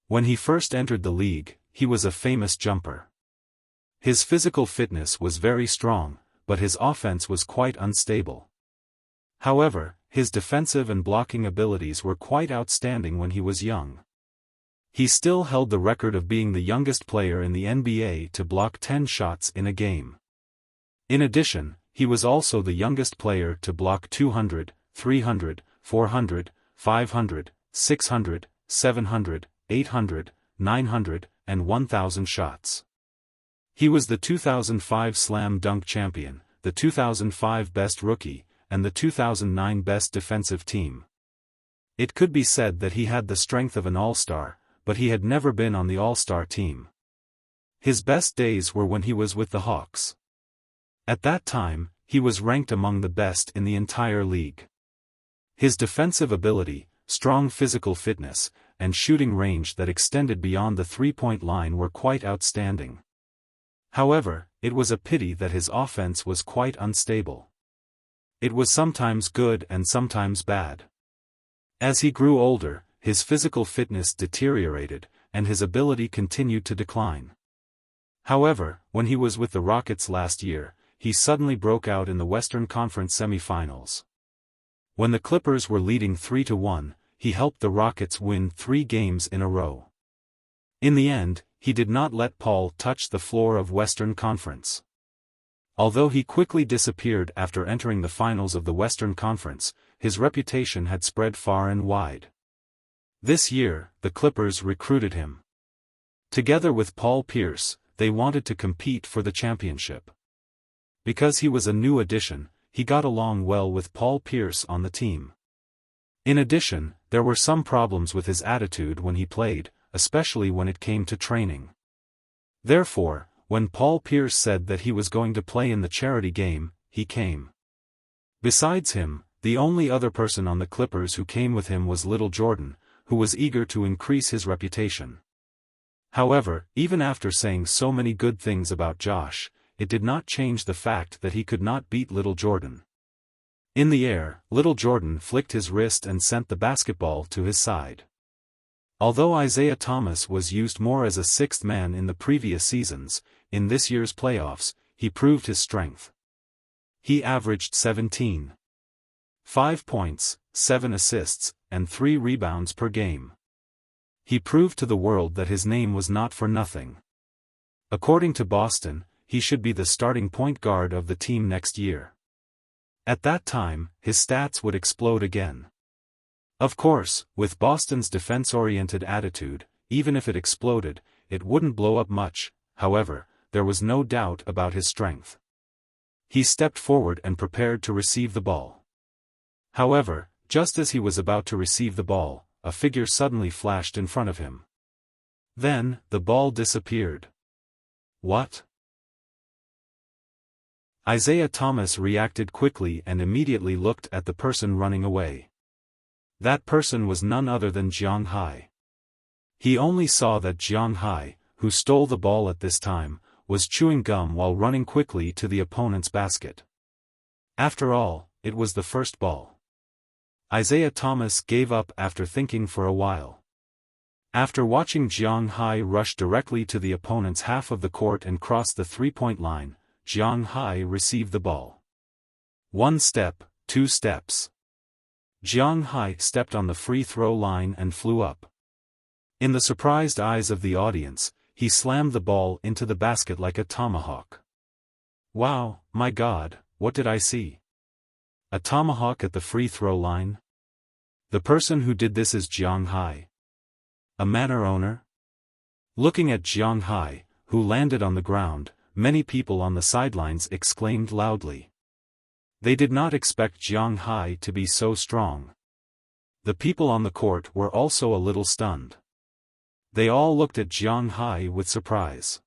When he first entered the league, he was a famous jumper. His physical fitness was very strong, but his offense was quite unstable. However, his defensive and blocking abilities were quite outstanding when he was young. He still held the record of being the youngest player in the NBA to block 10 shots in a game. In addition, he was also the youngest player to block 200, 300, 400, 500, 600, 700, 800, 900, and 1000 shots. He was the 2005 Slam Dunk Champion, the 2005 Best Rookie, and the 2009 Best Defensive Team. It could be said that he had the strength of an all-star, but he had never been on the all-star team. His best days were when he was with the Hawks. At that time, he was ranked among the best in the entire league. His defensive ability, strong physical fitness, and shooting range that extended beyond the three-point line were quite outstanding. However, it was a pity that his offense was quite unstable. It was sometimes good and sometimes bad. As he grew older, his physical fitness deteriorated, and his ability continued to decline. However, when he was with the Rockets last year, he suddenly broke out in the Western Conference semifinals. When the Clippers were leading 3-1, he helped the Rockets win 3 games in a row. In the end, he did not let Paul touch the floor of Western Conference. Although he quickly disappeared after entering the finals of the Western Conference, his reputation had spread far and wide. This year, the Clippers recruited him. Together with Paul Pierce, they wanted to compete for the championship. Because he was a new addition, he got along well with Paul Pierce on the team. In addition, there were some problems with his attitude when he played, especially when it came to training. Therefore, when Paul Pierce said that he was going to play in the charity game, he came. Besides him, the only other person on the Clippers who came with him was little Jordan, who was eager to increase his reputation. However, even after saying so many good things about Josh, it did not change the fact that he could not beat little Jordan. In the air, little Jordan flicked his wrist and sent the basketball to his side. Although Isaiah Thomas was used more as a sixth man in the previous seasons, in this year's playoffs, he proved his strength. He averaged 17.5 points, 7 assists, and 3 rebounds per game. He proved to the world that his name was not for nothing. According to Boston, he should be the starting point guard of the team next year. At that time, his stats would explode again. Of course, with Boston's defense-oriented attitude, even if it exploded, it wouldn't blow up much. However, there was no doubt about his strength. He stepped forward and prepared to receive the ball. However, just as he was about to receive the ball, a figure suddenly flashed in front of him. Then, the ball disappeared. What? Isaiah Thomas reacted quickly and immediately looked at the person running away. That person was none other than Jiang Hai. He only saw that Jiang Hai, who stole the ball at this time, was chewing gum while running quickly to the opponent's basket. After all, it was the first ball. Isaiah Thomas gave up after thinking for a while. After watching Jiang Hai rush directly to the opponent's half of the court and cross the three-point line, Jiang Hai received the ball. 1 step, 2 steps. Jiang Hai stepped on the free throw line and flew up. In the surprised eyes of the audience, he slammed the ball into the basket like a tomahawk. Wow, my God, what did I see? A tomahawk at the free throw line? The person who did this is Jiang Hai. A manor owner? Looking at Jiang Hai, who landed on the ground, many people on the sidelines exclaimed loudly. They did not expect Jiang Hai to be so strong. The people on the court were also a little stunned. They all looked at Jiang Hai with surprise.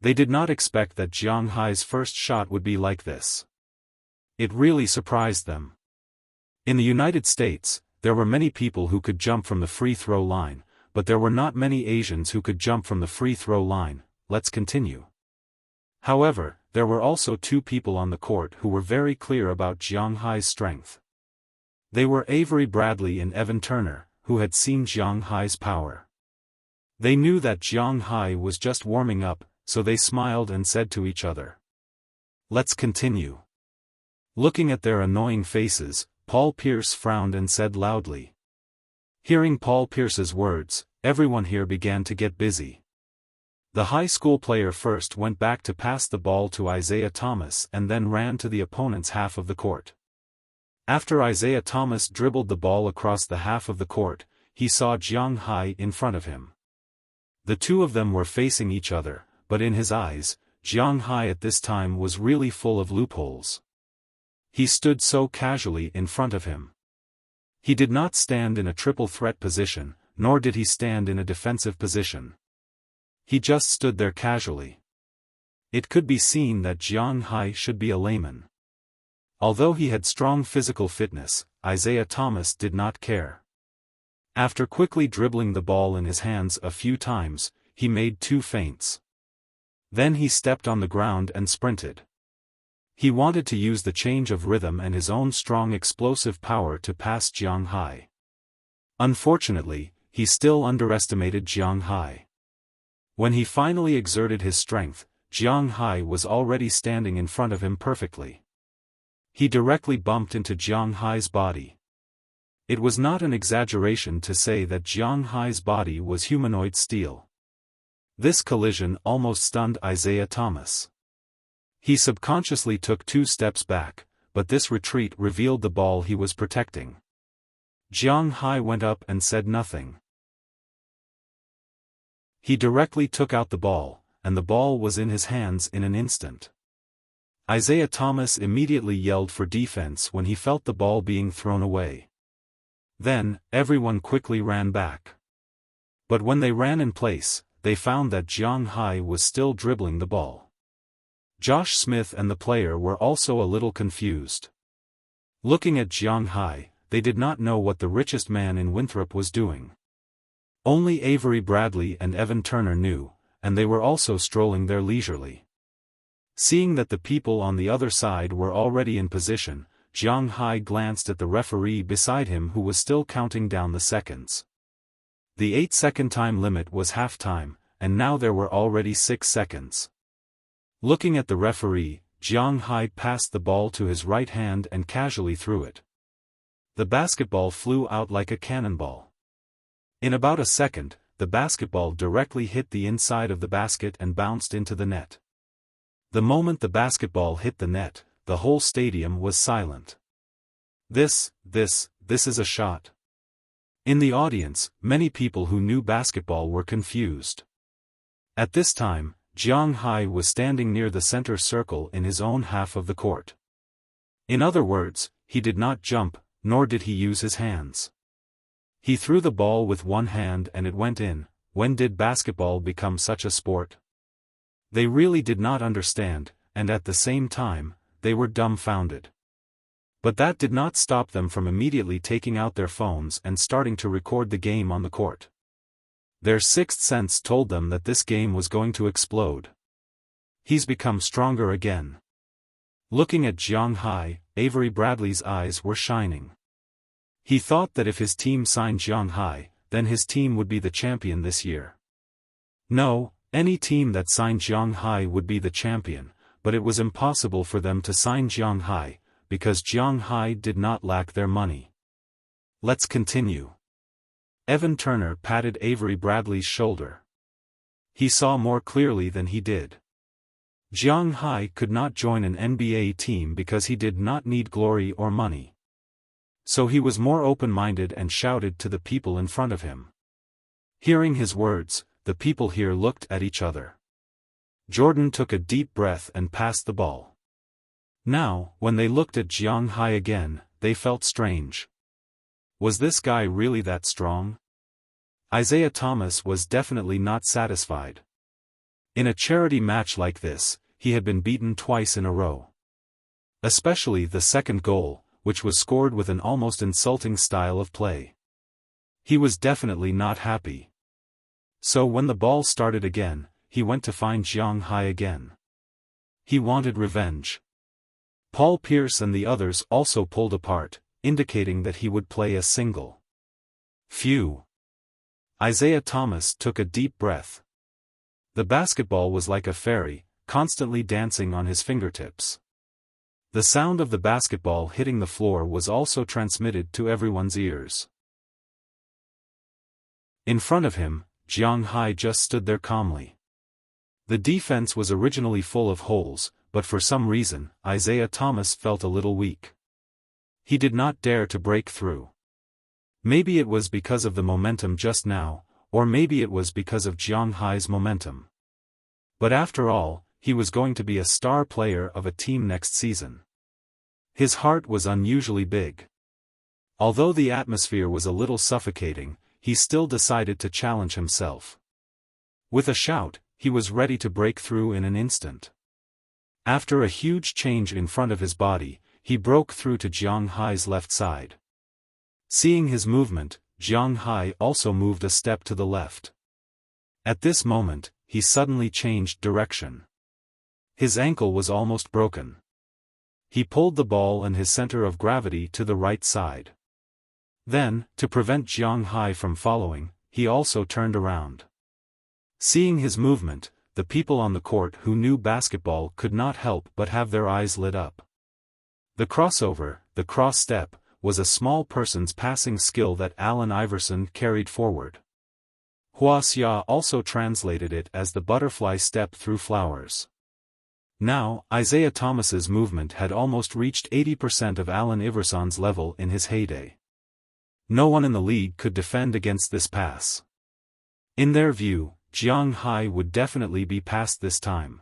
They did not expect that Jiang Hai's first shot would be like this. It really surprised them. In the United States, there were many people who could jump from the free throw line, but there were not many Asians who could jump from the free throw line. Let's continue. However, there were also 2 people on the court who were very clear about Jiang Hai's strength. They were Avery Bradley and Evan Turner, who had seen Jiang Hai's power. They knew that Jiang Hai was just warming up, so they smiled and said to each other, "Let's continue." Looking at their annoying faces, Paul Pierce frowned and said loudly. Hearing Paul Pierce's words, everyone here began to get busy. The high school player first went back to pass the ball to Isaiah Thomas and then ran to the opponent's half of the court. After Isaiah Thomas dribbled the ball across the half of the court, he saw Jiang Hai in front of him. The 2 of them were facing each other, but in his eyes, Jiang Hai at this time was really full of loopholes. He stood so casually in front of him. He did not stand in a triple threat position, nor did he stand in a defensive position. He just stood there casually. It could be seen that Jiang Hai should be a layman. Although he had strong physical fitness, Isaiah Thomas did not care. After quickly dribbling the ball in his hands a few times, he made 2 feints. Then he stepped on the ground and sprinted. He wanted to use the change of rhythm and his own strong explosive power to pass Jiang Hai. Unfortunately, he still underestimated Jiang Hai. When he finally exerted his strength, Jiang Hai was already standing in front of him perfectly. He directly bumped into Jiang Hai's body. It was not an exaggeration to say that Jiang Hai's body was humanoid steel. This collision almost stunned Isaiah Thomas. He subconsciously took 2 steps back, but this retreat revealed the ball he was protecting. Jiang Hai went up and said nothing. He directly took out the ball, and the ball was in his hands in an instant. Isaiah Thomas immediately yelled for defense when he felt the ball being thrown away. Then, everyone quickly ran back. But when they ran in place, they found that Jiang Hai was still dribbling the ball. Josh Smith and the player were also a little confused. Looking at Jiang Hai, they did not know what the richest man in Winthrop was doing. Only Avery Bradley and Evan Turner knew, and they were also strolling there leisurely. Seeing that the people on the other side were already in position, Jiang Hai glanced at the referee beside him who was still counting down the seconds. The 8-second time limit was half-time, and now there were already 6 seconds. Looking at the referee, Jiang Hai passed the ball to his right hand and casually threw it. The basketball flew out like a cannonball. In about a second, the basketball directly hit the inside of the basket and bounced into the net. The moment the basketball hit the net, the whole stadium was silent. This is a shot. In the audience, many people who knew basketball were confused. At this time, Jiang Hai was standing near the center circle in his own half of the court. In other words, he did not jump, nor did he use his hands. He threw the ball with one hand and it went in, when did basketball become such a sport? They really did not understand, and at the same time, they were dumbfounded. But that did not stop them from immediately taking out their phones and starting to record the game on the court. Their sixth sense told them that this game was going to explode. He's become stronger again. Looking at Jiang Hai, Avery Bradley's eyes were shining. He thought that if his team signed Jiang Hai, then his team would be the champion this year. No, any team that signed Jiang Hai would be the champion, but it was impossible for them to sign Jiang Hai, because Jiang Hai did not lack their money. Let's continue. Evan Turner patted Avery Bradley's shoulder. He saw more clearly than he did. Jiang Hai could not join an NBA team because he did not need glory or money. So he was more open-minded and shouted to the people in front of him. Hearing his words, the people here looked at each other. Jordan took a deep breath and passed the ball. Now, when they looked at Jiang Hai again, they felt strange. Was this guy really that strong? Isaiah Thomas was definitely not satisfied. In a charity match like this, he had been beaten twice in a row. Especially the second goal, which was scored with an almost insulting style of play. He was definitely not happy. So when the ball started again, he went to find Jiang Hai again. He wanted revenge. Paul Pierce and the others also pulled apart, indicating that he would play a single. Phew. Isaiah Thomas took a deep breath. The basketball was like a fairy, constantly dancing on his fingertips. The sound of the basketball hitting the floor was also transmitted to everyone's ears. In front of him, Jiang Hai just stood there calmly. The defense was originally full of holes, but for some reason, Isaiah Thomas felt a little weak. He did not dare to break through. Maybe it was because of the momentum just now, or maybe it was because of Jiang Hai's momentum. But after all, he was going to be a star player of a team next season. His heart was unusually big. Although the atmosphere was a little suffocating, he still decided to challenge himself. With a shout, he was ready to break through in an instant. After a huge change in front of his body, he broke through to Jiang Hai's left side. Seeing his movement, Jiang Hai also moved a step to the left. At this moment, he suddenly changed direction. His ankle was almost broken. He pulled the ball and his center of gravity to the right side. Then, to prevent Jiang Hai from following, he also turned around. Seeing his movement, the people on the court who knew basketball could not help but have their eyes lit up. The crossover, the cross-step, was a small person's passing skill that Allen Iverson carried forward. Wuxia also translated it as the butterfly step through flowers. Now, Isaiah Thomas's movement had almost reached 80% of Allen Iverson's level in his heyday. No one in the league could defend against this pass. In their view, Jiang Hai would definitely be passed this time.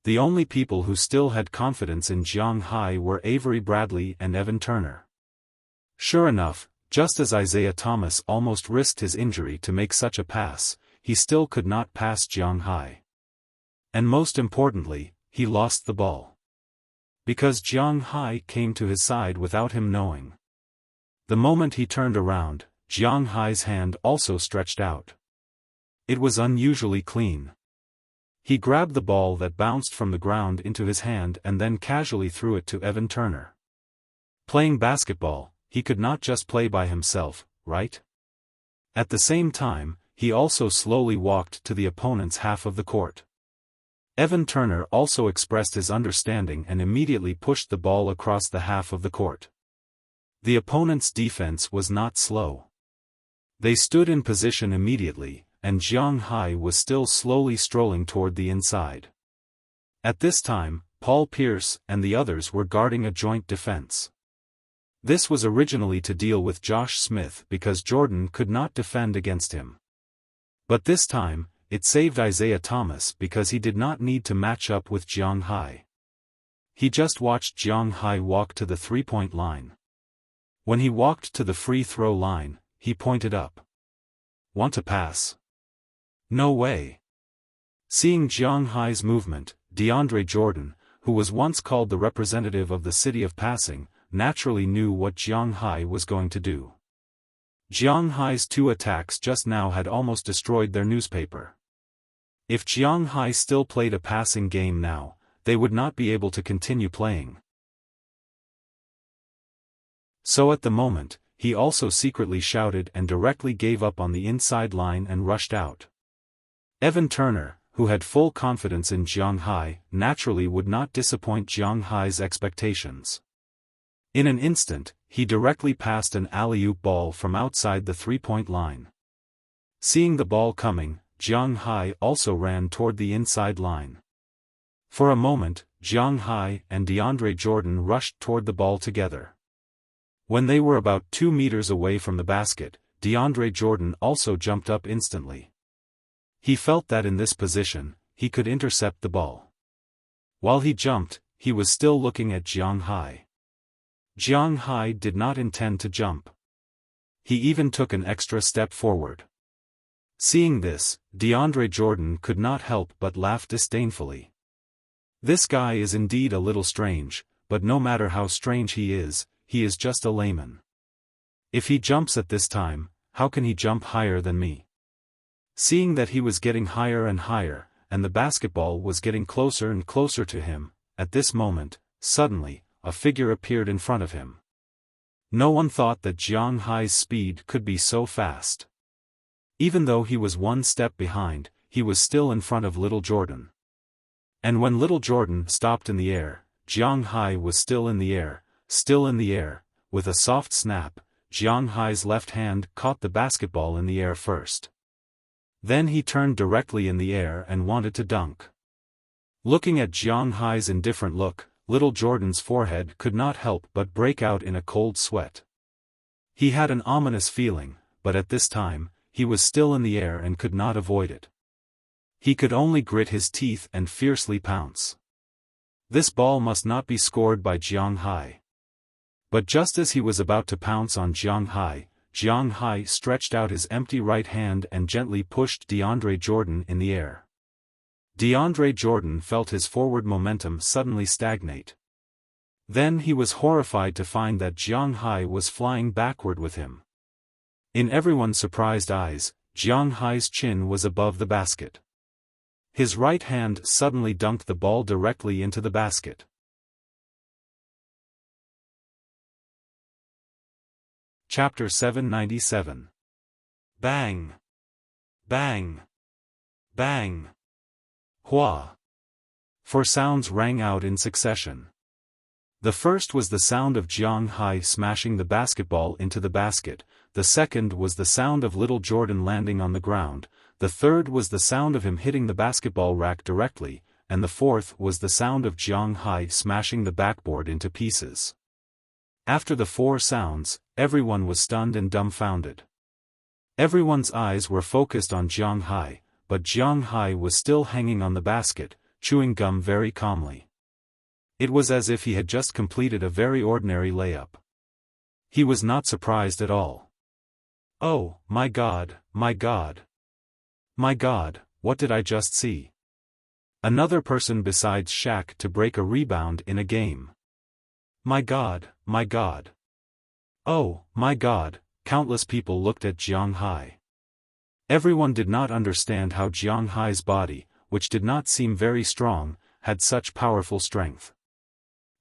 The only people who still had confidence in Jiang Hai were Avery Bradley and Evan Turner. Sure enough, just as Isaiah Thomas almost risked his injury to make such a pass, he still could not pass Jiang Hai. And most importantly, he lost the ball. Because Jiang Hai came to his side without him knowing. The moment he turned around, Jiang Hai's hand also stretched out. It was unusually clean. He grabbed the ball that bounced from the ground into his hand and then casually threw it to Evan Turner. Playing basketball, he could not just play by himself, right? At the same time, he also slowly walked to the opponent's half of the court. Evan Turner also expressed his understanding and immediately pushed the ball across the half of the court. The opponent's defense was not slow. They stood in position immediately, and Jiang Hai was still slowly strolling toward the inside. At this time, Paul Pierce and the others were guarding a joint defense. This was originally to deal with Josh Smith because Jordan could not defend against him. But this time, it saved Isaiah Thomas because he did not need to match up with Jiang Hai. He just watched Jiang Hai walk to the three-point line. When he walked to the free throw line, he pointed up. "Want to pass?" No way. Seeing Jiang Hai's movement, DeAndre Jordan, who was once called the representative of the city of passing, naturally knew what Jiang Hai was going to do. Jiang Hai's 2 attacks just now had almost destroyed their newspaper. If Jiang Hai still played a passing game now, they would not be able to continue playing. So at the moment, he also secretly shouted and directly gave up on the inside line and rushed out. Evan Turner, who had full confidence in Jiang Hai, naturally would not disappoint Jiang Hai's expectations. In an instant, he directly passed an alley-oop ball from outside the 3-point line. Seeing the ball coming, Jiang Hai also ran toward the inside line. For a moment, Jiang Hai and DeAndre Jordan rushed toward the ball together. When they were about 2 meters away from the basket, DeAndre Jordan also jumped up instantly. He felt that in this position, he could intercept the ball. While he jumped, he was still looking at Jiang Hai. Jiang Hai did not intend to jump. He even took an extra step forward. Seeing this, DeAndre Jordan could not help but laugh disdainfully. This guy is indeed a little strange, but no matter how strange he is just a layman. If he jumps at this time, how can he jump higher than me? Seeing that he was getting higher and higher, and the basketball was getting closer and closer to him, at this moment, suddenly, a figure appeared in front of him. No one thought that Jiang Hai's speed could be so fast. Even though he was 1 step behind, he was still in front of little Jordan. And when little Jordan stopped in the air, Jiang Hai was still in the air, with a soft snap. Jiang Hai's left hand caught the basketball in the air first. Then he turned directly in the air and wanted to dunk. Looking at Jiang Hai's indifferent look, little Jordan's forehead could not help but break out in a cold sweat. He had an ominous feeling, but at this time, he was still in the air and could not avoid it. He could only grit his teeth and fiercely pounce. This ball must not be scored by Jiang Hai. But just as he was about to pounce on Jiang Hai stretched out his empty right hand and gently pushed DeAndre Jordan in the air. DeAndre Jordan felt his forward momentum suddenly stagnate. Then he was horrified to find that Jiang Hai was flying backward with him. In everyone's surprised eyes, Jiang Hai's chin was above the basket. His right hand suddenly dunked the ball directly into the basket. Chapter 797. Bang! Bang! Bang! Hua! 4 sounds rang out in succession. The first was the sound of Jiang Hai smashing the basketball into the basket, the second was the sound of little Jordan landing on the ground, the third was the sound of him hitting the basketball rack directly, and the fourth was the sound of Jiang Hai smashing the backboard into pieces. After the 4 sounds, everyone was stunned and dumbfounded. Everyone's eyes were focused on Jiang Hai, but Jiang Hai was still hanging on the basket, chewing gum very calmly. It was as if he had just completed a very ordinary layup. He was not surprised at all. Oh, my God, my God! My God, what did I just see? Another person besides Shaq to break a rebound in a game. My God, my God! Oh, my God! Countless people looked at Jiang Hai. Everyone did not understand how Jiang Hai's body, which did not seem very strong, had such powerful strength.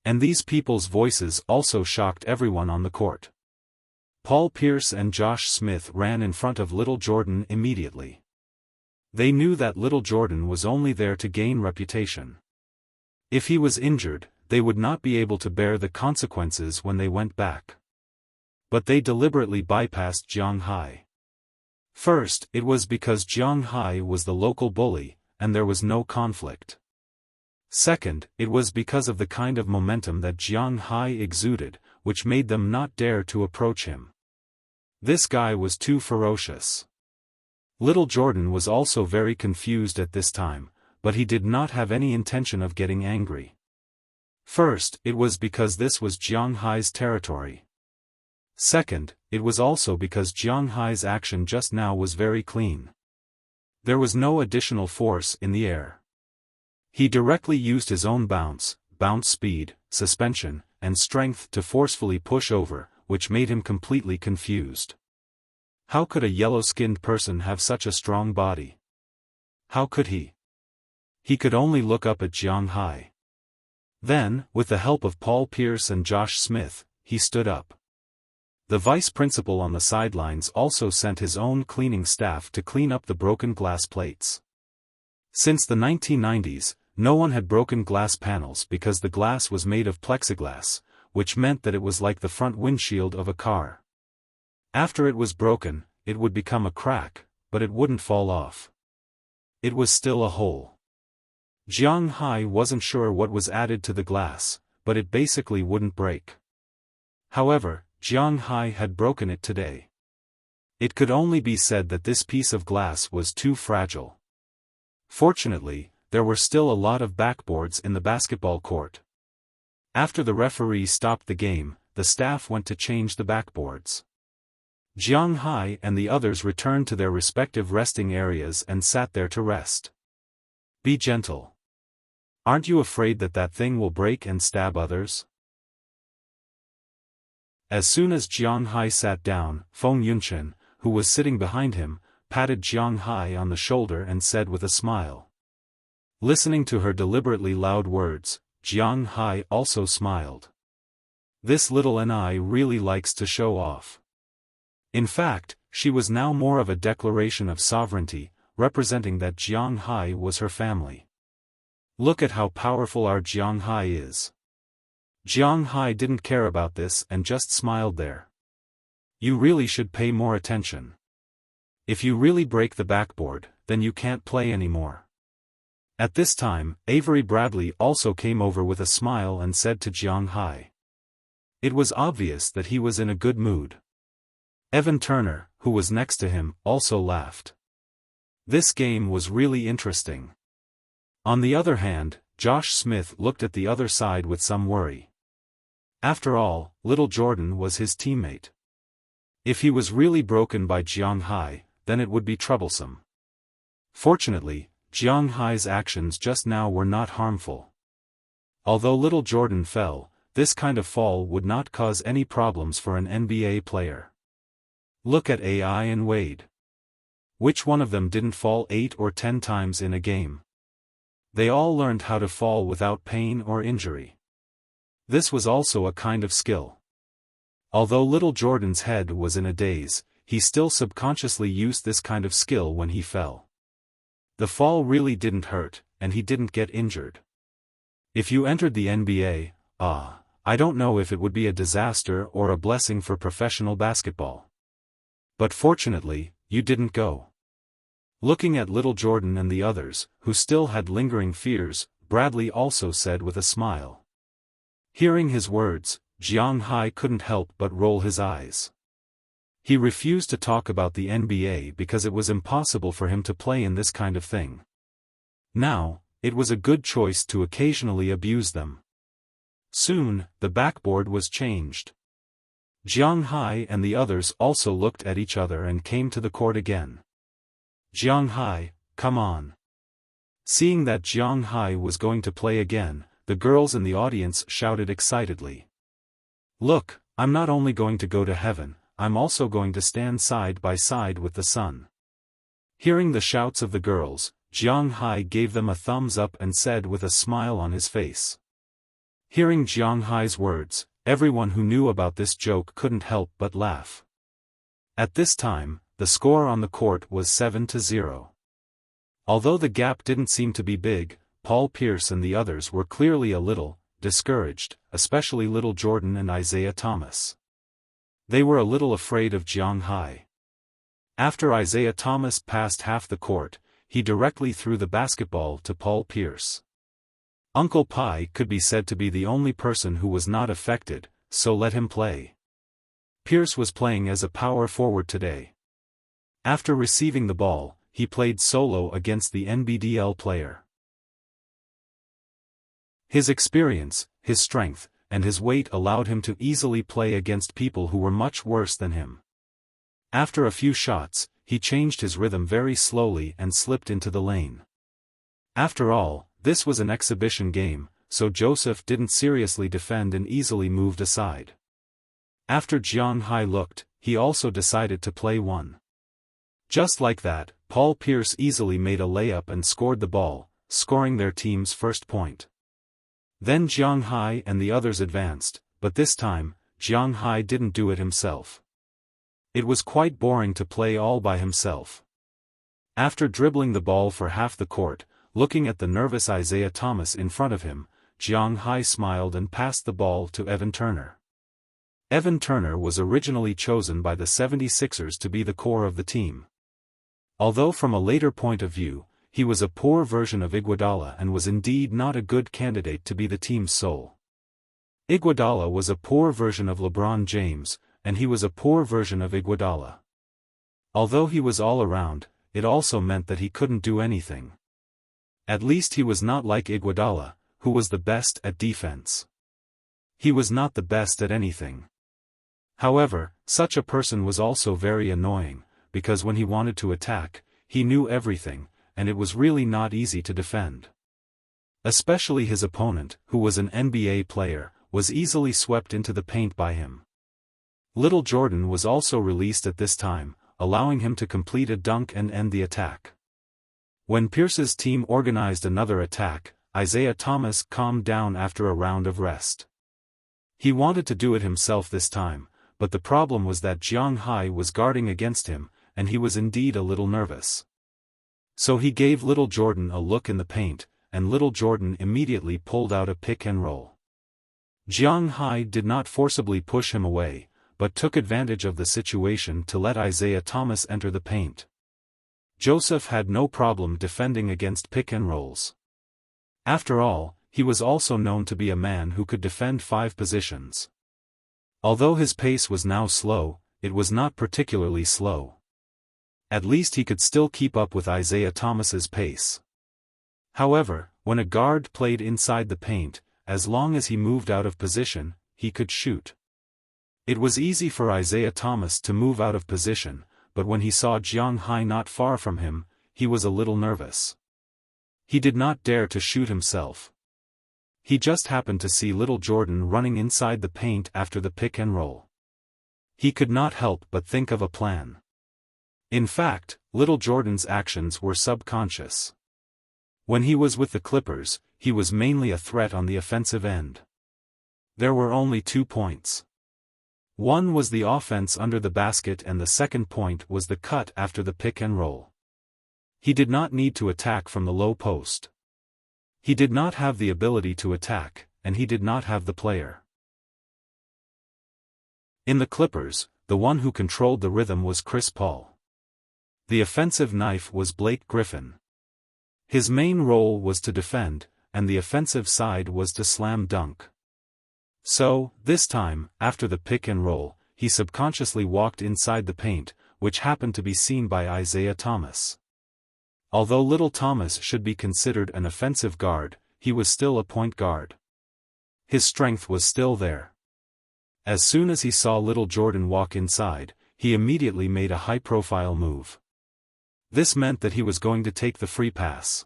And these people's voices also shocked everyone on the court. Paul Pierce and Josh Smith ran in front of little Jordan immediately. They knew that little Jordan was only there to gain reputation. If he was injured, they would not be able to bear the consequences when they went back. But they deliberately bypassed Jiang Hai. First, it was because Jiang Hai was the local bully, and there was no conflict. Second, it was because of the kind of momentum that Jiang Hai exuded, which made them not dare to approach him. This guy was too ferocious. Little Jordan was also very confused at this time, but he did not have any intention of getting angry. First, it was because this was Jiang Hai's territory. Second, it was also because Jiang Hai's action just now was very clean. There was no additional force in the air. He directly used his own bounce speed, suspension, and strength to forcefully push over, which made him completely confused. How could a yellow-skinned person have such a strong body? How could he? He could only look up at Jiang Hai. Then, with the help of Paul Pierce and Josh Smith, he stood up. The vice principal on the sidelines also sent his own cleaning staff to clean up the broken glass plates. Since the 1990s, no one had broken glass panels because the glass was made of plexiglass, which meant that it was like the front windshield of a car. After it was broken, it would become a crack, but it wouldn't fall off. It was still a hole. Jiang Hai wasn't sure what was added to the glass, but it basically wouldn't break. However, Jiang Hai had broken it today. It could only be said that this piece of glass was too fragile. Fortunately, there were still a lot of backboards in the basketball court. After the referee stopped the game, the staff went to change the backboards. Jiang Hai and the others returned to their respective resting areas and sat there to rest. Be gentle. Aren't you afraid that that thing will break and stab others? As soon as Jiang Hai sat down, Feng Yunchen, who was sitting behind him, patted Jiang Hai on the shoulder and said with a smile. Listening to her deliberately loud words, Jiang Hai also smiled. This little Ni really likes to show off. In fact, she was now more of a declaration of sovereignty, representing that Jiang Hai was her family. Look at how powerful our Jiang Hai is. Jiang Hai didn't care about this and just smiled there. You really should pay more attention. If you really break the backboard, then you can't play anymore. At this time, Avery Bradley also came over with a smile and said to Jiang Hai. It was obvious that he was in a good mood. Evan Turner, who was next to him, also laughed. This game was really interesting. On the other hand, Josh Smith looked at the other side with some worry. After all, little Jordan was his teammate. If he was really broken by Jiang Hai, then it would be troublesome. Fortunately, Jiang Hai's actions just now were not harmful. Although little Jordan fell, this kind of fall would not cause any problems for an NBA player. Look at AI and Wade. Which one of them didn't fall 8 or 10 times in a game? They all learned how to fall without pain or injury. This was also a kind of skill. Although little Jordan's head was in a daze, he still subconsciously used this kind of skill when he fell. The fall really didn't hurt, and he didn't get injured. If you entered the NBA, I don't know if it would be a disaster or a blessing for professional basketball. But fortunately, you didn't go. Looking at little Jordan and the others, who still had lingering fears, Bradley also said with a smile. Hearing his words, Jiang Hai couldn't help but roll his eyes. He refused to talk about the NBA because it was impossible for him to play in this kind of thing. Now, it was a good choice to occasionally abuse them. Soon, the backboard was changed. Jiang Hai and the others also looked at each other and came to the court again. Jiang Hai, come on. Seeing that Jiang Hai was going to play again, the girls in the audience shouted excitedly. Look, I'm not only going to go to heaven, I'm also going to stand side by side with the sun. Hearing the shouts of the girls, Jiang Hai gave them a thumbs up and said with a smile on his face. Hearing Jiang Hai's words, everyone who knew about this joke couldn't help but laugh. At this time, the score on the court was 7-0. Although the gap didn't seem to be big, Paul Pierce and the others were clearly a little discouraged, especially little Jordan and Isaiah Thomas. They were a little afraid of Jiang Hai. After Isaiah Thomas passed half the court, he directly threw the basketball to Paul Pierce. Uncle Pi could be said to be the only person who was not affected, so let him play. Pierce was playing as a power forward today. After receiving the ball, he played solo against the NBDL player. His experience, his strength, and his weight allowed him to easily play against people who were much worse than him. After a few shots, he changed his rhythm very slowly and slipped into the lane. After all, this was an exhibition game, so Joseph didn't seriously defend and easily moved aside. After Jiang Hai looked, he also decided to play one. Just like that, Paul Pierce easily made a layup and scored the ball, scoring their team's first point. Then Jiang Hai and the others advanced, but this time, Jiang Hai didn't do it himself. It was quite boring to play all by himself. After dribbling the ball for half the court, looking at the nervous Isaiah Thomas in front of him, Jiang Hai smiled and passed the ball to Evan Turner. Evan Turner was originally chosen by the 76ers to be the core of the team. Although from a later point of view, he was a poor version of Iguodala and was indeed not a good candidate to be the team's soul. Iguodala was a poor version of LeBron James, and he was a poor version of Iguodala. Although he was all around, it also meant that he couldn't do anything. At least he was not like Iguodala, who was the best at defense. He was not the best at anything. However, such a person was also very annoying, because when he wanted to attack, he knew everything, and it was really not easy to defend. Especially his opponent, who was an NBA player, was easily swept into the paint by him. Little Jordan was also released at this time, allowing him to complete a dunk and end the attack. When Pierce's team organized another attack, Isaiah Thomas calmed down after a round of rest. He wanted to do it himself this time, but the problem was that Jiang Hai was guarding against him, and he was indeed a little nervous. So he gave Little Jordan a look in the paint, and Little Jordan immediately pulled out a pick and roll. Jiang Hai did not forcibly push him away, but took advantage of the situation to let Isaiah Thomas enter the paint. Joseph had no problem defending against pick and rolls. After all, he was also known to be a man who could defend 5 positions. Although his pace was now slow, it was not particularly slow. At least he could still keep up with Isaiah Thomas's pace. However, when a guard played inside the paint, as long as he moved out of position, he could shoot. It was easy for Isaiah Thomas to move out of position, but when he saw Jiang Hai not far from him, he was a little nervous. He did not dare to shoot himself. He just happened to see Little Jordan running inside the paint after the pick and roll. He could not help but think of a plan. In fact, Little Jordan's actions were subconscious. When he was with the Clippers, he was mainly a threat on the offensive end. There were only 2 points. One was the offense under the basket and the second point was the cut after the pick and roll. He did not need to attack from the low post. He did not have the ability to attack, and he did not have the player. In the Clippers, the one who controlled the rhythm was Chris Paul. The offensive knife was Blake Griffin. His main role was to defend, and the offensive side was to slam dunk. So, this time, after the pick and roll, he subconsciously walked inside the paint, which happened to be seen by Isaiah Thomas. Although Little Thomas should be considered an offensive guard, he was still a point guard. His strength was still there. As soon as he saw Little Jordan walk inside, he immediately made a high-profile move. This meant that he was going to take the free pass.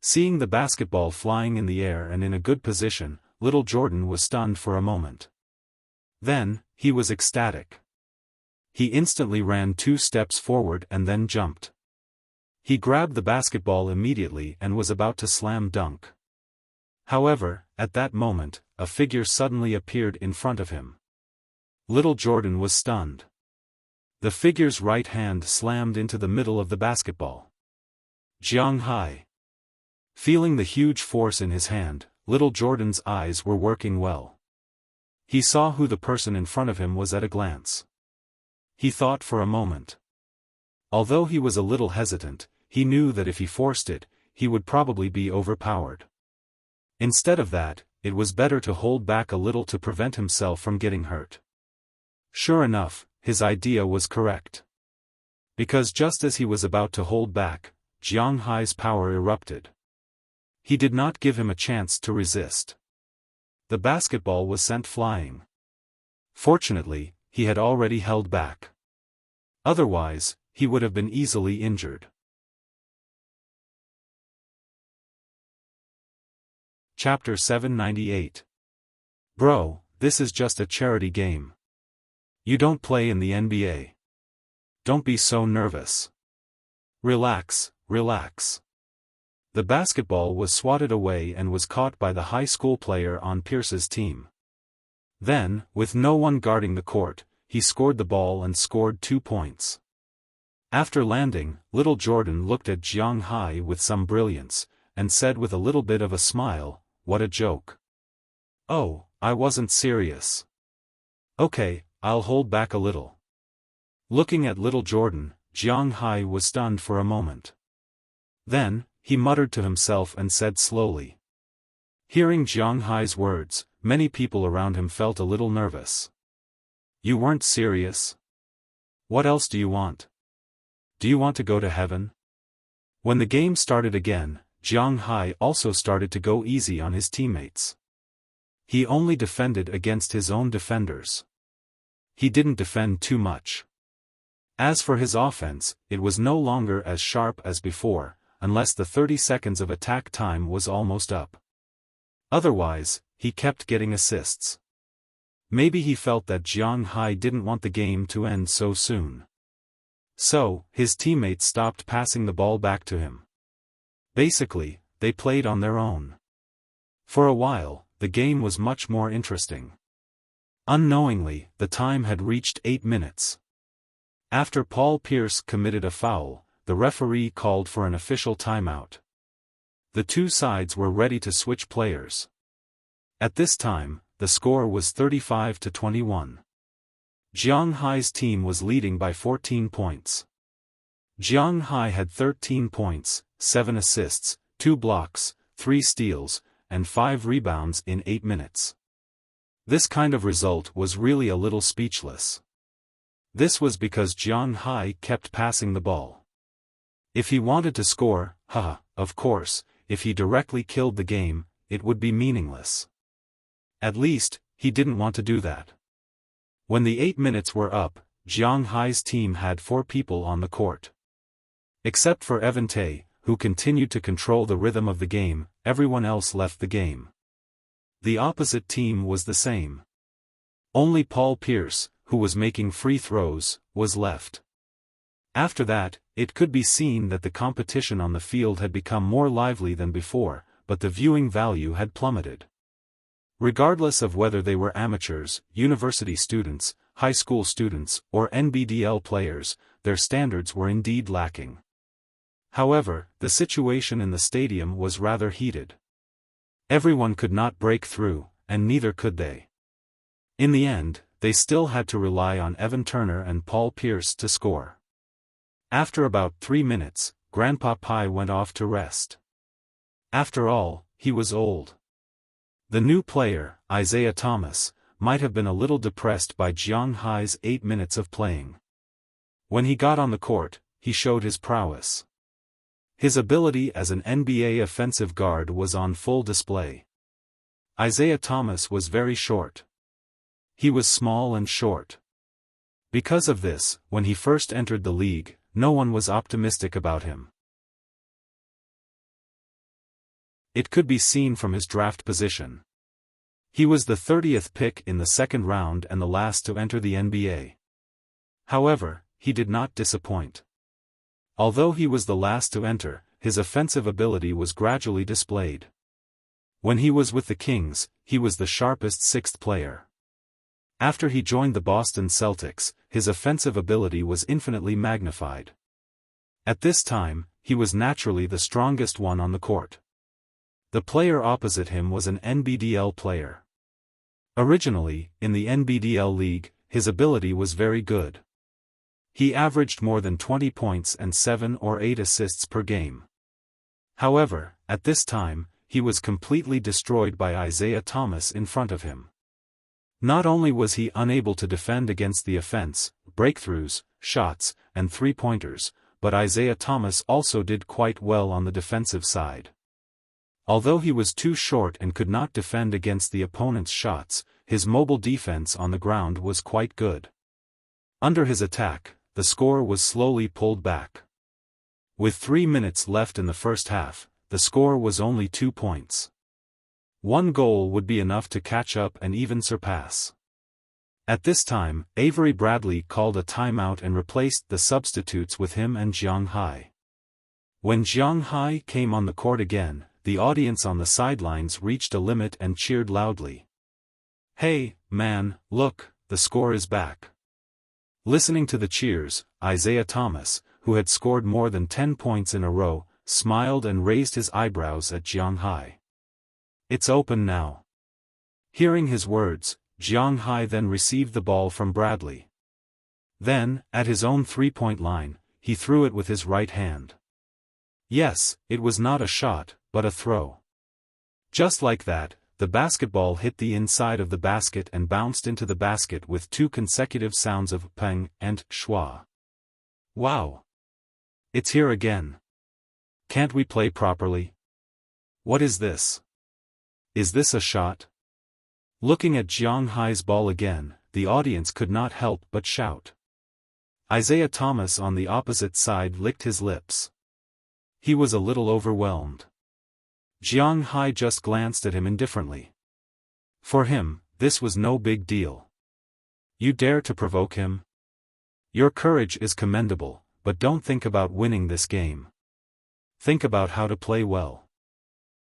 Seeing the basketball flying in the air and in a good position, Little Jordan was stunned for a moment. Then, he was ecstatic. He instantly ran 2 steps forward and then jumped. He grabbed the basketball immediately and was about to slam dunk. However, at that moment, a figure suddenly appeared in front of him. Little Jordan was stunned. The figure's right hand slammed into the middle of the basketball. Jiang Hai. Feeling the huge force in his hand, Little Jordan's eyes were working well. He saw who the person in front of him was at a glance. He thought for a moment. Although he was a little hesitant, he knew that if he forced it, he would probably be overpowered. Instead of that, it was better to hold back a little to prevent himself from getting hurt. Sure enough, his idea was correct. Because just as he was about to hold back, Jiang Hai's power erupted. He did not give him a chance to resist. The basketball was sent flying. Fortunately, he had already held back. Otherwise, he would have been easily injured. Chapter 798. Bro, this is just a charity game. You don't play in the NBA. Don't be so nervous. Relax, relax. The basketball was swatted away and was caught by the high school player on Pierce's team. Then, with no one guarding the court, he scored the ball and scored 2 points. After landing, little Jordan looked at Jiang Hai with some brilliance, and said with a little bit of a smile, "What a joke." "Oh, I wasn't serious." "Okay, I'll hold back a little." Looking at little Jordan, Jiang Hai was stunned for a moment. Then, he muttered to himself and said slowly. Hearing Jiang Hai's words, many people around him felt a little nervous. "You weren't serious? What else do you want? Do you want to go to heaven?" When the game started again, Jiang Hai also started to go easy on his teammates. He only defended against his own defenders. He didn't defend too much. As for his offense, it was no longer as sharp as before, unless the 30 seconds of attack time was almost up. Otherwise, he kept getting assists. Maybe he felt that Jiang Hai didn't want the game to end so soon. So, his teammates stopped passing the ball back to him. Basically, they played on their own. For a while, the game was much more interesting. Unknowingly, the time had reached 8 minutes. After Paul Pierce committed a foul, the referee called for an official timeout. The two sides were ready to switch players. At this time, the score was 35-21. Jiang Hai's team was leading by 14 points. Jiang Hai had 13 points, 7 assists, 2 blocks, 3 steals, and 5 rebounds in 8 minutes. This kind of result was really a little speechless. This was because Jiang Hai kept passing the ball. If he wanted to score, of course, if he directly killed the game, it would be meaningless. At least, he didn't want to do that. When the 8 minutes were up, Jiang Hai's team had 4 people on the court. Except for Evan Tay, who continued to control the rhythm of the game, everyone else left the game. The opposite team was the same. Only Paul Pierce, who was making free throws, was left. After that, it could be seen that the competition on the field had become more lively than before, but the viewing value had plummeted. Regardless of whether they were amateurs, university students, high school students, or NBDL players, their standards were indeed lacking. However, the situation in the stadium was rather heated. Everyone could not break through, and neither could they. In the end, they still had to rely on Evan Turner and Paul Pierce to score. After about 3 minutes, Grandpa Pai went off to rest. After all, he was old. The new player, Isaiah Thomas, might have been a little depressed by Jiang Hai's 8 minutes of playing. When he got on the court, he showed his prowess. His ability as an NBA offensive guard was on full display. Isaiah Thomas was very short. He was small and short. Because of this, when he first entered the league, no one was optimistic about him. It could be seen from his draft position. He was the 30th pick in the second round and the last to enter the NBA. However, he did not disappoint. Although he was the last to enter, his offensive ability was gradually displayed. When he was with the Kings, he was the sharpest 6th player. After he joined the Boston Celtics, his offensive ability was infinitely magnified. At this time, he was naturally the strongest one on the court. The player opposite him was an NBDL player. Originally, in the NBDL league, his ability was very good. He averaged more than 20 points and 7 or 8 assists per game. However, at this time, he was completely destroyed by Isaiah Thomas in front of him. Not only was he unable to defend against the offense, breakthroughs, shots, and three-pointers, but Isaiah Thomas also did quite well on the defensive side. Although he was too short and could not defend against the opponent's shots, his mobile defense on the ground was quite good. Under his attack, the score was slowly pulled back. With 3 minutes left in the first half, the score was only 2 points. One goal would be enough to catch up and even surpass. At this time, Avery Bradley called a timeout and replaced the substitutes with him and Jiang Hai. When Jiang Hai came on the court again, the audience on the sidelines reached a limit and cheered loudly. "Hey, man, look, the score is back." Listening to the cheers, Isaiah Thomas, who had scored more than 10 points in a row, smiled and raised his eyebrows at Jiang Hai. "It's open now." Hearing his words, Jiang Hai then received the ball from Bradley. Then, at his own three-point line, he threw it with his right hand. Yes, it was not a shot, but a throw. Just like that, the basketball hit the inside of the basket and bounced into the basket with 2 consecutive sounds of peng and schwa. Wow! It's here again. Can't we play properly? What is this? Is this a shot? Looking at Jiang Hai's ball again, the audience could not help but shout. Isaiah Thomas on the opposite side licked his lips. He was a little overwhelmed. Jiang Hai just glanced at him indifferently. For him, this was no big deal. You dare to provoke him? Your courage is commendable, but don't think about winning this game. Think about how to play well.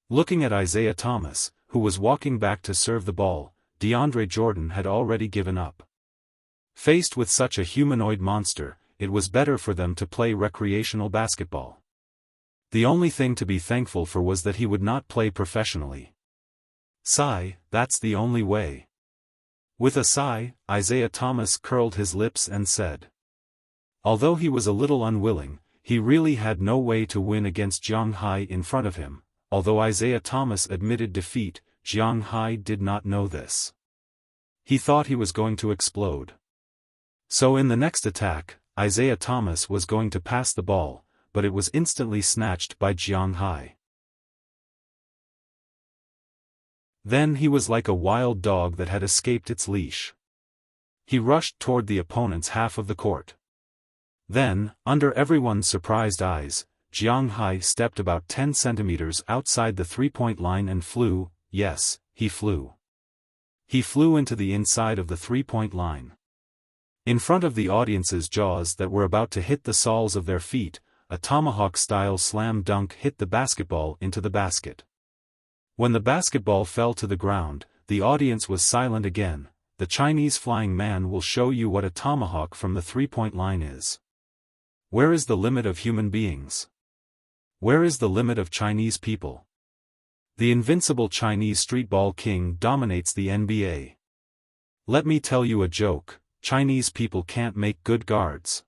Looking at Isaiah Thomas, who was walking back to serve the ball, DeAndre Jordan had already given up. Faced with such a humanoid monster, it was better for them to play recreational basketball. The only thing to be thankful for was that he would not play professionally. Sigh, that's the only way. With a sigh, Isaiah Thomas curled his lips and said. Although he was a little unwilling, he really had no way to win against Jiang Hai in front of him. Although Isaiah Thomas admitted defeat, Jiang Hai did not know this. He thought he was going to explode. So in the next attack, Isaiah Thomas was going to pass the ball, but it was instantly snatched by Jiang Hai. Then he was like a wild dog that had escaped its leash. He rushed toward the opponent's half of the court. Then, under everyone's surprised eyes, Jiang Hai stepped about 10 centimeters outside the three-point line and flew. Yes, he flew. He flew into the inside of the three-point line. In front of the audience's jaws that were about to hit the soles of their feet, a tomahawk-style slam dunk hit the basketball into the basket. When the basketball fell to the ground, the audience was silent again. The Chinese flying man will show you what a tomahawk from the three-point line is. Where is the limit of human beings? Where is the limit of Chinese people? The invincible Chinese streetball king dominates the NBA. Let me tell you a joke, Chinese people can't make good guards.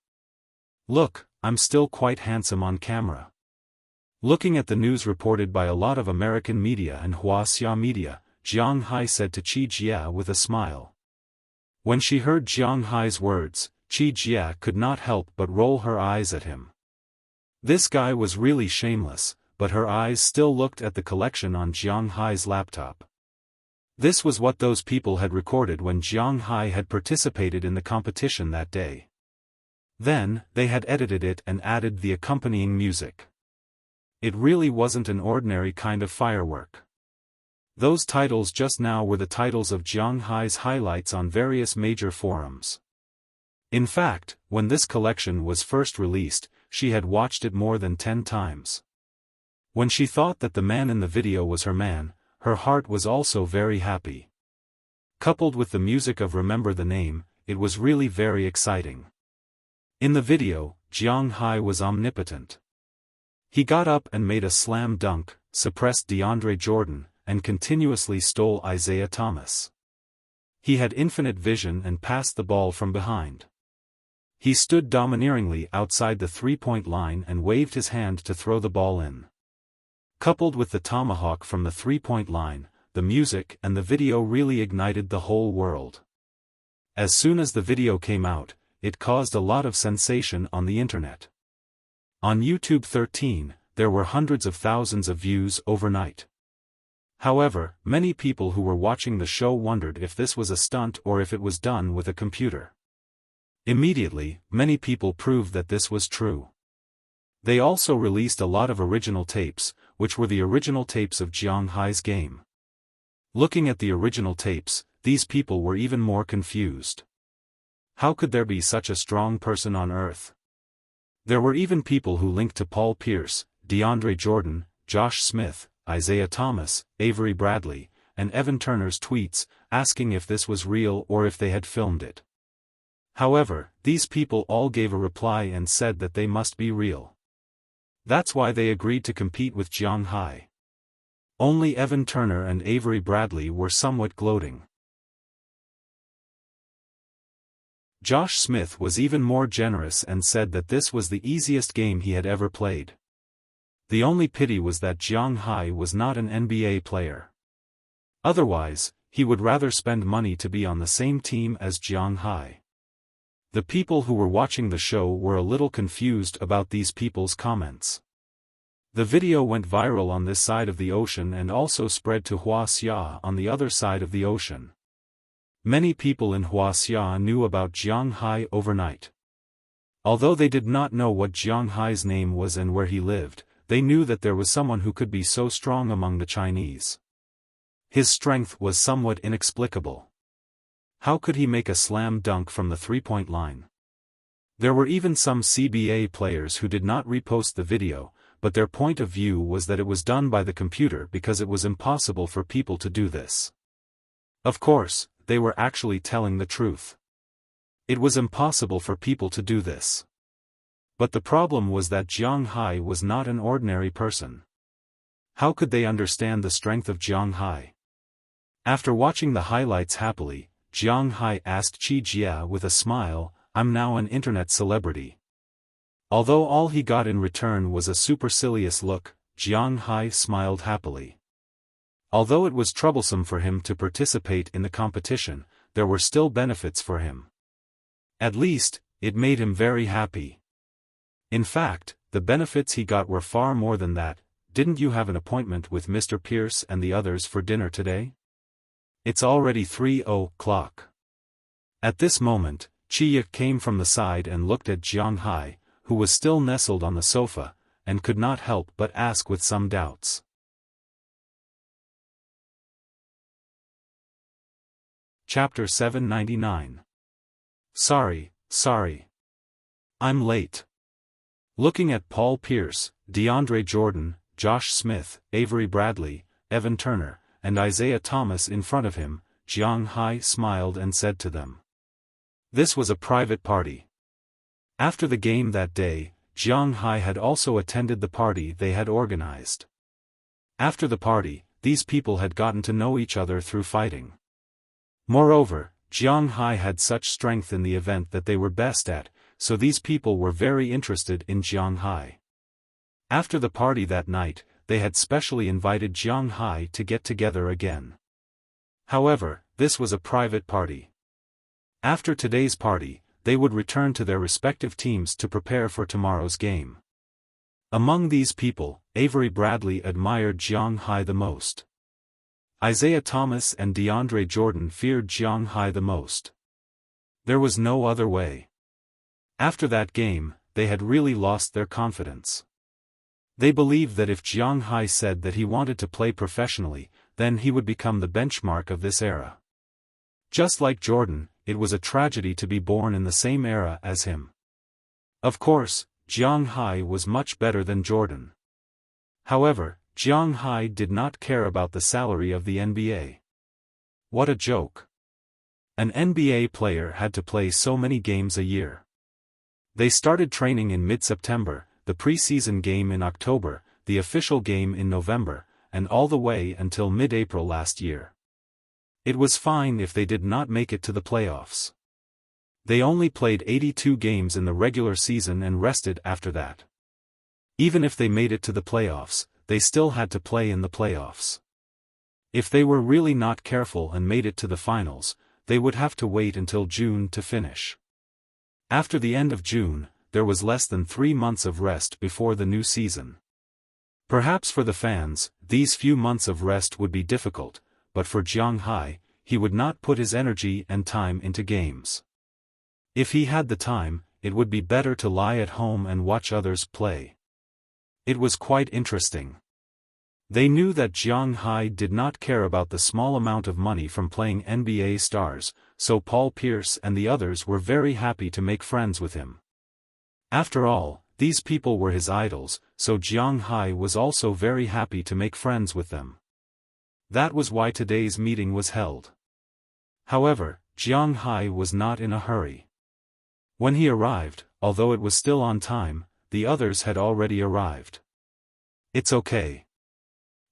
Look, I'm still quite handsome on camera. Looking at the news reported by a lot of American media and Wuxia media, Jiang Hai said to Qi Jia with a smile. When she heard Jiang Hai's words, Qi Jia could not help but roll her eyes at him. This guy was really shameless, but her eyes still looked at the collection on Jiang Hai's laptop. This was what those people had recorded when Jiang Hai had participated in the competition that day. Then, they had edited it and added the accompanying music. It really wasn't an ordinary kind of firework. Those titles just now were the titles of Jiang Hai's highlights on various major forums. In fact, when this collection was first released, she had watched it more than 10 times. When she thought that the man in the video was her man, her heart was also very happy. Coupled with the music of Remember the Name, it was really very exciting. In the video, Jiang Hai was omnipotent. He got up and made a slam dunk, suppressed DeAndre Jordan, and continuously stole Isaiah Thomas. He had infinite vision and passed the ball from behind. He stood domineeringly outside the three-point line and waved his hand to throw the ball in. Coupled with the tomahawk from the three-point line, the music and the video really ignited the whole world. As soon as the video came out, it caused a lot of sensation on the internet. On YouTube 13, there were hundreds of thousands of views overnight. However, many people who were watching the show wondered if this was a stunt or if it was done with a computer. Immediately, many people proved that this was true. They also released a lot of original tapes, which were the original tapes of Jiang Hai's game. Looking at the original tapes, these people were even more confused. How could there be such a strong person on Earth? There were even people who linked to Paul Pierce, DeAndre Jordan, Josh Smith, Isaiah Thomas, Avery Bradley, and Evan Turner's tweets, asking if this was real or if they had filmed it. However, these people all gave a reply and said that they must be real. That's why they agreed to compete with Jiang Hai. Only Evan Turner and Avery Bradley were somewhat gloating. Josh Smith was even more generous and said that this was the easiest game he had ever played. The only pity was that Jiang Hai was not an NBA player. Otherwise, he would rather spend money to be on the same team as Jiang Hai. The people who were watching the show were a little confused about these people's comments. The video went viral on this side of the ocean and also spread to Wuxia on the other side of the ocean. Many people in Wuxia knew about Jiang Hai overnight. Although they did not know what Jiang Hai's name was and where he lived, they knew that there was someone who could be so strong among the Chinese. His strength was somewhat inexplicable. How could he make a slam dunk from the three-point line? There were even some CBA players who did not repost the video, but their point of view was that it was done by the computer because it was impossible for people to do this. Of course, they were actually telling the truth. It was impossible for people to do this. But the problem was that Jiang Hai was not an ordinary person. How could they understand the strength of Jiang Hai? After watching the highlights happily, Jiang Hai asked Qi Jia with a smile, "I'm now an internet celebrity." Although all he got in return was a supercilious look, Jiang Hai smiled happily. Although it was troublesome for him to participate in the competition, there were still benefits for him. At least, it made him very happy. In fact, the benefits he got were far more than that. "Didn't you have an appointment with Mr. Pierce and the others for dinner today? It's already 3:00. At this moment, Qi came from the side and looked at Jiang Hai, who was still nestled on the sofa, and could not help but ask with some doubts. Chapter 799. Sorry. I'm late. Looking at Paul Pierce, DeAndre Jordan, Josh Smith, Avery Bradley, Evan Turner, and Isaiah Thomas in front of him, Jiang Hai smiled and said to them. This was a private party. After the game that day, Jiang Hai had also attended the party they had organized. After the party, these people had gotten to know each other through fighting. Moreover, Jiang Hai had such strength in the event that they were best at, so these people were very interested in Jiang Hai. After the party that night, they had specially invited Jiang Hai to get together again. However, this was a private party. After today's party, they would return to their respective teams to prepare for tomorrow's game. Among these people, Avery Bradley admired Jiang Hai the most. Isaiah Thomas and DeAndre Jordan feared Jiang Hai the most. There was no other way. After that game, they had really lost their confidence. They believed that if Jiang Hai said that he wanted to play professionally, then he would become the benchmark of this era. Just like Jordan, it was a tragedy to be born in the same era as him. Of course, Jiang Hai was much better than Jordan. However, Jiang Hai did not care about the salary of the NBA. What a joke. An NBA player had to play so many games a year. They started training in mid-September, the preseason game in October, the official game in November, and all the way until mid-April last year. It was fine if they did not make it to the playoffs. They only played 82 games in the regular season and rested after that. Even if they made it to the playoffs, they still had to play in the playoffs. If they were really not careful and made it to the finals, they would have to wait until June to finish. After the end of June, there was less than 3 months of rest before the new season. Perhaps for the fans, these few months of rest would be difficult, but for Jiang Hai, he would not put his energy and time into games. If he had the time, it would be better to lie at home and watch others play. It was quite interesting. They knew that Jiang Hai did not care about the small amount of money from playing NBA stars, so Paul Pierce and the others were very happy to make friends with him. After all, these people were his idols, so Jiang Hai was also very happy to make friends with them. That was why today's meeting was held. However, Jiang Hai was not in a hurry. When he arrived, although it was still on time, the others had already arrived. It's okay.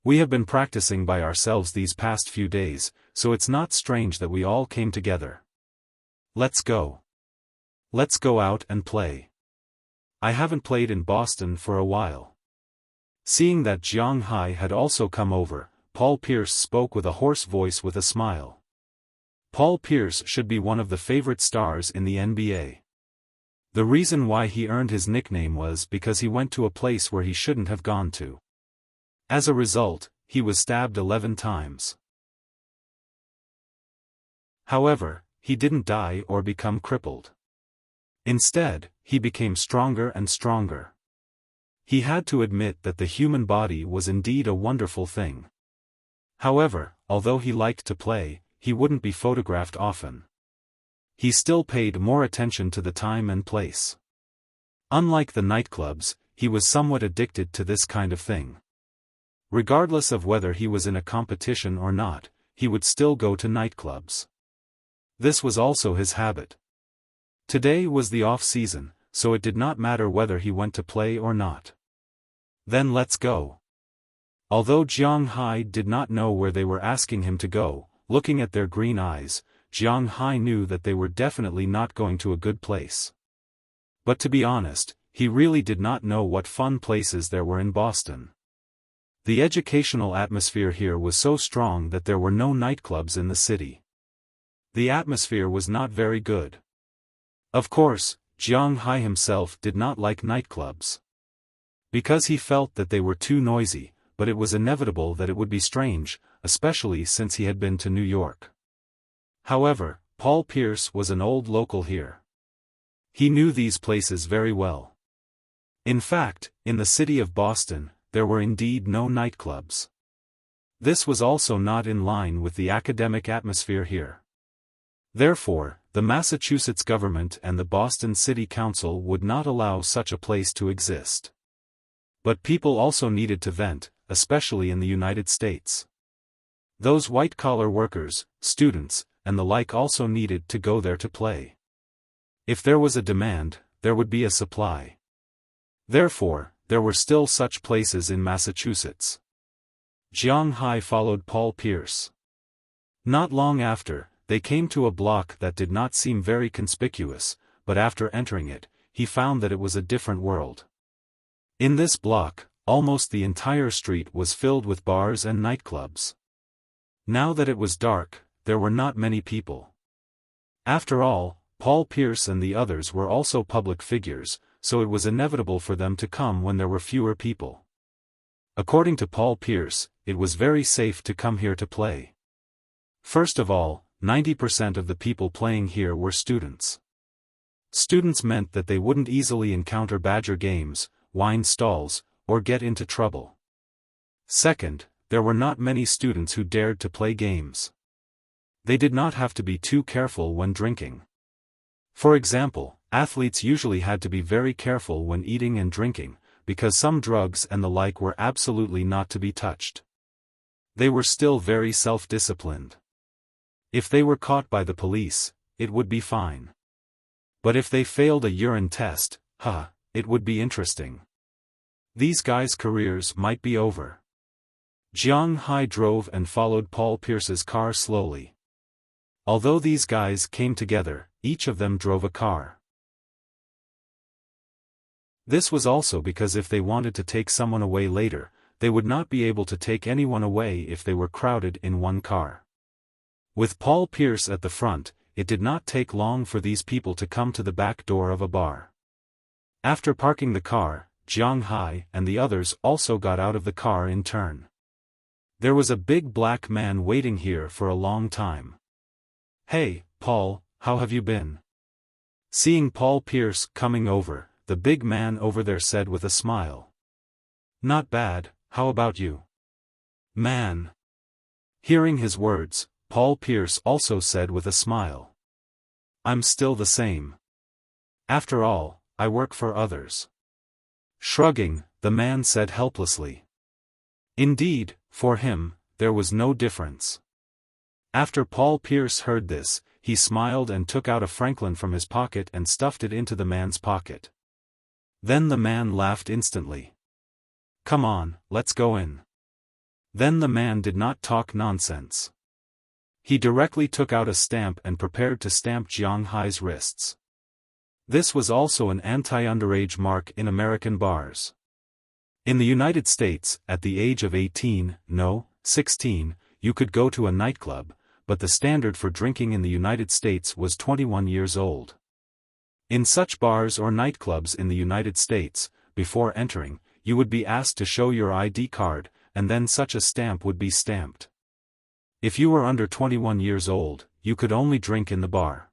We have been practicing by ourselves these past few days, so it's not strange that we all came together. Let's go. Let's go out and play. I haven't played in Boston for a while. Seeing that Jiang Hai had also come over, Paul Pierce spoke with a hoarse voice with a smile. Paul Pierce should be one of the favorite stars in the NBA. The reason why he earned his nickname was because he went to a place where he shouldn't have gone to. As a result, he was stabbed 11 times. However, he didn't die or become crippled. Instead, he became stronger and stronger. He had to admit that the human body was indeed a wonderful thing. However, although he liked to play, he wouldn't be photographed often. He still paid more attention to the time and place. Unlike the nightclubs, he was somewhat addicted to this kind of thing. Regardless of whether he was in a competition or not, he would still go to nightclubs. This was also his habit. Today was the off-season, so it did not matter whether he went to play or not. Then let's go. Although Jiang Hai did not know where they were asking him to go, looking at their green eyes, Jiang Hai knew that they were definitely not going to a good place. But to be honest, he really did not know what fun places there were in Boston. The educational atmosphere here was so strong that there were no nightclubs in the city. The atmosphere was not very good. Of course, Jiang Hai himself did not like nightclubs. Because he felt that they were too noisy, but it was inevitable that it would be strange, especially since he had been to New York. However, Paul Pierce was an old local here. He knew these places very well. In fact, in the city of Boston, there were indeed no nightclubs. This was also not in line with the academic atmosphere here. Therefore, the Massachusetts government and the Boston City Council would not allow such a place to exist. But people also needed to vent, especially in the United States. Those white-collar workers, students, and the like also needed to go there to play. If there was a demand, there would be a supply. Therefore, there were still such places in Massachusetts. Jiang Hai followed Paul Pierce. Not long after, they came to a block that did not seem very conspicuous, but after entering it, he found that it was a different world. In this block, almost the entire street was filled with bars and nightclubs. Now that it was dark, there were not many people. After all, Paul Pierce and the others were also public figures, so it was inevitable for them to come when there were fewer people. According to Paul Pierce, it was very safe to come here to play. First of all, 90% of the people playing here were students. Students meant that they wouldn't easily encounter badger games, wine stalls, or get into trouble. Second, there were not many students who dared to play games. They did not have to be too careful when drinking. For example, athletes usually had to be very careful when eating and drinking, because some drugs and the like were absolutely not to be touched. They were still very self-disciplined. If they were caught by the police, it would be fine. But if they failed a urine test, it would be interesting. These guys' careers might be over. Jiang Hai drove and followed Paul Pierce's car slowly. Although these guys came together, each of them drove a car. This was also because if they wanted to take someone away later, they would not be able to take anyone away if they were crowded in one car. With Paul Pierce at the front, it did not take long for these people to come to the back door of a bar. After parking the car, Jiang Hai and the others also got out of the car in turn. There was a big black man waiting here for a long time. "Hey, Paul, how have you been?" Seeing Paul Pierce coming over, the big man over there said with a smile. "Not bad, how about you, man?" Hearing his words, Paul Pierce also said with a smile. "I'm still the same. After all, I work for others." Shrugging, the man said helplessly. Indeed, for him, there was no difference. After Paul Pierce heard this, he smiled and took out a franc from his pocket and stuffed it into the man's pocket. Then the man laughed instantly. "Come on, let's go in." Then the man did not talk nonsense. He directly took out a stamp and prepared to stamp Jiang Hai's wrists. This was also an anti-underage mark in American bars. In the United States, at the age of 16, you could go to a nightclub, but the standard for drinking in the United States was 21 years old. In such bars or nightclubs in the United States, before entering, you would be asked to show your ID card, and then such a stamp would be stamped. If you were under 21 years old, you could only drink in the bar.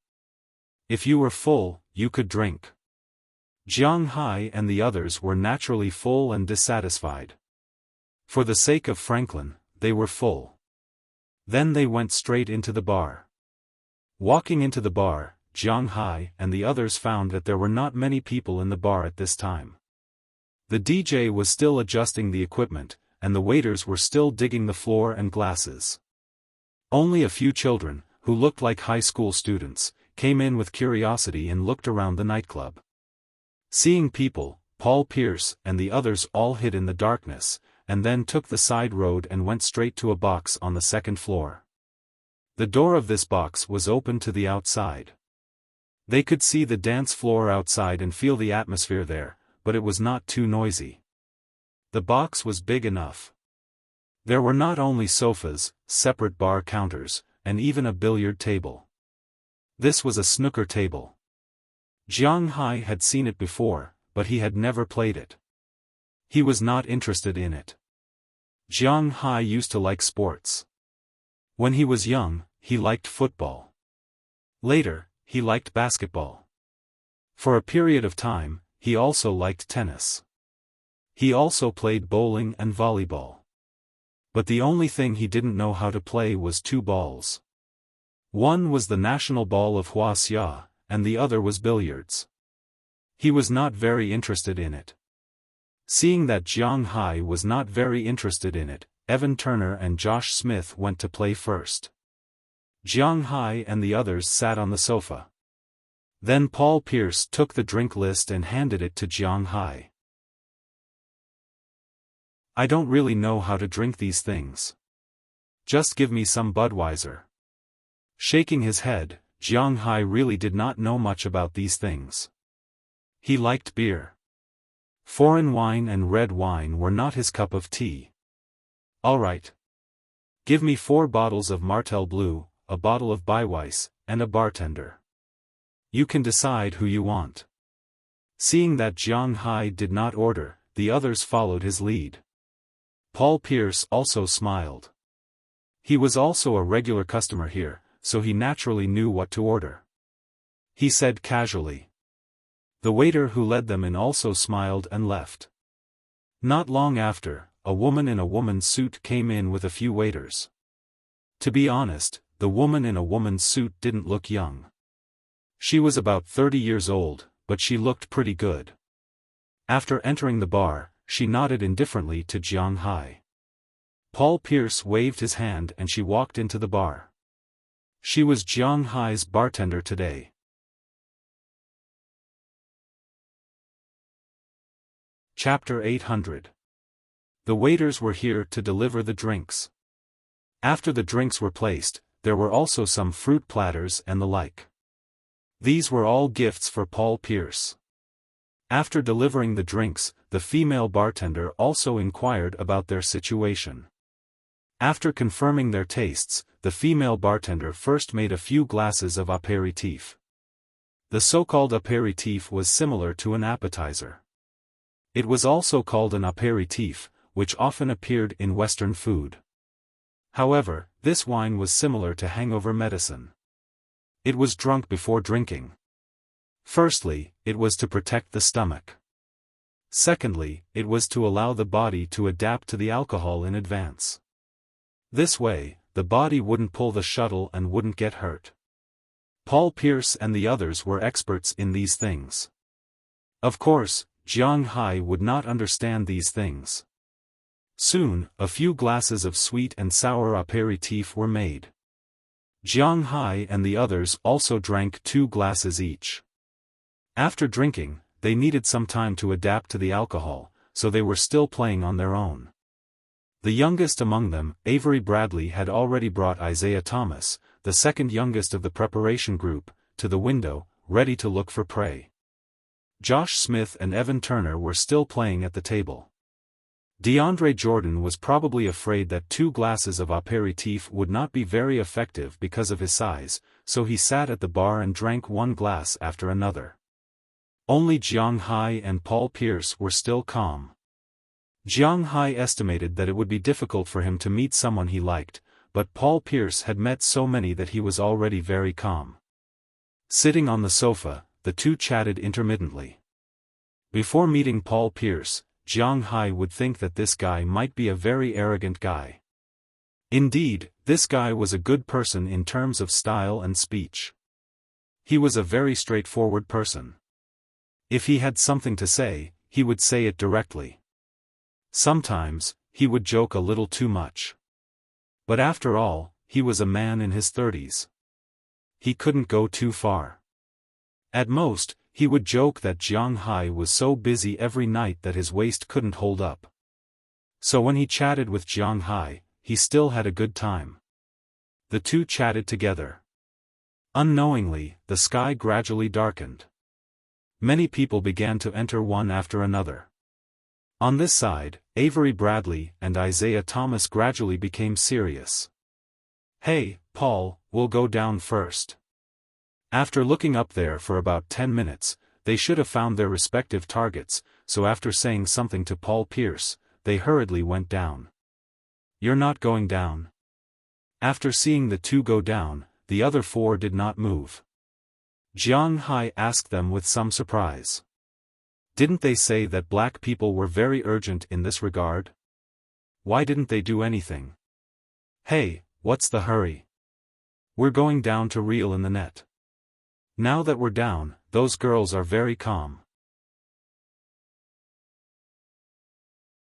If you were full, you could drink. Jiang Hai and the others were naturally full and dissatisfied. For the sake of Franklin, they were full. Then they went straight into the bar. Walking into the bar, Jiang Hai and the others found that there were not many people in the bar at this time. The DJ was still adjusting the equipment, and the waiters were still digging the floor and glasses. Only a few children, who looked like high school students, came in with curiosity and looked around the nightclub. Seeing people, Paul Pierce and the others all hid in the darkness, and then took the side road and went straight to a box on the second floor. The door of this box was open to the outside. They could see the dance floor outside and feel the atmosphere there, but it was not too noisy. The box was big enough. There were not only sofas, separate bar counters, and even a billiard table. This was a snooker table. Jiang Hai had seen it before, but he had never played it. He was not interested in it. Jiang Hai used to like sports. When he was young, he liked football. Later, he liked basketball. For a period of time, he also liked tennis. He also played bowling and volleyball. But the only thing he didn't know how to play was two balls. One was the national ball of Wuxia, and the other was billiards. He was not very interested in it. Seeing that Jiang Hai was not very interested in it, Evan Turner and Josh Smith went to play first. Jiang Hai and the others sat on the sofa. Then Paul Pierce took the drink list and handed it to Jiang Hai. "I don't really know how to drink these things. Just give me some Budweiser." Shaking his head, Jiang Hai really did not know much about these things. He liked beer. Foreign wine and red wine were not his cup of tea. "All right. Give me 4 bottles of Martell Blue, a bottle of Baiweiss, and a bartender. You can decide who you want." Seeing that Jiang Hai did not order, the others followed his lead. Paul Pierce also smiled. He was also a regular customer here, so he naturally knew what to order. He said casually. The waiter who led them in also smiled and left. Not long after, a woman in a woman's suit came in with a few waiters. To be honest, the woman in a woman's suit didn't look young. She was about 30 years old, but she looked pretty good. After entering the bar, she nodded indifferently to Jiang Hai. Paul Pierce waved his hand and she walked into the bar. She was Jiang Hai's bartender today. Chapter 800. The waiters were here to deliver the drinks. After the drinks were placed, there were also some fruit platters and the like. These were all gifts for Paul Pierce. After delivering the drinks, the female bartender also inquired about their situation. After confirming their tastes, the female bartender first made a few glasses of apéritif. The so-called apéritif was similar to an appetizer. It was also called an apéritif, which often appeared in Western food. However, this wine was similar to hangover medicine. It was drunk before drinking. Firstly, it was to protect the stomach. Secondly, it was to allow the body to adapt to the alcohol in advance. This way, the body wouldn't pull the shuttle and wouldn't get hurt. Paul Pierce and the others were experts in these things. Of course, Jiang Hai would not understand these things. Soon, a few glasses of sweet and sour aperitif were made. Jiang Hai and the others also drank 2 glasses each. After drinking, they needed some time to adapt to the alcohol, so they were still playing on their own. The youngest among them, Avery Bradley, had already brought Isaiah Thomas, the second youngest of the preparation group, to the window, ready to look for prey. Josh Smith and Evan Turner were still playing at the table. DeAndre Jordan was probably afraid that 2 glasses of aperitif would not be very effective because of his size, so he sat at the bar and drank 1 glass after another. Only Jiang Hai and Paul Pierce were still calm. Jiang Hai estimated that it would be difficult for him to meet someone he liked, but Paul Pierce had met so many that he was already very calm. Sitting on the sofa, the two chatted intermittently. Before meeting Paul Pierce, Jiang Hai would think that this guy might be a very arrogant guy. Indeed, this guy was a good person in terms of style and speech. He was a very straightforward person. If he had something to say, he would say it directly. Sometimes, he would joke a little too much. But after all, he was a man in his 30s. He couldn't go too far. At most, he would joke that Jiang Hai was so busy every night that his waist couldn't hold up. So when he chatted with Jiang Hai, he still had a good time. The two chatted together. Unknowingly, the sky gradually darkened. Many people began to enter one after another. On this side, Avery Bradley and Isaiah Thomas gradually became serious. "Hey, Paul, we'll go down first." After looking up there for about 10 minutes, they should have found their respective targets, so after saying something to Paul Pierce, they hurriedly went down. "You're not going down?" After seeing the two go down, the other 4 did not move. Jiang Hai asked them with some surprise. Didn't they say that black people were very urgent in this regard? Why didn't they do anything? "Hey, what's the hurry? We're going down to reel in the net. Now that we're down, those girls are very calm.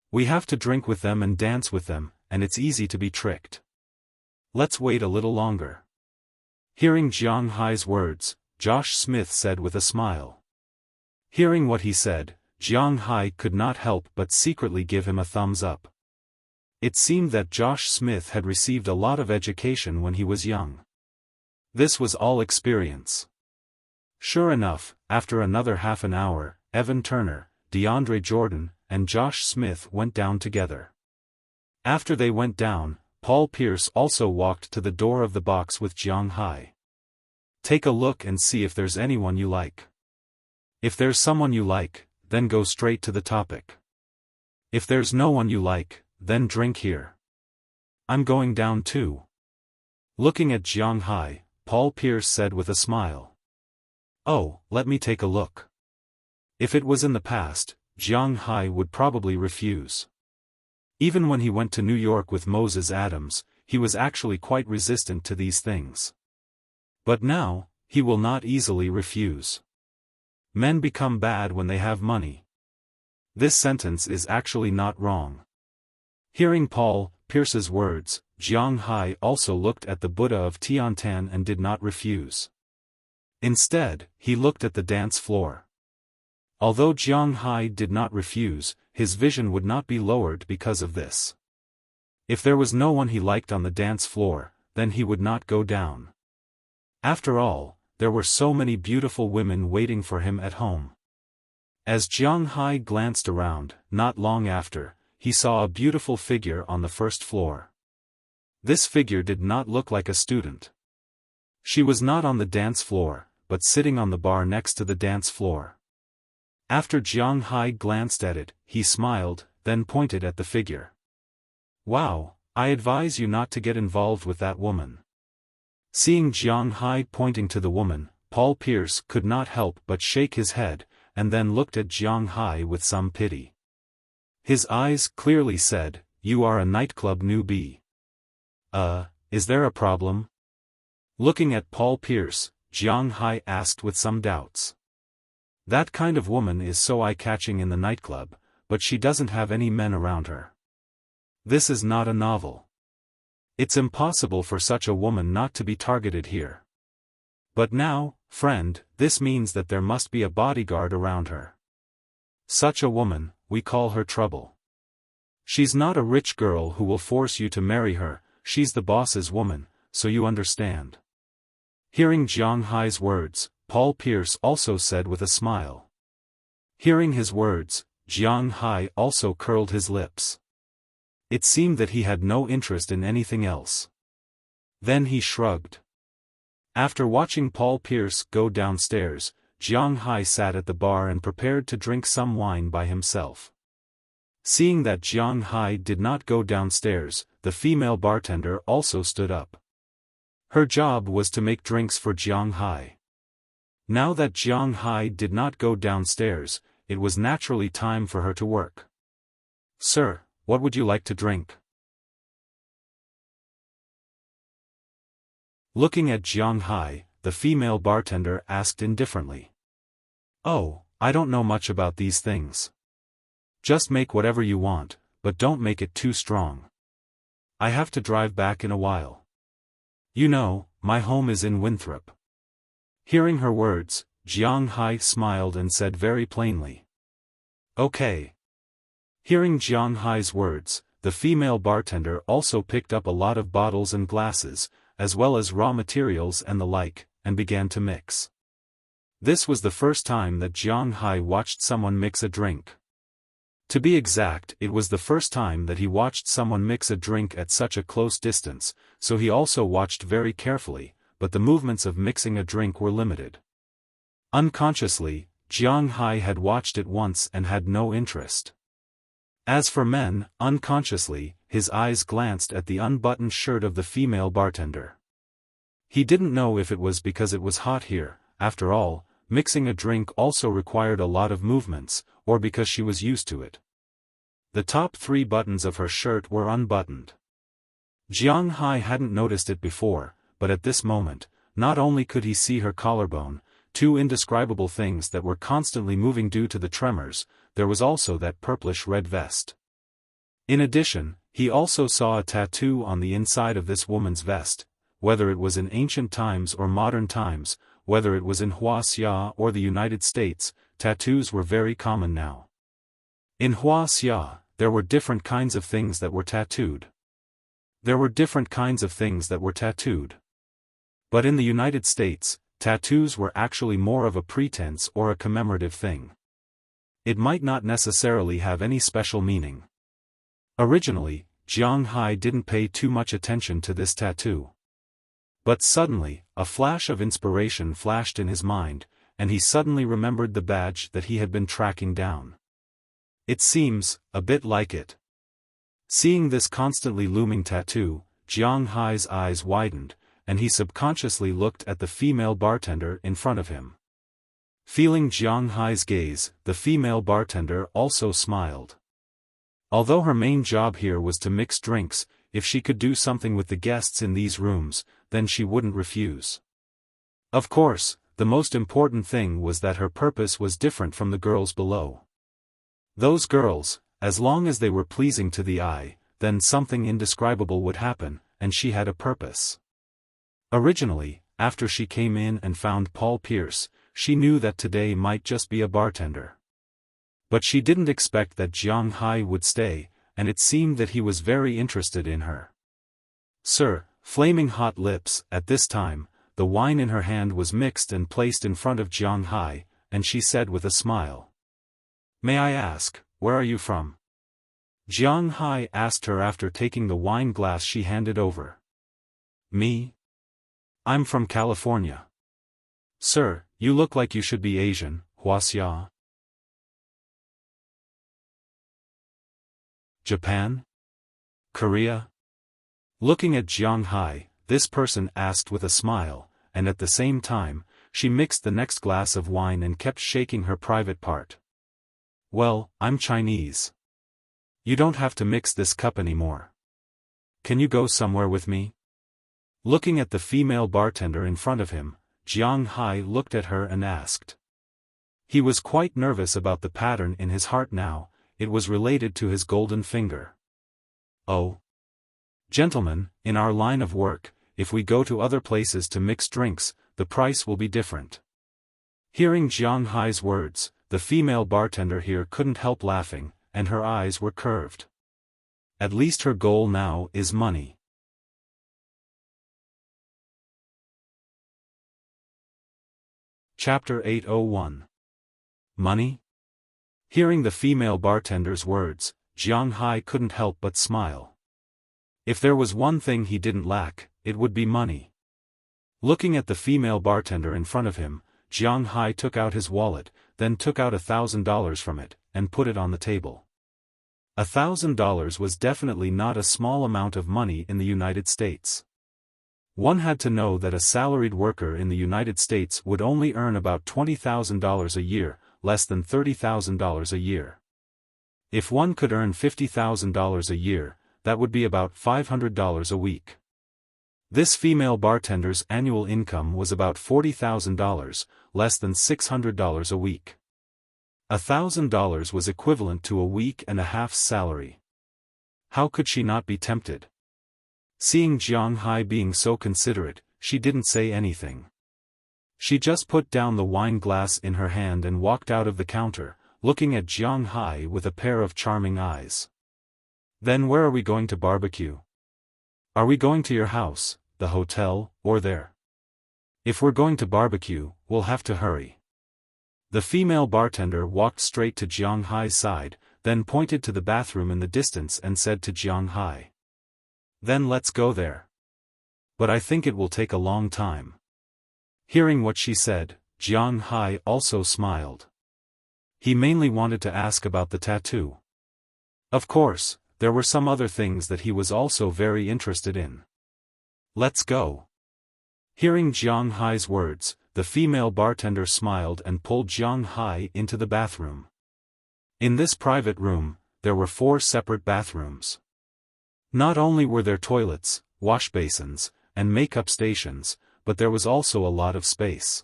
We have to drink with them and dance with them, and it's easy to be tricked. Let's wait a little longer." Hearing Jiang Hai's words, Josh Smith said with a smile. Hearing what he said, Jiang Hai could not help but secretly give him a thumbs up. It seemed that Josh Smith had received a lot of education when he was young. This was all experience. Sure enough, after another half an hour, Evan Turner, DeAndre Jordan, and Josh Smith went down together. After they went down, Paul Pierce also walked to the door of the box with Jiang Hai. "Take a look and see if there's anyone you like. If there's someone you like, then go straight to the topic. If there's no one you like, then drink here. I'm going down too." Looking at Jiang Hai, Paul Pierce said with a smile. "Oh, let me take a look." If it was in the past, Jiang Hai would probably refuse. Even when he went to New York with Moses Adams, he was actually quite resistant to these things. But now, he will not easily refuse. Men become bad when they have money. This sentence is actually not wrong. Hearing Paul Pierce's words, Jiang Hai also looked at the Buddha of Tiantan and did not refuse. Instead, he looked at the dance floor. Although Jiang Hai did not refuse, his vision would not be lowered because of this. If there was no one he liked on the dance floor, then he would not go down. After all, there were so many beautiful women waiting for him at home. As Jiang Hai glanced around, not long after, he saw a beautiful figure on the first floor. This figure did not look like a student. She was not on the dance floor, but sitting on the bar next to the dance floor. After Jiang Hai glanced at it, he smiled, then pointed at the figure. "Wow, I advise you not to get involved with that woman." Seeing Jiang Hai pointing to the woman, Paul Pierce could not help but shake his head, and then looked at Jiang Hai with some pity. His eyes clearly said, "You are a nightclub newbie. Is there a problem?" Looking at Paul Pierce, Jiang Hai asked with some doubts. "That kind of woman is so eye-catching in the nightclub, but she doesn't have any men around her. This is not a novel. It's impossible for such a woman not to be targeted here. But now, friend, this means that there must be a bodyguard around her. Such a woman, we call her trouble. She's not a rich girl who will force you to marry her, she's the boss's woman, so you understand." Hearing Jiang Hai's words, Paul Pierce also said with a smile. Hearing his words, Jiang Hai also curled his lips. It seemed that he had no interest in anything else. Then he shrugged. After watching Paul Pierce go downstairs, Jiang Hai sat at the bar and prepared to drink some wine by himself. Seeing that Jiang Hai did not go downstairs, the female bartender also stood up. Her job was to make drinks for Jiang Hai. Now that Jiang Hai did not go downstairs, it was naturally time for her to work. "Sir, what would you like to drink?" Looking at Jiang Hai, the female bartender asked indifferently. "Oh, I don't know much about these things. Just make whatever you want, but don't make it too strong. I have to drive back in a while. You know, my home is in Winthrop." Hearing her words, Jiang Hai smiled and said very plainly, "Okay." Hearing Jiang Hai's words, the female bartender also picked up a lot of bottles and glasses, as well as raw materials and the like, and began to mix. This was the first time that Jiang Hai watched someone mix a drink. To be exact, it was the first time that he watched someone mix a drink at such a close distance, so he also watched very carefully, but the movements of mixing a drink were limited. Unconsciously, Jiang Hai had watched it once and had no interest. As for men, unconsciously, his eyes glanced at the unbuttoned shirt of the female bartender. He didn't know if it was because it was hot here, after all, mixing a drink also required a lot of movements, or because she was used to it. The top 3 buttons of her shirt were unbuttoned. Jiang Hai hadn't noticed it before, but at this moment, not only could he see her collarbone, 2 indescribable things that were constantly moving due to the tremors, there was also that purplish-red vest. In addition, he also saw a tattoo on the inside of this woman's vest. Whether it was in ancient times or modern times, whether it was in Wuxia or the United States, tattoos were very common now. In Wuxia, there were different kinds of things that were tattooed. But in the United States, tattoos were actually more of a pretense or a commemorative thing. It might not necessarily have any special meaning. Originally, Jiang Hai didn't pay too much attention to this tattoo. But suddenly, a flash of inspiration flashed in his mind, and he suddenly remembered the badge that he had been tracking down. It seems a bit like it. Seeing this constantly looming tattoo, Jiang Hai's eyes widened, and he subconsciously looked at the female bartender in front of him. Feeling Jiang Hai's gaze, the female bartender also smiled. Although her main job here was to mix drinks, if she could do something with the guests in these rooms, then she wouldn't refuse. Of course, the most important thing was that her purpose was different from the girls below. Those girls, as long as they were pleasing to the eye, then something indescribable would happen, and she had a purpose. Originally, after she came in and found Paul Pierce, she knew that today might just be a bartender. But she didn't expect that Jiang Hai would stay, and it seemed that he was very interested in her. "Sir," flaming hot lips, at this time, the wine in her hand was mixed and placed in front of Jiang Hai, and she said with a smile. "May I ask, where are you from?" Jiang Hai asked her after taking the wine glass she handed over. "Me? I'm from California." "Sir, you look like you should be Asian, Wuxia." "Japan? Korea?" Looking at Jiang Hai, this person asked with a smile, and at the same time, she mixed the next glass of wine and kept shaking her private part. "Well, I'm Chinese. You don't have to mix this cup anymore. Can you go somewhere with me?" Looking at the female bartender in front of him, Jiang Hai looked at her and asked. He was quite nervous about the pattern in his heart now. It was related to his golden finger. "Oh. Gentlemen, in our line of work, if we go to other places to mix drinks, the price will be different." Hearing Jiang Hai's words, the female bartender here couldn't help laughing, and her eyes were curved. At least her goal now is money. Chapter 801. Money? Hearing the female bartender's words, Jiang Hai couldn't help but smile. If there was one thing he didn't lack, it would be money. Looking at the female bartender in front of him, Jiang Hai took out his wallet, then took out $1,000 from it, and put it on the table. $1,000 was definitely not a small amount of money in the United States. One had to know that a salaried worker in the United States would only earn about $20,000 a year, less than $30,000 a year. If one could earn $50,000 a year, that would be about $500 a week. This female bartender's annual income was about $40,000, less than $600 a week. $1,000 was equivalent to a week and a half's salary. How could she not be tempted? Seeing Jiang Hai being so considerate, she didn't say anything. She just put down the wine glass in her hand and walked out of the counter, looking at Jiang Hai with a pair of charming eyes. "Then where are we going to barbecue? Are we going to your house, the hotel, or there? If we're going to barbecue, we'll have to hurry." The female bartender walked straight to Jiang Hai's side, then pointed to the bathroom in the distance and said to Jiang Hai, "Then let's go there. But I think it will take a long time." Hearing what she said, Jiang Hai also smiled. He mainly wanted to ask about the tattoo. Of course, there were some other things that he was also very interested in. "Let's go." Hearing Jiang Hai's words, the female bartender smiled and pulled Jiang Hai into the bathroom. In this private room, there were 4 separate bathrooms. Not only were there toilets, wash basins, and makeup stations, but there was also a lot of space.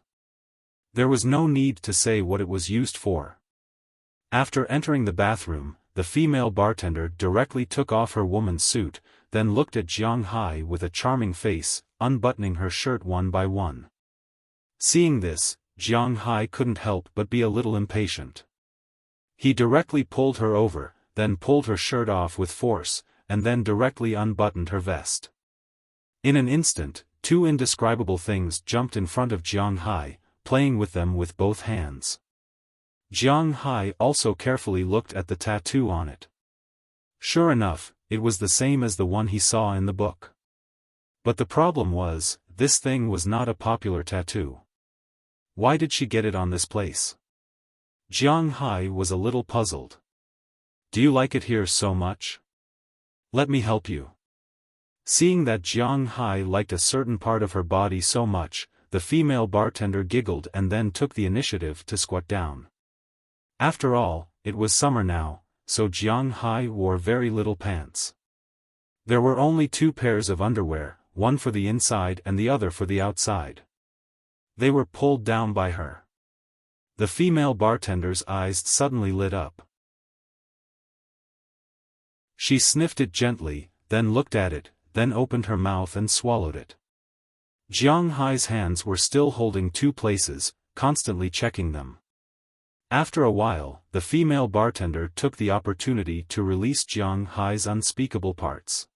There was no need to say what it was used for. After entering the bathroom, the female bartender directly took off her woman's suit, then looked at Jiang Hai with a charming face, unbuttoning her shirt one by one. Seeing this, Jiang Hai couldn't help but be a little impatient. He directly pulled her over, then pulled her shirt off with force, and then directly unbuttoned her vest. In an instant, 2 indescribable things jumped in front of Jiang Hai, playing with them with both hands. Jiang Hai also carefully looked at the tattoo on it. Sure enough, it was the same as the one he saw in the book. But the problem was, this thing was not a popular tattoo. Why did she get it on this place? Jiang Hai was a little puzzled. "Do you like it here so much? Let me help you." Seeing that Jiang Hai liked a certain part of her body so much, the female bartender giggled and then took the initiative to squat down. After all, it was summer now, so Jiang Hai wore very little pants. There were only 2 pairs of underwear, one for the inside and the other for the outside. They were pulled down by her. The female bartender's eyes suddenly lit up. She sniffed it gently, then looked at it, then opened her mouth and swallowed it. Jiang Hai's hands were still holding 2 places, constantly checking them. After a while, the female bartender took the opportunity to release Jiang Hai's unspeakable parts.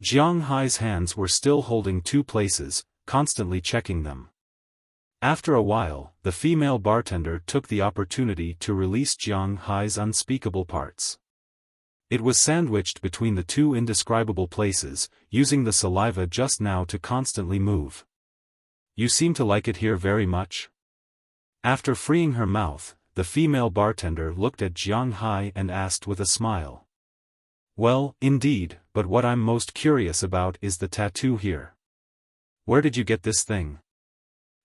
Jiang Hai's hands were still holding 2 places, constantly checking them. After a while, the female bartender took the opportunity to release Jiang Hai's unspeakable parts. It was sandwiched between the 2 indescribable places, using the saliva just now to constantly move. "You seem to like it here very much?" After freeing her mouth, the female bartender looked at Jiang Hai and asked with a smile. "Well, indeed, but what I'm most curious about is the tattoo here. Where did you get this thing?"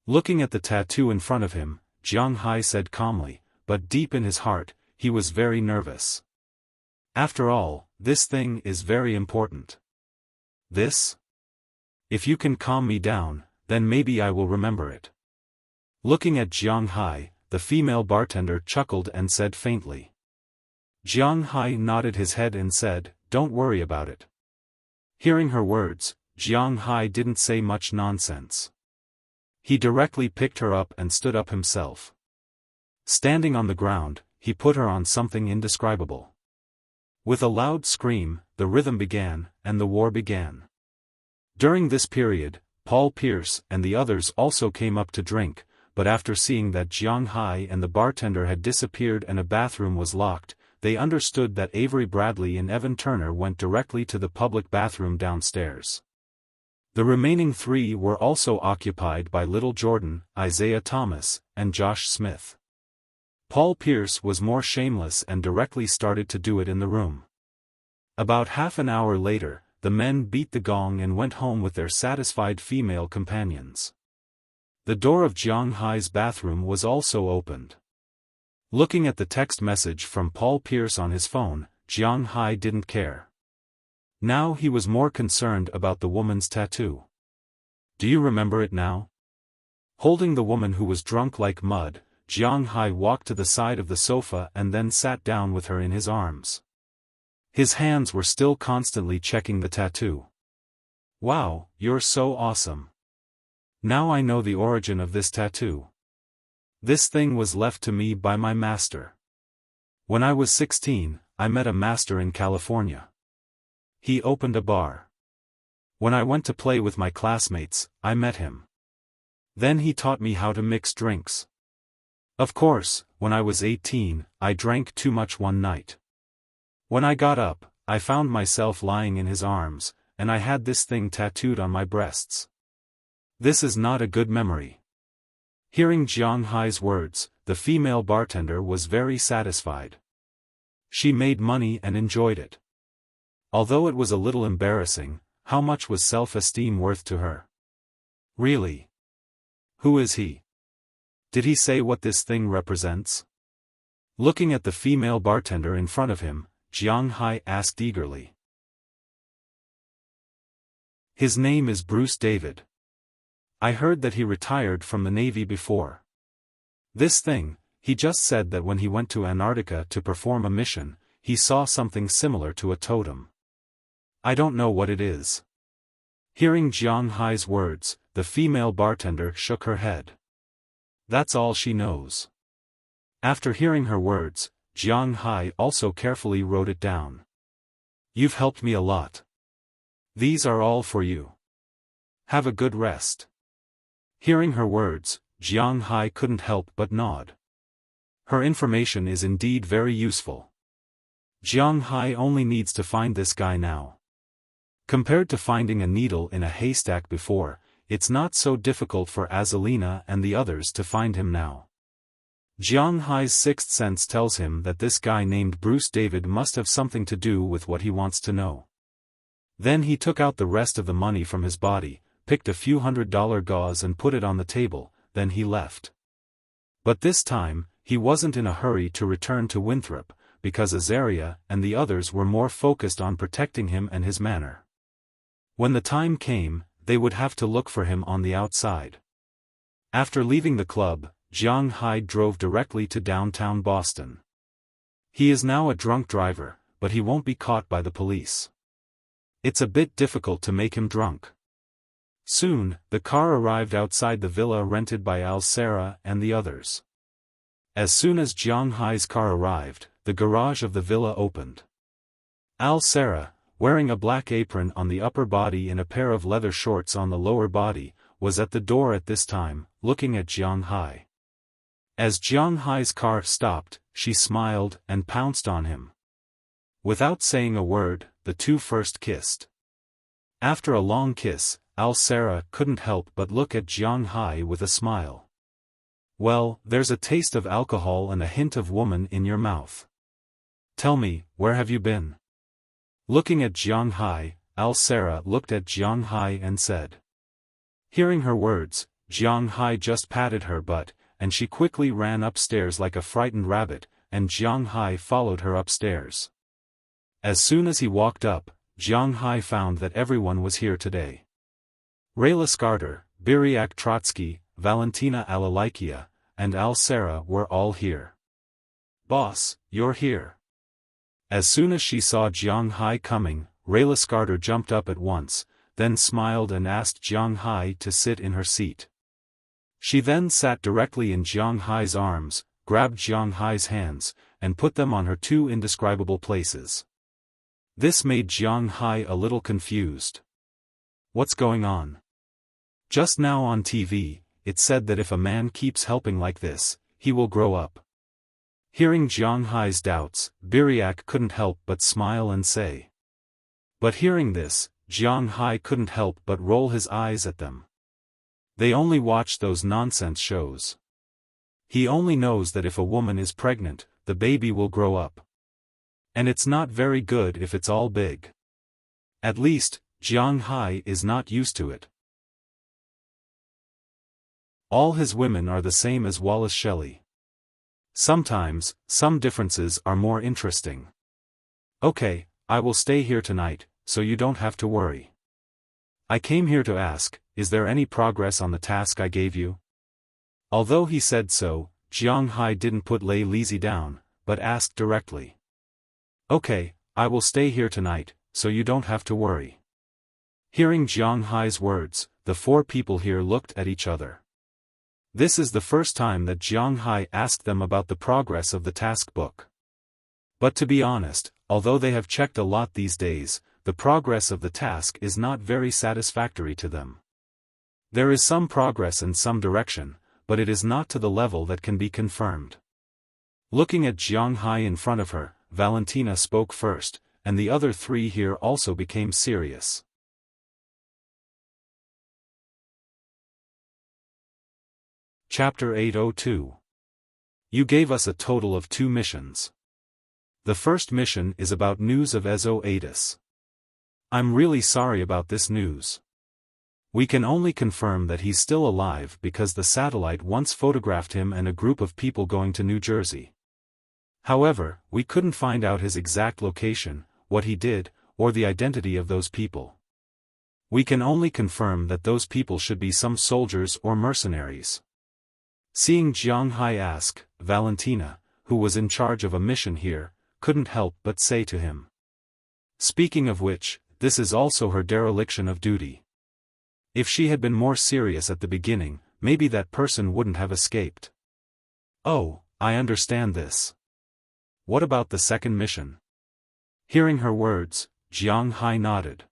Looking at the tattoo in front of him, Jiang Hai said calmly, but deep in his heart, he was very nervous. After all, this thing is very important. This? If you can calm me down, then maybe I will remember it. Looking at Jiang Hai, the female bartender chuckled and said faintly. Jiang Hai nodded his head and said, "Don't worry about it." Hearing her words, Jiang Hai didn't say much nonsense. He directly picked her up and stood up himself. Standing on the ground, he put her on something indescribable. With a loud scream, the rhythm began, and the war began. During this period, Paul Pierce and the others also came up to drink, but after seeing that Jiang Hai and the bartender had disappeared and a bathroom was locked, they understood that Avery Bradley and Evan Turner went directly to the public bathroom downstairs. The remaining three were also occupied by Little Jordan, Isaiah Thomas, and Josh Smith. Paul Pierce was more shameless and directly started to do it in the room. About half an hour later, the men beat the gong and went home with their satisfied female companions. The door of Jiang Hai's bathroom was also opened. Looking at the text message from Paul Pierce on his phone, Jiang Hai didn't care. Now he was more concerned about the woman's tattoo. Do you remember it now? Holding the woman who was drunk like mud, Jiang Hai walked to the side of the sofa and then sat down with her in his arms. His hands were still constantly checking the tattoo. "Wow, you're so awesome. Now I know the origin of this tattoo. This thing was left to me by my master. When I was 16, I met a master in California. He opened a bar. When I went to play with my classmates, I met him. Then he taught me how to mix drinks. Of course, when I was 18, I drank too much one night. When I got up, I found myself lying in his arms, and I had this thing tattooed on my breasts. This is not a good memory." Hearing Jiang Hai's words, the female bartender was very satisfied. She made money and enjoyed it. Although it was a little embarrassing, how much was self-esteem worth to her? Really? Who is he? Did he say what this thing represents? Looking at the female bartender in front of him, Jiang Hai asked eagerly. His name is Bruce David. I heard that he retired from the Navy before. This thing, he just said that when he went to Antarctica to perform a mission, he saw something similar to a totem. I don't know what it is. Hearing Jiang Hai's words, the female bartender shook her head. That's all she knows. After hearing her words, Jiang Hai also carefully wrote it down. You've helped me a lot. These are all for you. Have a good rest. Hearing her words, Jiang Hai couldn't help but nod. Her information is indeed very useful. Jiang Hai only needs to find this guy now. Compared to finding a needle in a haystack before, it's not so difficult for Azalina and the others to find him now. Jiang Hai's sixth sense tells him that this guy named Bruce David must have something to do with what he wants to know. Then he took out the rest of the money from his body, picked a few $100 gauze and put it on the table, then he left. But this time, he wasn't in a hurry to return to Winthrop, because Azaria and the others were more focused on protecting him and his manor. When the time came, they would have to look for him on the outside. After leaving the club, Jiang Hai drove directly to downtown Boston. He is now a drunk driver, but he won't be caught by the police. It's a bit difficult to make him drunk. Soon, the car arrived outside the villa rented by Al-Sarah and the others. As soon as Jiang Hai's car arrived, the garage of the villa opened. Al-Sarah, wearing a black apron on the upper body and a pair of leather shorts on the lower body, was at the door at this time, looking at Jiang Hai. As Jiang Hai's car stopped, she smiled and pounced on him. Without saying a word, the two first kissed. After a long kiss, Al-Sarah couldn't help but look at Jiang Hai with a smile. Well, there's a taste of alcohol and a hint of woman in your mouth. Tell me, where have you been? Looking at Jiang Hai, Al-Sarah looked at Jiang Hai and said. Hearing her words, Jiang Hai just patted her butt, and she quickly ran upstairs like a frightened rabbit, and Jiang Hai followed her upstairs. As soon as he walked up, Jiang Hai found that everyone was here today. Rayla Skarder, Biriak Trotsky, Valentina Alalikia, and Al Sarah were all here. "Boss, you're here." As soon as she saw Jiang Hai coming, Rayla Skarder jumped up at once, then smiled and asked Jiang Hai to sit in her seat. She then sat directly in Jiang Hai's arms, grabbed Jiang Hai's hands, and put them on her two indescribable places. This made Jiang Hai a little confused. What's going on? Just now on TV, it said that if a man keeps helping like this, he will grow up. Hearing Jiang Hai's doubts, Biriak couldn't help but smile and say. But hearing this, Jiang Hai couldn't help but roll his eyes at them. They only watch those nonsense shows. He only knows that if a woman is pregnant, the baby will grow up. And it's not very good if it's all big. At least, Jiang Hai is not used to it. All his women are the same as Wallace Shelley. Sometimes, some differences are more interesting. Okay, I will stay here tonight, so you don't have to worry. I came here to ask, is there any progress on the task I gave you? Although he said so, Jiang Hai didn't put Lei Lizhi down, but asked directly. Okay, I will stay here tonight, so you don't have to worry. Hearing Jiang Hai's words, the four people here looked at each other. This is the first time that Jiang Hai asked them about the progress of the task book. But to be honest, although they have checked a lot these days, the progress of the task is not very satisfactory to them. There is some progress in some direction, but it is not to the level that can be confirmed. Looking at Jiang Hai in front of her, Valentina spoke first, and the other three here also became serious. Chapter 802. You gave us a total of 2 missions. The first mission is about news of Ezo Adis. I'm really sorry about this news. We can only confirm that he's still alive because the satellite once photographed him and a group of people going to New Jersey. However, we couldn't find out his exact location, what he did, or the identity of those people. We can only confirm that those people should be some soldiers or mercenaries. Seeing Jiang Hai ask, Valentina, who was in charge of a mission here, couldn't help but say to him. Speaking of which, this is also her dereliction of duty. If she had been more serious at the beginning, maybe that person wouldn't have escaped. Oh, I understand this. What about the second mission? Hearing her words, Jiang Hai nodded.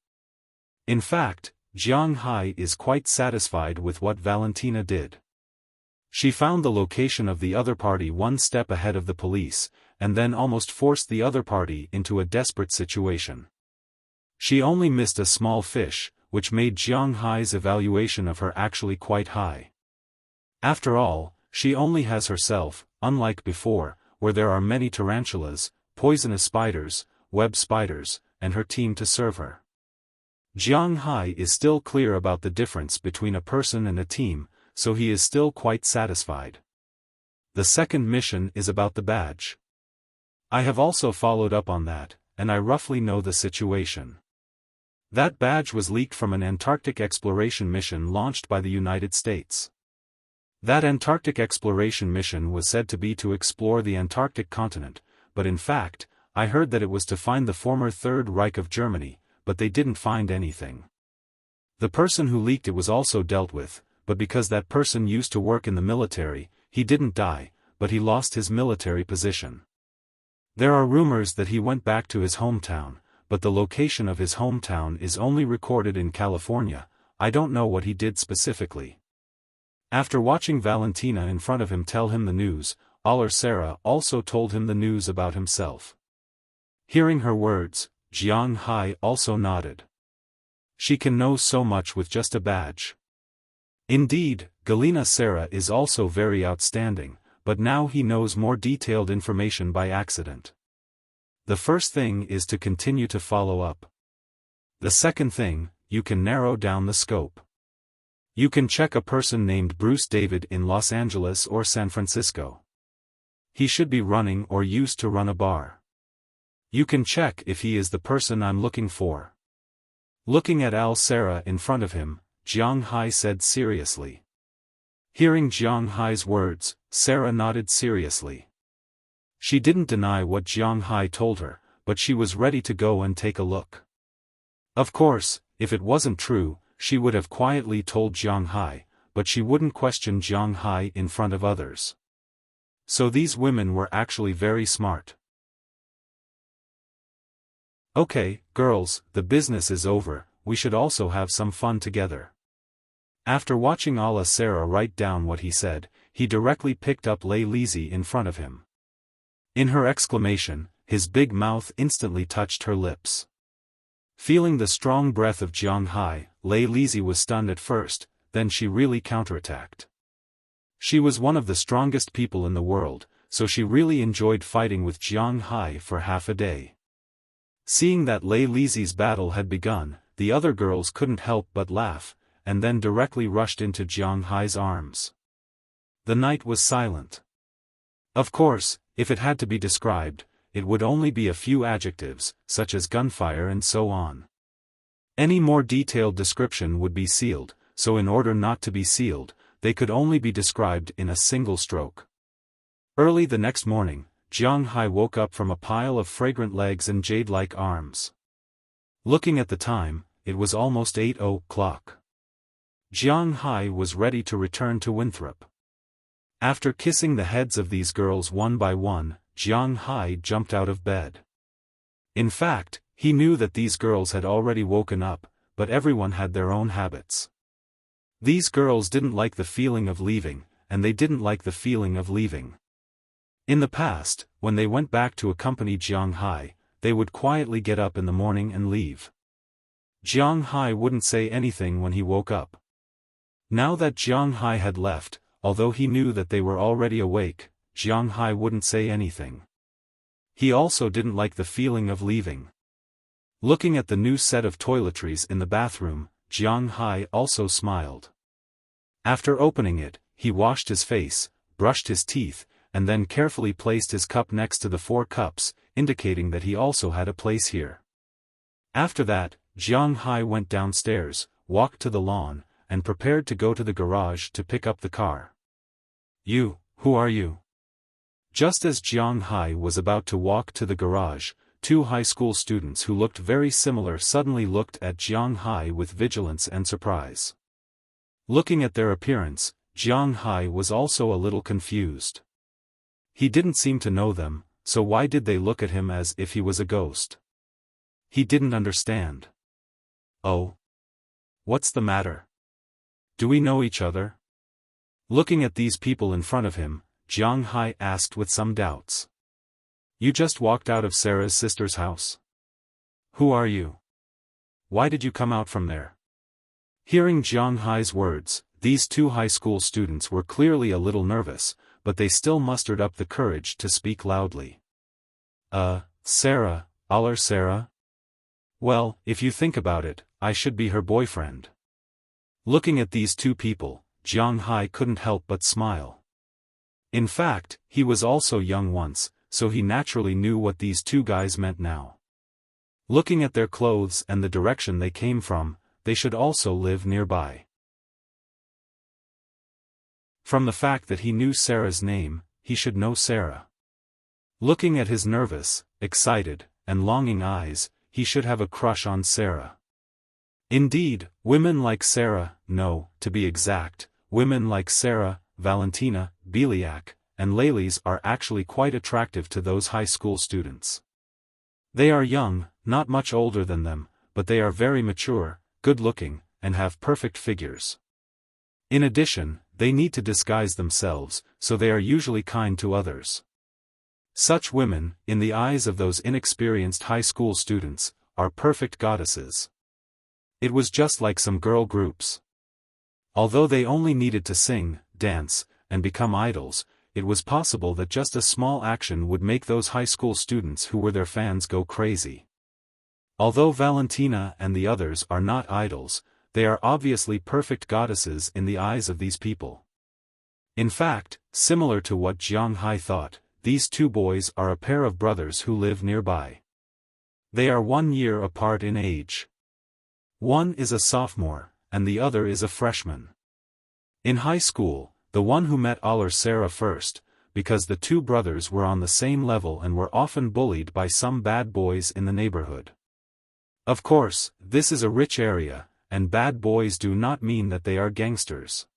In fact, Jiang Hai is quite satisfied with what Valentina did. She found the location of the other party one step ahead of the police, and then almost forced the other party into a desperate situation. She only missed a small fish, which made Jiang Hai's evaluation of her actually quite high. After all, she only has herself, unlike before, where there are many tarantulas, poisonous spiders, web spiders, and her team to serve her. Jiang Hai is still clear about the difference between a person and a team, so he is still quite satisfied. The second mission is about the badge. I have also followed up on that, and I roughly know the situation. That badge was leaked from an Antarctic exploration mission launched by the United States. That Antarctic exploration mission was said to be to explore the Antarctic continent, but in fact, I heard that it was to find the former Third Reich of Germany, but they didn't find anything. The person who leaked it was also dealt with, but because that person used to work in the military, he didn't die, but he lost his military position. There are rumors that he went back to his hometown, but the location of his hometown is only recorded in California. I don't know what he did specifically. After watching Valentina in front of him tell him the news, Aller Sarah also told him the news about himself. Hearing her words, Jiang Hai also nodded. She can know so much with just a badge. Indeed, Galina Sarah is also very outstanding, but now he knows more detailed information by accident. The first thing is to continue to follow up. The second thing, you can narrow down the scope. You can check a person named Bruce David in Los Angeles or San Francisco. He should be running or used to run a bar. You can check if he is the person I'm looking for. Looking at Sarah in front of him, Jiang Hai said seriously. Hearing Jiang Hai's words, Sarah nodded seriously. She didn't deny what Jiang Hai told her, but she was ready to go and take a look. Of course, if it wasn't true, she would have quietly told Jiang Hai, but she wouldn't question Jiang Hai in front of others. So these women were actually very smart. Okay, girls, the business is over, we should also have some fun together. After watching Sarah write down what he said, he directly picked up Lei Lizhi in front of him. In her exclamation, his big mouth instantly touched her lips. Feeling the strong breath of Jiang Hai, Lei Lizhi was stunned at first, then she really counterattacked. She was one of the strongest people in the world, so she really enjoyed fighting with Jiang Hai for half a day. Seeing that Lei Lizhi's battle had begun, the other girls couldn't help but laugh, and then directly rushed into Jiang Hai's arms. The night was silent. Of course, if it had to be described, it would only be a few adjectives, such as gunfire and so on. Any more detailed description would be sealed, so in order not to be sealed, they could only be described in a single stroke. Early the next morning, Jiang Hai woke up from a pile of fragrant legs and jade-like arms. Looking at the time, it was almost 8 o'clock. Jiang Hai was ready to return to Winthrop. After kissing the heads of these girls one by one, Jiang Hai jumped out of bed. In fact, he knew that these girls had already woken up, but everyone had their own habits. These girls didn't like the feeling of leaving, and they didn't like the feeling of leaving. In the past, when they went back to accompany Jiang Hai, they would quietly get up in the morning and leave. Jiang Hai wouldn't say anything when he woke up. Now that Jiang Hai had left, although he knew that they were already awake, Jiang Hai wouldn't say anything. He also didn't like the feeling of leaving. Looking at the new set of toiletries in the bathroom, Jiang Hai also smiled. After opening it, he washed his face, brushed his teeth, and then carefully placed his cup next to the 4 cups, indicating that he also had a place here. After that, Jiang Hai went downstairs, walked to the lawn, and prepared to go to the garage to pick up the car. Who are you? Just as Jiang Hai was about to walk to the garage, 2 high school students who looked very similar suddenly looked at Jiang Hai with vigilance and surprise. Looking at their appearance, Jiang Hai was also a little confused. He didn't seem to know them, so why did they look at him as if he was a ghost? He didn't understand. Oh. What's the matter? Do we know each other? Looking at these people in front of him, Jiang Hai asked with some doubts. You just walked out of Sarah's sister's house? Who are you? Why did you come out from there? Hearing Jiang Hai's words, these 2 high school students were clearly a little nervous, but they still mustered up the courage to speak loudly. Sarah, Sarah? Well, if you think about it, I should be her boyfriend. Looking at these 2 people, Jiang Hai couldn't help but smile. In fact, he was also young once, so he naturally knew what these 2 guys meant now. Looking at their clothes and the direction they came from, they should also live nearby. From the fact that he knew Sarah's name, he should know Sarah. Looking at his nervous, excited, and longing eyes, he should have a crush on Sarah. Indeed, women like Sarah, no, to be exact, women like Sarah, Valentina, Beliak, and Lailis are actually quite attractive to those high school students. They are young, not much older than them, but they are very mature, good-looking, and have perfect figures. In addition, they need to disguise themselves, so they are usually kind to others. Such women, in the eyes of those inexperienced high school students, are perfect goddesses. It was just like some girl groups. Although they only needed to sing, dance, and become idols, it was possible that just a small action would make those high school students who were their fans go crazy. Although Valentina and the others are not idols, they are obviously perfect goddesses in the eyes of these people. In fact, similar to what Jiang Hai thought, these two boys are a pair of brothers who live nearby. They are 1 year apart in age. One is a sophomore, and the other is a freshman. In high school, the one who met Sarah first, because the two brothers were on the same level and were often bullied by some bad boys in the neighborhood. Of course, this is a rich area, and bad boys do not mean that they are gangsters.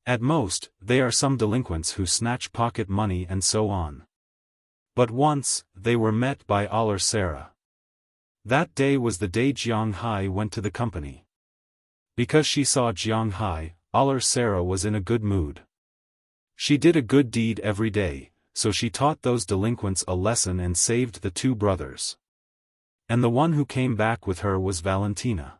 At most, they are some delinquents who snatch pocket money and so on. But once, they were met by Sarah. That day was the day Jiang Hai went to the company. Because she saw Jiang Hai, Sarah was in a good mood. She did a good deed every day, so she taught those delinquents a lesson and saved the two brothers. And the one who came back with her was Valentina.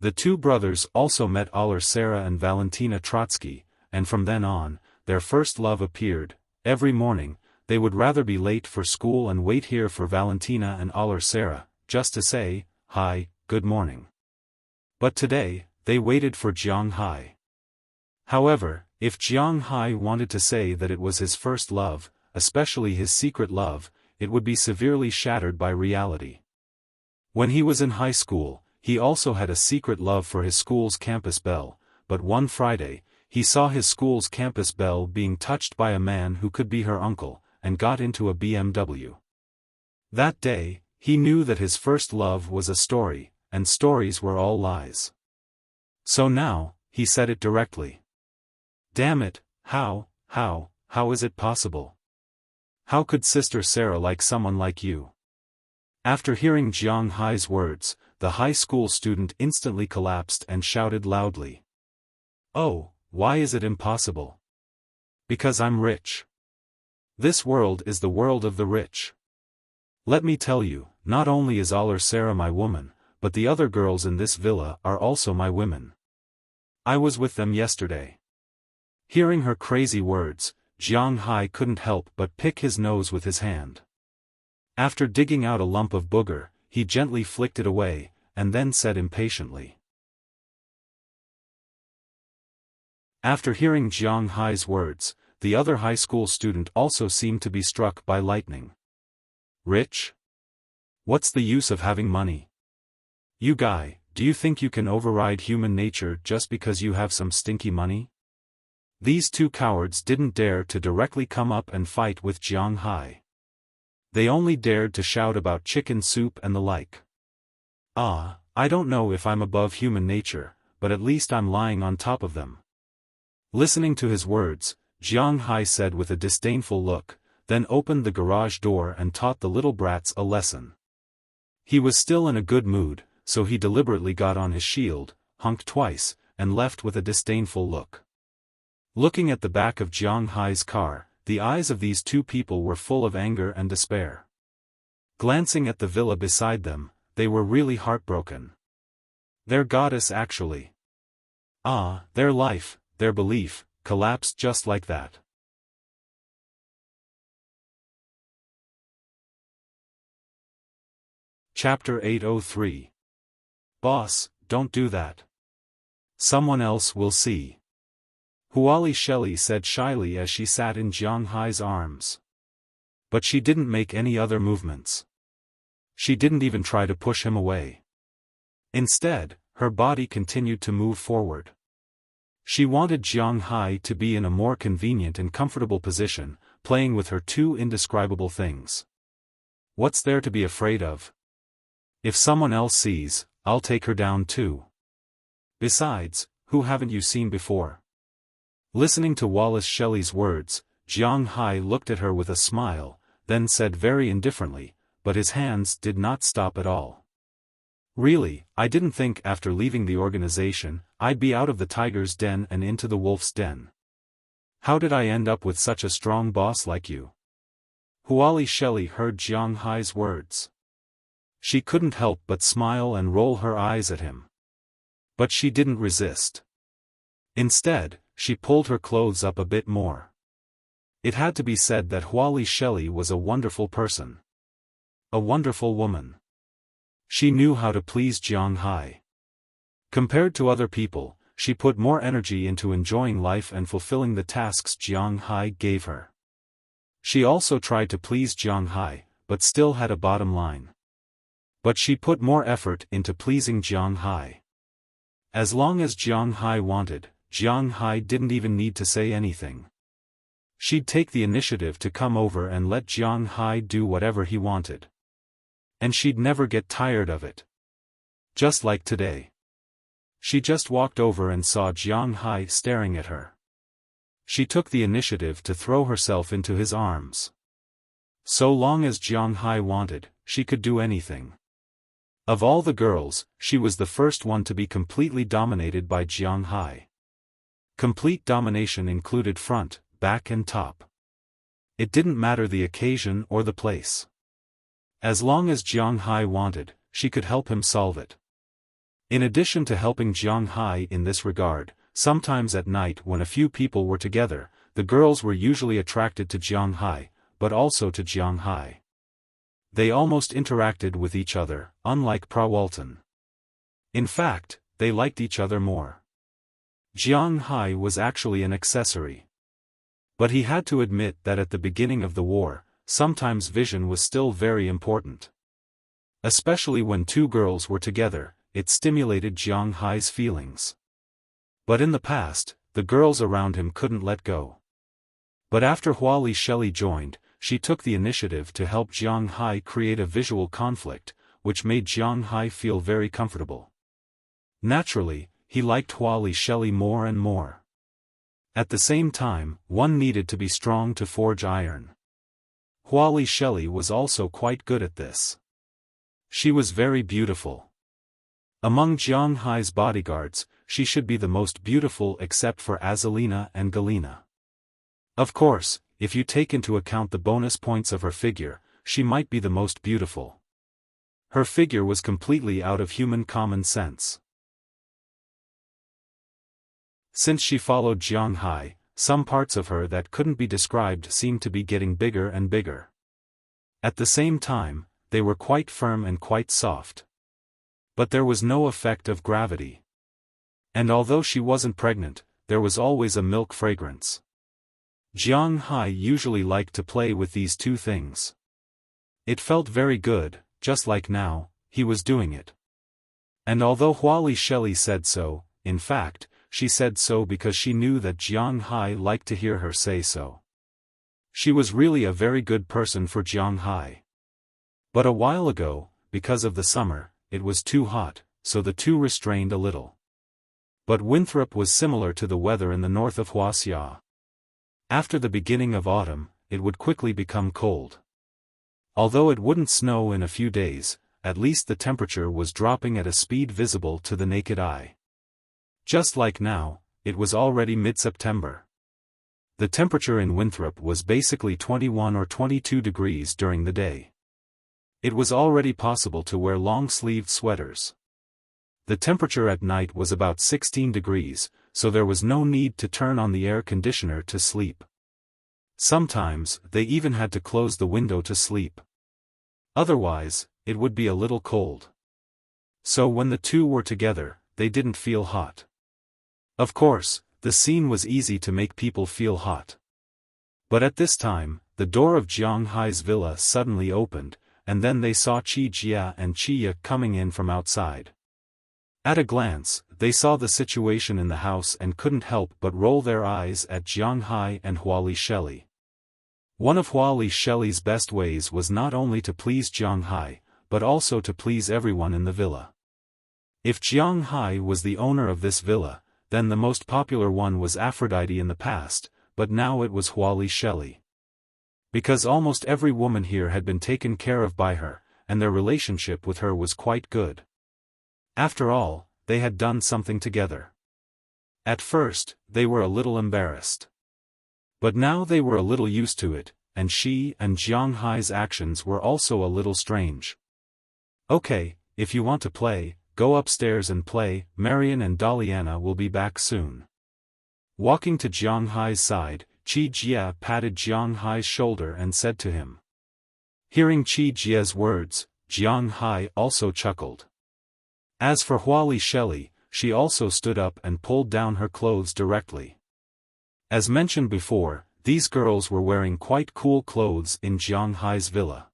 The two brothers also met Sarah and Valentina Trotsky, and from then on, their first love appeared. Every morning, they would rather be late for school and wait here for Valentina and Sarah, just to say, "Hi, good morning." But today, they waited for Jiang Hai. However, if Jiang Hai wanted to say that it was his first love, especially his secret love, it would be severely shattered by reality. When he was in high school, he also had a secret love for his school's campus bell, but one Friday, he saw his school's campus bell being touched by a man who could be her uncle, and got into a BMW. That day, he knew that his first love was a story, and stories were all lies. So now, he said it directly. Damn it, how is it possible? How could Sister Sarah like someone like you? After hearing Jiang Hai's words, the high school student instantly collapsed and shouted loudly. Oh, why is it impossible? Because I'm rich. This world is the world of the rich. Let me tell you, not only is Sarah my woman, but the other girls in this villa are also my women. I was with them yesterday. Hearing her crazy words, Jiang Hai couldn't help but pick his nose with his hand. After digging out a lump of booger, he gently flicked it away, and then said impatiently. After hearing Jiang Hai's words, the other high school student also seemed to be struck by lightning. Rich? What's the use of having money? You guy, do you think you can override human nature just because you have some stinky money? These two cowards didn't dare to directly come up and fight with Jiang Hai. They only dared to shout about chicken soup and the like. I don't know if I'm above human nature, but at least I'm lying on top of them. Listening to his words, Jiang Hai said with a disdainful look, then opened the garage door and taught the little brats a lesson. He was still in a good mood, so he deliberately got on his shield, honked twice, and left with a disdainful look. Looking at the back of Jiang Hai's car, the eyes of these two people were full of anger and despair. Glancing at the villa beside them, they were really heartbroken. Their goddess actually. Their life, their belief, collapsed just like that. Chapter 803. Boss, don't do that. Someone else will see. Huali Shelley said shyly as she sat in Jiang Hai's arms. But she didn't make any other movements. She didn't even try to push him away. Instead, her body continued to move forward. She wanted Jiang Hai to be in a more convenient and comfortable position, playing with her two indescribable things. What's there to be afraid of? If someone else sees, I'll take her down too. Besides, who haven't you seen before? Listening to Wallace Shelley's words, Jiang Hai looked at her with a smile, then said very indifferently, but his hands did not stop at all. Really, I didn't think after leaving the organization, I'd be out of the tiger's den and into the wolf's den. How did I end up with such a strong boss like you? Huali Shelley heard Jiang Hai's words. She couldn't help but smile and roll her eyes at him. But she didn't resist. Instead, she pulled her clothes up a bit more. It had to be said that Huali Shelley was a wonderful person. A wonderful woman. She knew how to please Jiang Hai. Compared to other people, she put more energy into enjoying life and fulfilling the tasks Jiang Hai gave her. She also tried to please Jiang Hai, but still had a bottom line. But she put more effort into pleasing Jiang Hai. As long as Jiang Hai wanted, Jiang Hai didn't even need to say anything. She'd take the initiative to come over and let Jiang Hai do whatever he wanted. And she'd never get tired of it. Just like today. She just walked over and saw Jiang Hai staring at her. She took the initiative to throw herself into his arms. So long as Jiang Hai wanted, she could do anything. Of all the girls, she was the first one to be completely dominated by Jiang Hai. Complete domination included front, back and top. It didn't matter the occasion or the place. As long as Jiang Hai wanted, she could help him solve it. In addition to helping Jiang Hai in this regard, sometimes at night when a few people were together, the girls were usually attracted to Jiang Hai, but also to Jiang Hai. They almost interacted with each other, unlike Prawalton. In fact, they liked each other more. Jiang Hai was actually an accessory. But he had to admit that at the beginning of the war, sometimes vision was still very important. Especially when two girls were together, it stimulated Jiang Hai's feelings. But in the past, the girls around him couldn't let go. But after Huali Shelley joined, she took the initiative to help Jiang Hai create a visual conflict, which made Jiang Hai feel very comfortable. Naturally, he liked Huali Shelley more and more. At the same time, one needed to be strong to forge iron. Huali Shelley was also quite good at this. She was very beautiful. Among Jiang Hai's bodyguards, she should be the most beautiful except for Azalina and Galina. Of course, if you take into account the bonus points of her figure, she might be the most beautiful. Her figure was completely out of human common sense. Since she followed Jiang Hai, some parts of her that couldn't be described seemed to be getting bigger and bigger. At the same time, they were quite firm and quite soft. But there was no effect of gravity. And although she wasn't pregnant, there was always a milk fragrance. Jiang Hai usually liked to play with these two things. It felt very good, just like now, he was doing it. And although Huali Shelley said so, in fact, she said so because she knew that Jiang Hai liked to hear her say so. She was really a very good person for Jiang Hai. But a while ago, because of the summer, it was too hot, so the two restrained a little. But Winthrop was similar to the weather in the north of Wuxia. After the beginning of autumn, it would quickly become cold. Although it wouldn't snow in a few days, at least the temperature was dropping at a speed visible to the naked eye. Just like now, it was already mid-September. The temperature in Winthrop was basically 21 or 22 degrees during the day. It was already possible to wear long-sleeved sweaters. The temperature at night was about 16 degrees, so there was no need to turn on the air conditioner to sleep. Sometimes, they even had to close the window to sleep. Otherwise, it would be a little cold. So when the two were together, they didn't feel hot. Of course, the scene was easy to make people feel hot. But at this time, the door of Jiang Hai's villa suddenly opened, and then they saw Qi Jia and Qi Ye coming in from outside. At a glance, they saw the situation in the house and couldn't help but roll their eyes at Jiang Hai and Huali Shelley. One of Huali Shelley's best ways was not only to please Jiang Hai, but also to please everyone in the villa. If Jiang Hai was the owner of this villa, then the most popular one was Aphrodite in the past, but now it was Huali Shelley. Because almost every woman here had been taken care of by her, and their relationship with her was quite good. After all, they had done something together. At first, they were a little embarrassed. But now they were a little used to it, and she and Jiang Hai's actions were also a little strange. Okay, if you want to play, go upstairs and play, Marian and Daliana will be back soon. Walking to Jiang Hai's side, Qi Jia patted Jiang Hai's shoulder and said to him. Hearing Qi Jia's words, Jiang Hai also chuckled. As for Huali Shelley, she also stood up and pulled down her clothes directly. As mentioned before, these girls were wearing quite cool clothes in Jiang Hai's villa.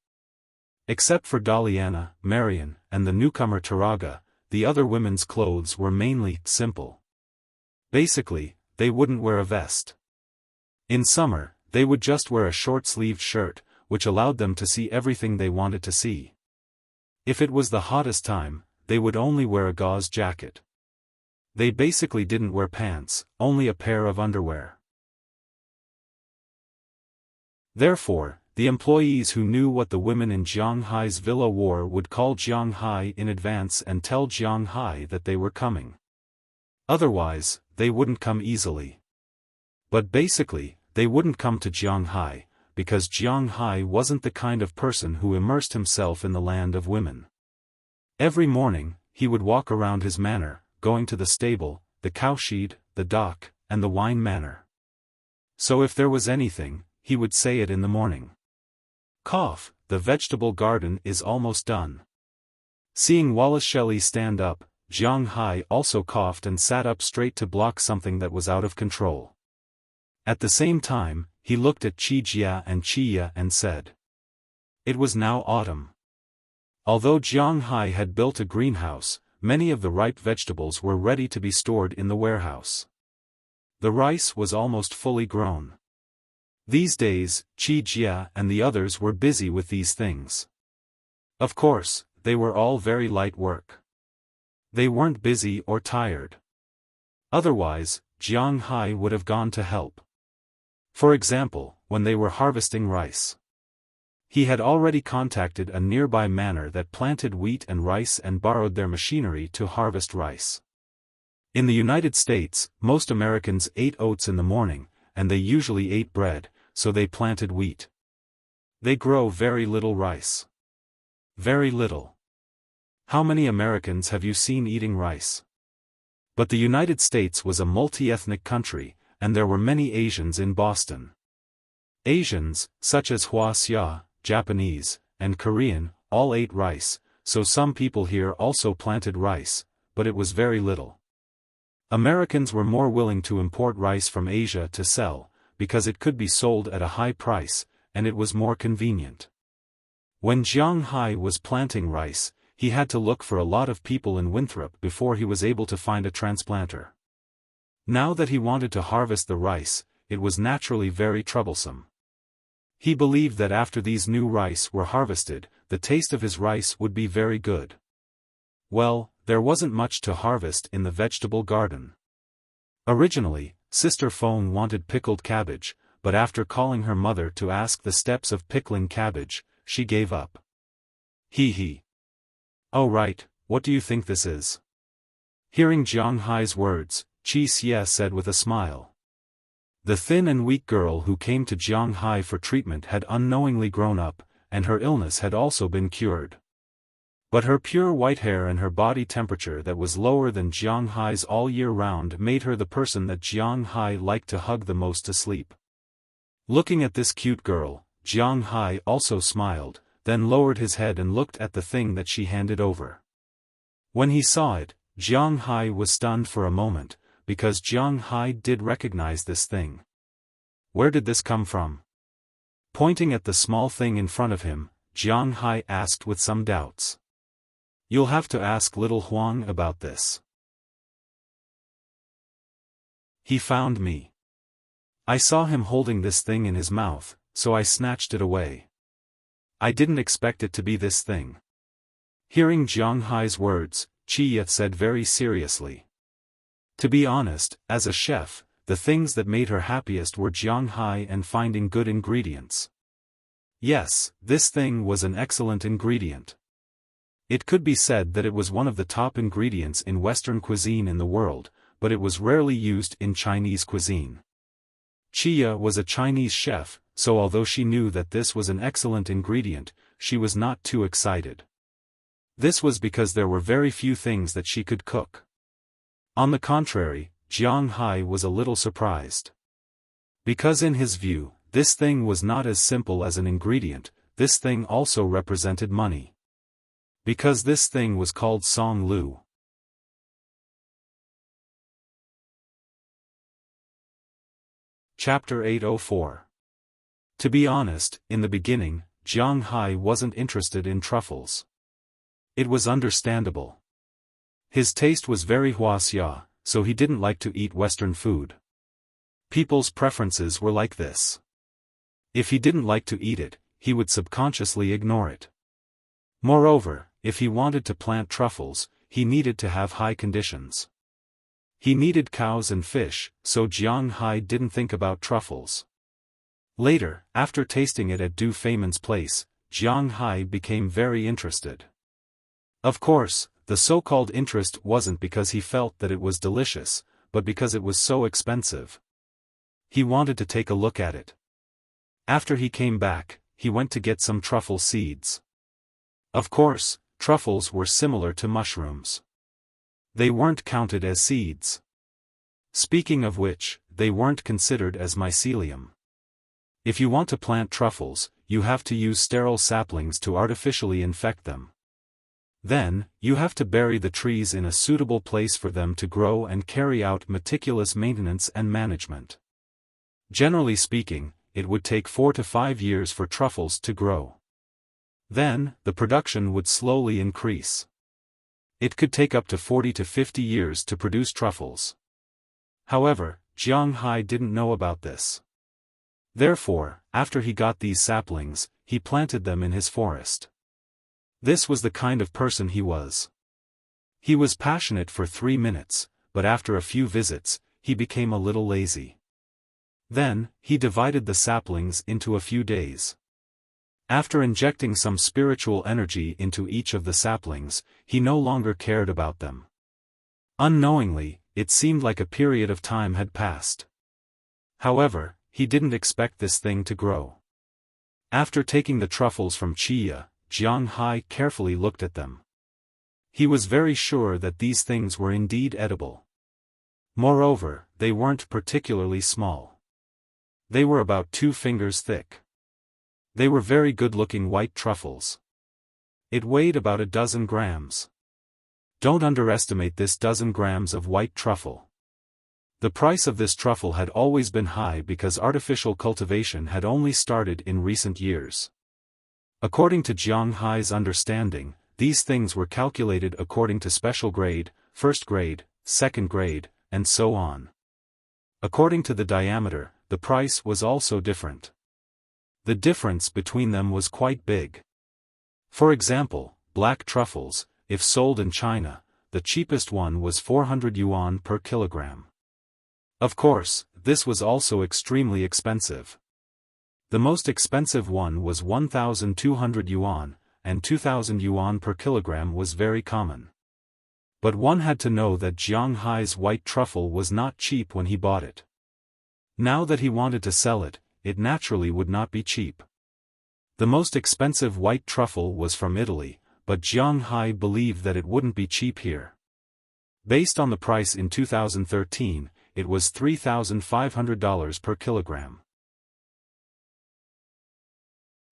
Except for Daliana, Marian, and the newcomer Taraga, the other women's clothes were mainly simple. Basically, they wouldn't wear a vest. In summer, they would just wear a short-sleeved shirt, which allowed them to see everything they wanted to see. If it was the hottest time, they would only wear a gauze jacket. They basically didn't wear pants, only a pair of underwear. Therefore, the employees who knew what the women in Jiang Hai's villa wore would call Jiang Hai in advance and tell Jiang Hai that they were coming. Otherwise, they wouldn't come easily. But basically, they wouldn't come to Jiang Hai, because Jiang Hai wasn't the kind of person who immersed himself in the land of women. Every morning, he would walk around his manor, going to the stable, the cowshed, the dock, and the wine manor. So if there was anything, he would say it in the morning. Cough, the vegetable garden is almost done. Seeing Wallace Shelley stand up, Jiang Hai also coughed and sat up straight to block something that was out of control. At the same time, he looked at Qi Jia and Qi Ya and said. It was now autumn. Although Jiang Hai had built a greenhouse, many of the ripe vegetables were ready to be stored in the warehouse. The rice was almost fully grown. These days, Qi Jia and the others were busy with these things. Of course, they were all very light work. They weren't busy or tired. Otherwise, Jiang Hai would have gone to help. For example, when they were harvesting rice. He had already contacted a nearby manor that planted wheat and rice and borrowed their machinery to harvest rice. In the United States, most Americans ate oats in the morning, and they usually ate bread, so they planted wheat. They grow very little rice. Very little. How many Americans have you seen eating rice? But the United States was a multi-ethnic country, and there were many Asians in Boston. Asians, such as Wuxia, Japanese, and Korean, all ate rice, so some people here also planted rice, but it was very little. Americans were more willing to import rice from Asia to sell, because it could be sold at a high price, and it was more convenient. When Jiang Hai was planting rice, he had to look for a lot of people in Winthrop before he was able to find a transplanter. Now that he wanted to harvest the rice, it was naturally very troublesome. He believed that after these new rice were harvested, the taste of his rice would be very good. Well, there wasn't much to harvest in the vegetable garden. Originally, Sister Fong wanted pickled cabbage, but after calling her mother to ask the steps of pickling cabbage, she gave up. Hee. Oh right, what do you think this is? Hearing Jiang Hai's words, Qi Xie said with a smile. The thin and weak girl who came to Jiang Hai for treatment had unknowingly grown up, and her illness had also been cured. But her pure white hair and her body temperature that was lower than Jiang Hai's all year round made her the person that Jiang Hai liked to hug the most to sleep. Looking at this cute girl, Jiang Hai also smiled, then lowered his head and looked at the thing that she handed over. When he saw it, Jiang Hai was stunned for a moment, because Jiang Hai did recognize this thing. Where did this come from? Pointing at the small thing in front of him, Jiang Hai asked with some doubts. You'll have to ask little Huang about this. He found me. I saw him holding this thing in his mouth, so I snatched it away. I didn't expect it to be this thing. Hearing Jiang Hai's words, Qi Ye said very seriously. To be honest, as a chef, the things that made her happiest were Jiang Hai and finding good ingredients. Yes, this thing was an excellent ingredient. It could be said that it was one of the top ingredients in Western cuisine in the world, but it was rarely used in Chinese cuisine. Qi Ye was a Chinese chef, so although she knew that this was an excellent ingredient, she was not too excited. This was because there were very few things that she could cook. On the contrary, Jiang Hai was a little surprised. Because in his view, this thing was not as simple as an ingredient, this thing also represented money. Because this thing was called Song Lu. Chapter 804. To be honest, in the beginning, Jiang Hai wasn't interested in truffles. It was understandable. His taste was very Wuxia, so he didn't like to eat Western food. People's preferences were like this. If he didn't like to eat it, he would subconsciously ignore it. Moreover, if he wanted to plant truffles, he needed to have high conditions. He needed cows and fish, so Jiang Hai didn't think about truffles. Later, after tasting it at Du Feimin's place, Jiang Hai became very interested. Of course, the so-called interest wasn't because he felt that it was delicious, but because it was so expensive. He wanted to take a look at it. After he came back, he went to get some truffle seeds. Of course, truffles were similar to mushrooms. They weren't counted as seeds. Speaking of which, they weren't considered as mycelium. If you want to plant truffles, you have to use sterile saplings to artificially infect them. Then, you have to bury the trees in a suitable place for them to grow and carry out meticulous maintenance and management. Generally speaking, it would take 4 to 5 years for truffles to grow. Then, the production would slowly increase. It could take up to 40 to 50 years to produce truffles. However, Jiang Hai didn't know about this. Therefore, after he got these saplings, he planted them in his forest. This was the kind of person he was. He was passionate for 3 minutes, but after a few visits, he became a little lazy. Then, he divided the saplings into a few days. After injecting some spiritual energy into each of the saplings, he no longer cared about them. Unknowingly, it seemed like a period of time had passed. However, he didn't expect this thing to grow. After taking the truffles from Chia, Jiang Hai carefully looked at them. He was very sure that these things were indeed edible. Moreover, they weren't particularly small. They were about 2 fingers thick. They were very good-looking white truffles. It weighed about a dozen grams. Don't underestimate this dozen grams of white truffle. The price of this truffle had always been high because artificial cultivation had only started in recent years. According to Jiang Hai's understanding, these things were calculated according to special grade, first grade, second grade, and so on. According to the diameter, the price was also different. The difference between them was quite big. For example, black truffles, if sold in China, the cheapest one was 400 yuan per kilogram. Of course, this was also extremely expensive. The most expensive one was 1,200 yuan, and 2,000 yuan per kilogram was very common. But one had to know that Jiang Hai's white truffle was not cheap when he bought it. Now that he wanted to sell it, it naturally would not be cheap. The most expensive white truffle was from Italy, but Jiang Hai believed that it wouldn't be cheap here. Based on the price in 2013, it was $3,500 per kilogram.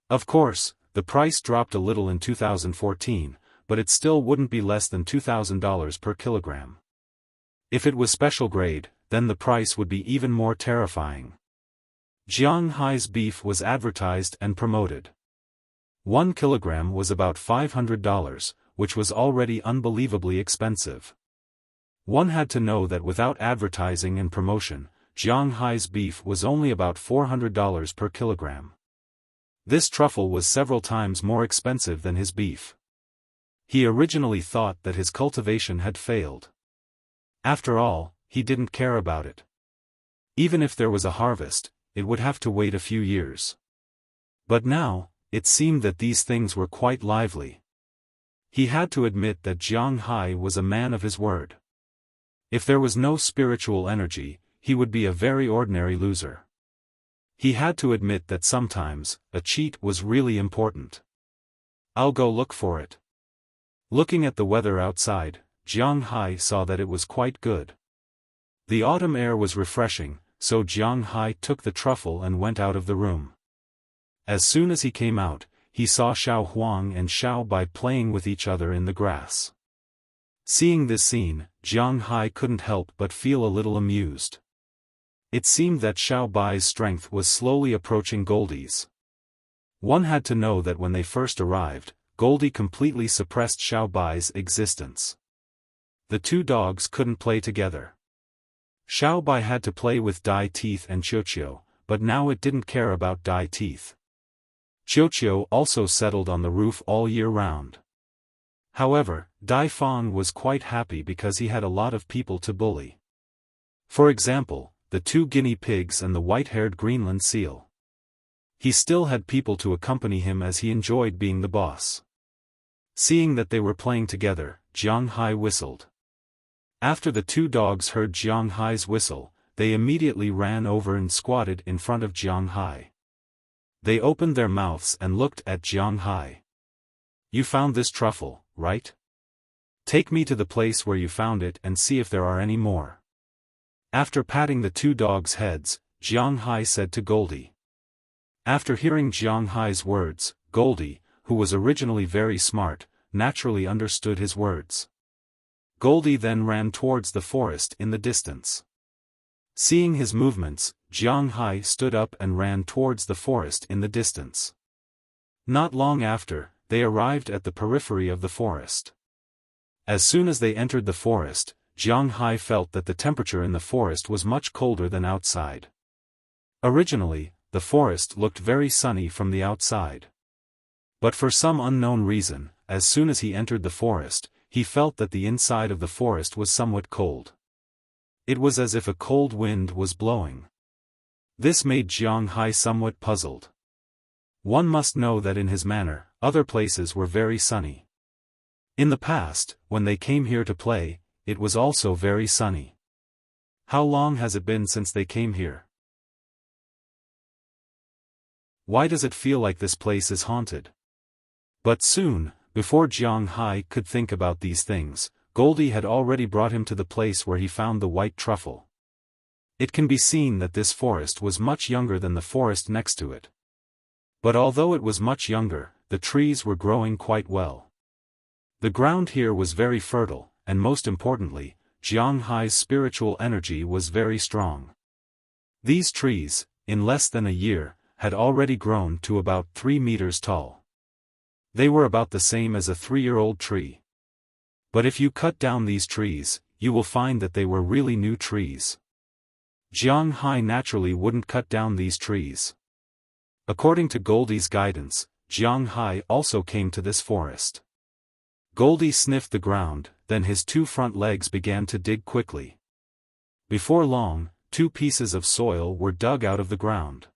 Of course, the price dropped a little in 2014, but it still wouldn't be less than $2,000 per kilogram. If it was special grade, then the price would be even more terrifying. Jiang Hai's beef was advertised and promoted. 1 kilogram was about $500, which was already unbelievably expensive. One had to know that without advertising and promotion, Jiang Hai's beef was only about $400 per kilogram. This truffle was several times more expensive than his beef. He originally thought that his cultivation had failed. After all, he didn't care about it. Even if there was a harvest, it would have to wait a few years. But now, it seemed that these things were quite lively. He had to admit that Jiang Hai was a man of his word. If there was no spiritual energy, he would be a very ordinary loser. He had to admit that sometimes, a cheat was really important. I'll go look for it. Looking at the weather outside, Jiang Hai saw that it was quite good. The autumn air was refreshing, so Jiang Hai took the truffle and went out of the room. As soon as he came out, he saw Xiao Huang and Xiao Bai playing with each other in the grass. Seeing this scene, Jiang Hai couldn't help but feel a little amused. It seemed that Xiao Bai's strength was slowly approaching Goldie's. One had to know that when they first arrived, Goldie completely suppressed Xiao Bai's existence. The two dogs couldn't play together. Xiao Bai had to play with Dai Teeth and Qiuqiu, but now it didn't care about Dai Teeth. Qiuqiu also settled on the roof all year round. However, Dai Fang was quite happy because he had a lot of people to bully. For example, the two guinea pigs and the white-haired Greenland seal. He still had people to accompany him as he enjoyed being the boss. Seeing that they were playing together, Jiang Hai whistled. After the two dogs heard Jiang Hai's whistle, they immediately ran over and squatted in front of Jiang Hai. They opened their mouths and looked at Jiang Hai. "You found this truffle, right? Take me to the place where you found it and see if there are any more." After patting the two dogs' heads, Jiang Hai said to Goldie. After hearing Jiang Hai's words, Goldie, who was originally very smart, naturally understood his words. Goldie then ran towards the forest in the distance. Seeing his movements, Jiang Hai stood up and ran towards the forest in the distance. Not long after, they arrived at the periphery of the forest. As soon as they entered the forest, Jiang Hai felt that the temperature in the forest was much colder than outside. Originally, the forest looked very sunny from the outside. But for some unknown reason, as soon as he entered the forest, he felt that the inside of the forest was somewhat cold. It was as if a cold wind was blowing. This made Jiang Hai somewhat puzzled. One must know that in his manner, other places were very sunny. In the past, when they came here to play, it was also very sunny. How long has it been since they came here? Why does it feel like this place is haunted? But soon, before Jiang Hai could think about these things, Goldie had already brought him to the place where he found the white truffle. It can be seen that this forest was much younger than the forest next to it. But although it was much younger, the trees were growing quite well. The ground here was very fertile, and most importantly, Jiang Hai's spiritual energy was very strong. These trees, in less than a year, had already grown to about 3 meters tall. They were about the same as a 3-year-old tree. But if you cut down these trees, you will find that they were really new trees. Jiang Hai naturally wouldn't cut down these trees. According to Goldie's guidance, Jiang Hai also came to this forest. Goldie sniffed the ground, then his 2 front legs began to dig quickly. Before long, 2 pieces of soil were dug out of the ground.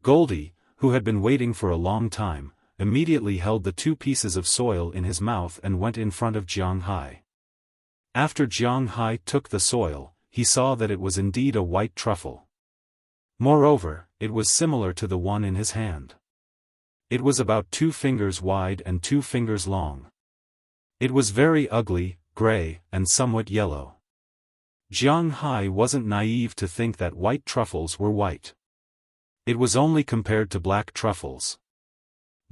Goldie, who had been waiting for a long time, immediately held the 2 pieces of soil in his mouth and went in front of Jiang Hai. After Jiang Hai took the soil, he saw that it was indeed a white truffle. Moreover, it was similar to the one in his hand. It was about 2 fingers wide and 2 fingers long. It was very ugly, gray, and somewhat yellow. Jiang Hai wasn't naive to think that white truffles were white. It was only compared to black truffles.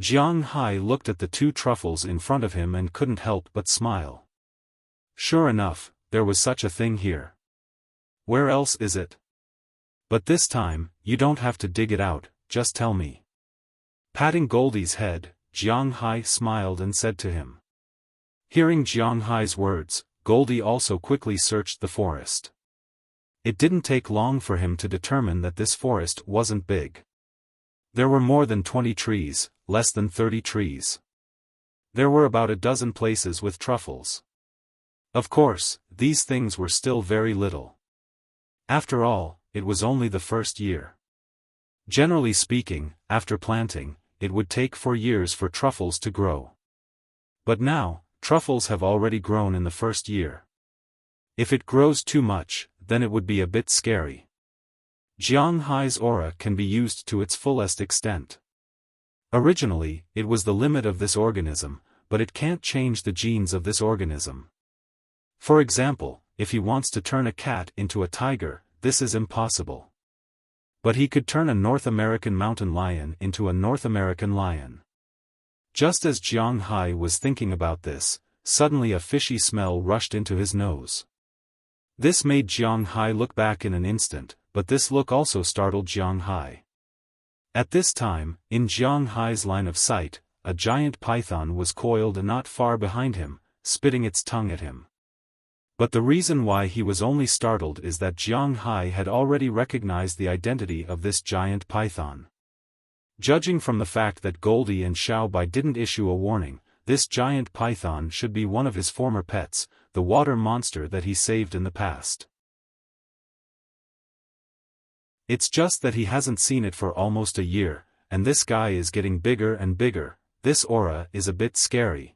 Jiang Hai looked at the 2 truffles in front of him and couldn't help but smile. Sure enough, there was such a thing here. Where else is it? But this time, you don't have to dig it out, just tell me. Patting Goldie's head, Jiang Hai smiled and said to him. Hearing Jiang Hai's words, Goldie also quickly searched the forest. It didn't take long for him to determine that this forest wasn't big. There were more than 20 trees, less than 30 trees. There were about a dozen places with truffles. Of course, these things were still very little. After all, it was only the first year. Generally speaking, after planting, it would take 4 years for truffles to grow. But now, truffles have already grown in the first year. If it grows too much, then it would be a bit scary. Jiang Hai's aura can be used to its fullest extent. Originally, it was the limit of this organism, but it can't change the genes of this organism. For example, if he wants to turn a cat into a tiger, this is impossible. But he could turn a North American mountain lion into a North American lion. Just as Jiang Hai was thinking about this, suddenly a fishy smell rushed into his nose. This made Jiang Hai look back in an instant, but this look also startled Jiang Hai. At this time, in Jiang Hai's line of sight, a giant python was coiled not far behind him, spitting its tongue at him. But the reason why he was only startled is that Jiang Hai had already recognized the identity of this giant python. Judging from the fact that Goldie and Xiaobai didn't issue a warning, this giant python should be one of his former pets, the water monster that he saved in the past. It's just that he hasn't seen it for almost a year, and this guy is getting bigger and bigger. This aura is a bit scary.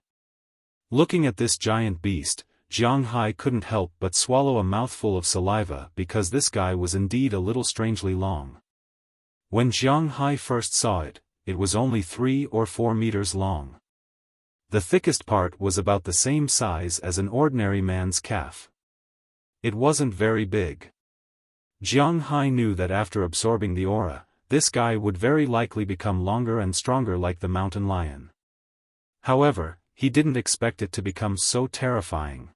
Looking at this giant beast, Jiang Hai couldn't help but swallow a mouthful of saliva because this guy was indeed a little strangely long. When Jiang Hai first saw it, it was only 3 or 4 meters long. The thickest part was about the same size as an ordinary man's calf. It wasn't very big. Jiang Hai knew that after absorbing the aura, this guy would very likely become longer and stronger like the mountain lion. However, he didn't expect it to become so terrifying.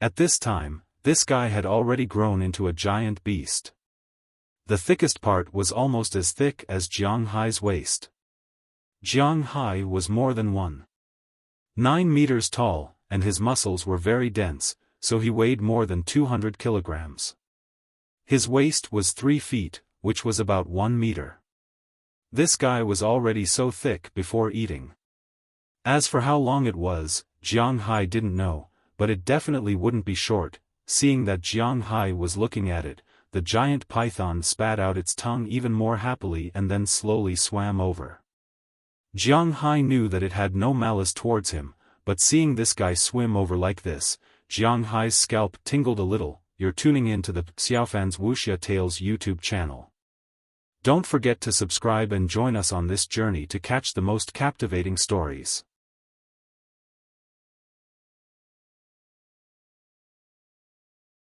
At this time, this guy had already grown into a giant beast. The thickest part was almost as thick as Jiang Hai's waist. Jiang Hai was more than 1.9 meters tall, and his muscles were very dense, so he weighed more than 200 kilograms. His waist was 3 feet, which was about 1 meter. This guy was already so thick before eating. As for how long it was, Jiang Hai didn't know, but it definitely wouldn't be short. Seeing that Jiang Hai was looking at it, the giant python spat out its tongue even more happily and then slowly swam over. Jiang Hai knew that it had no malice towards him, but seeing this guy swim over like this, Jiang Hai's scalp tingled a little. You're tuning in to the Xiaofan's Wuxia Tales YouTube channel. Don't forget to subscribe and join us on this journey to catch the most captivating stories.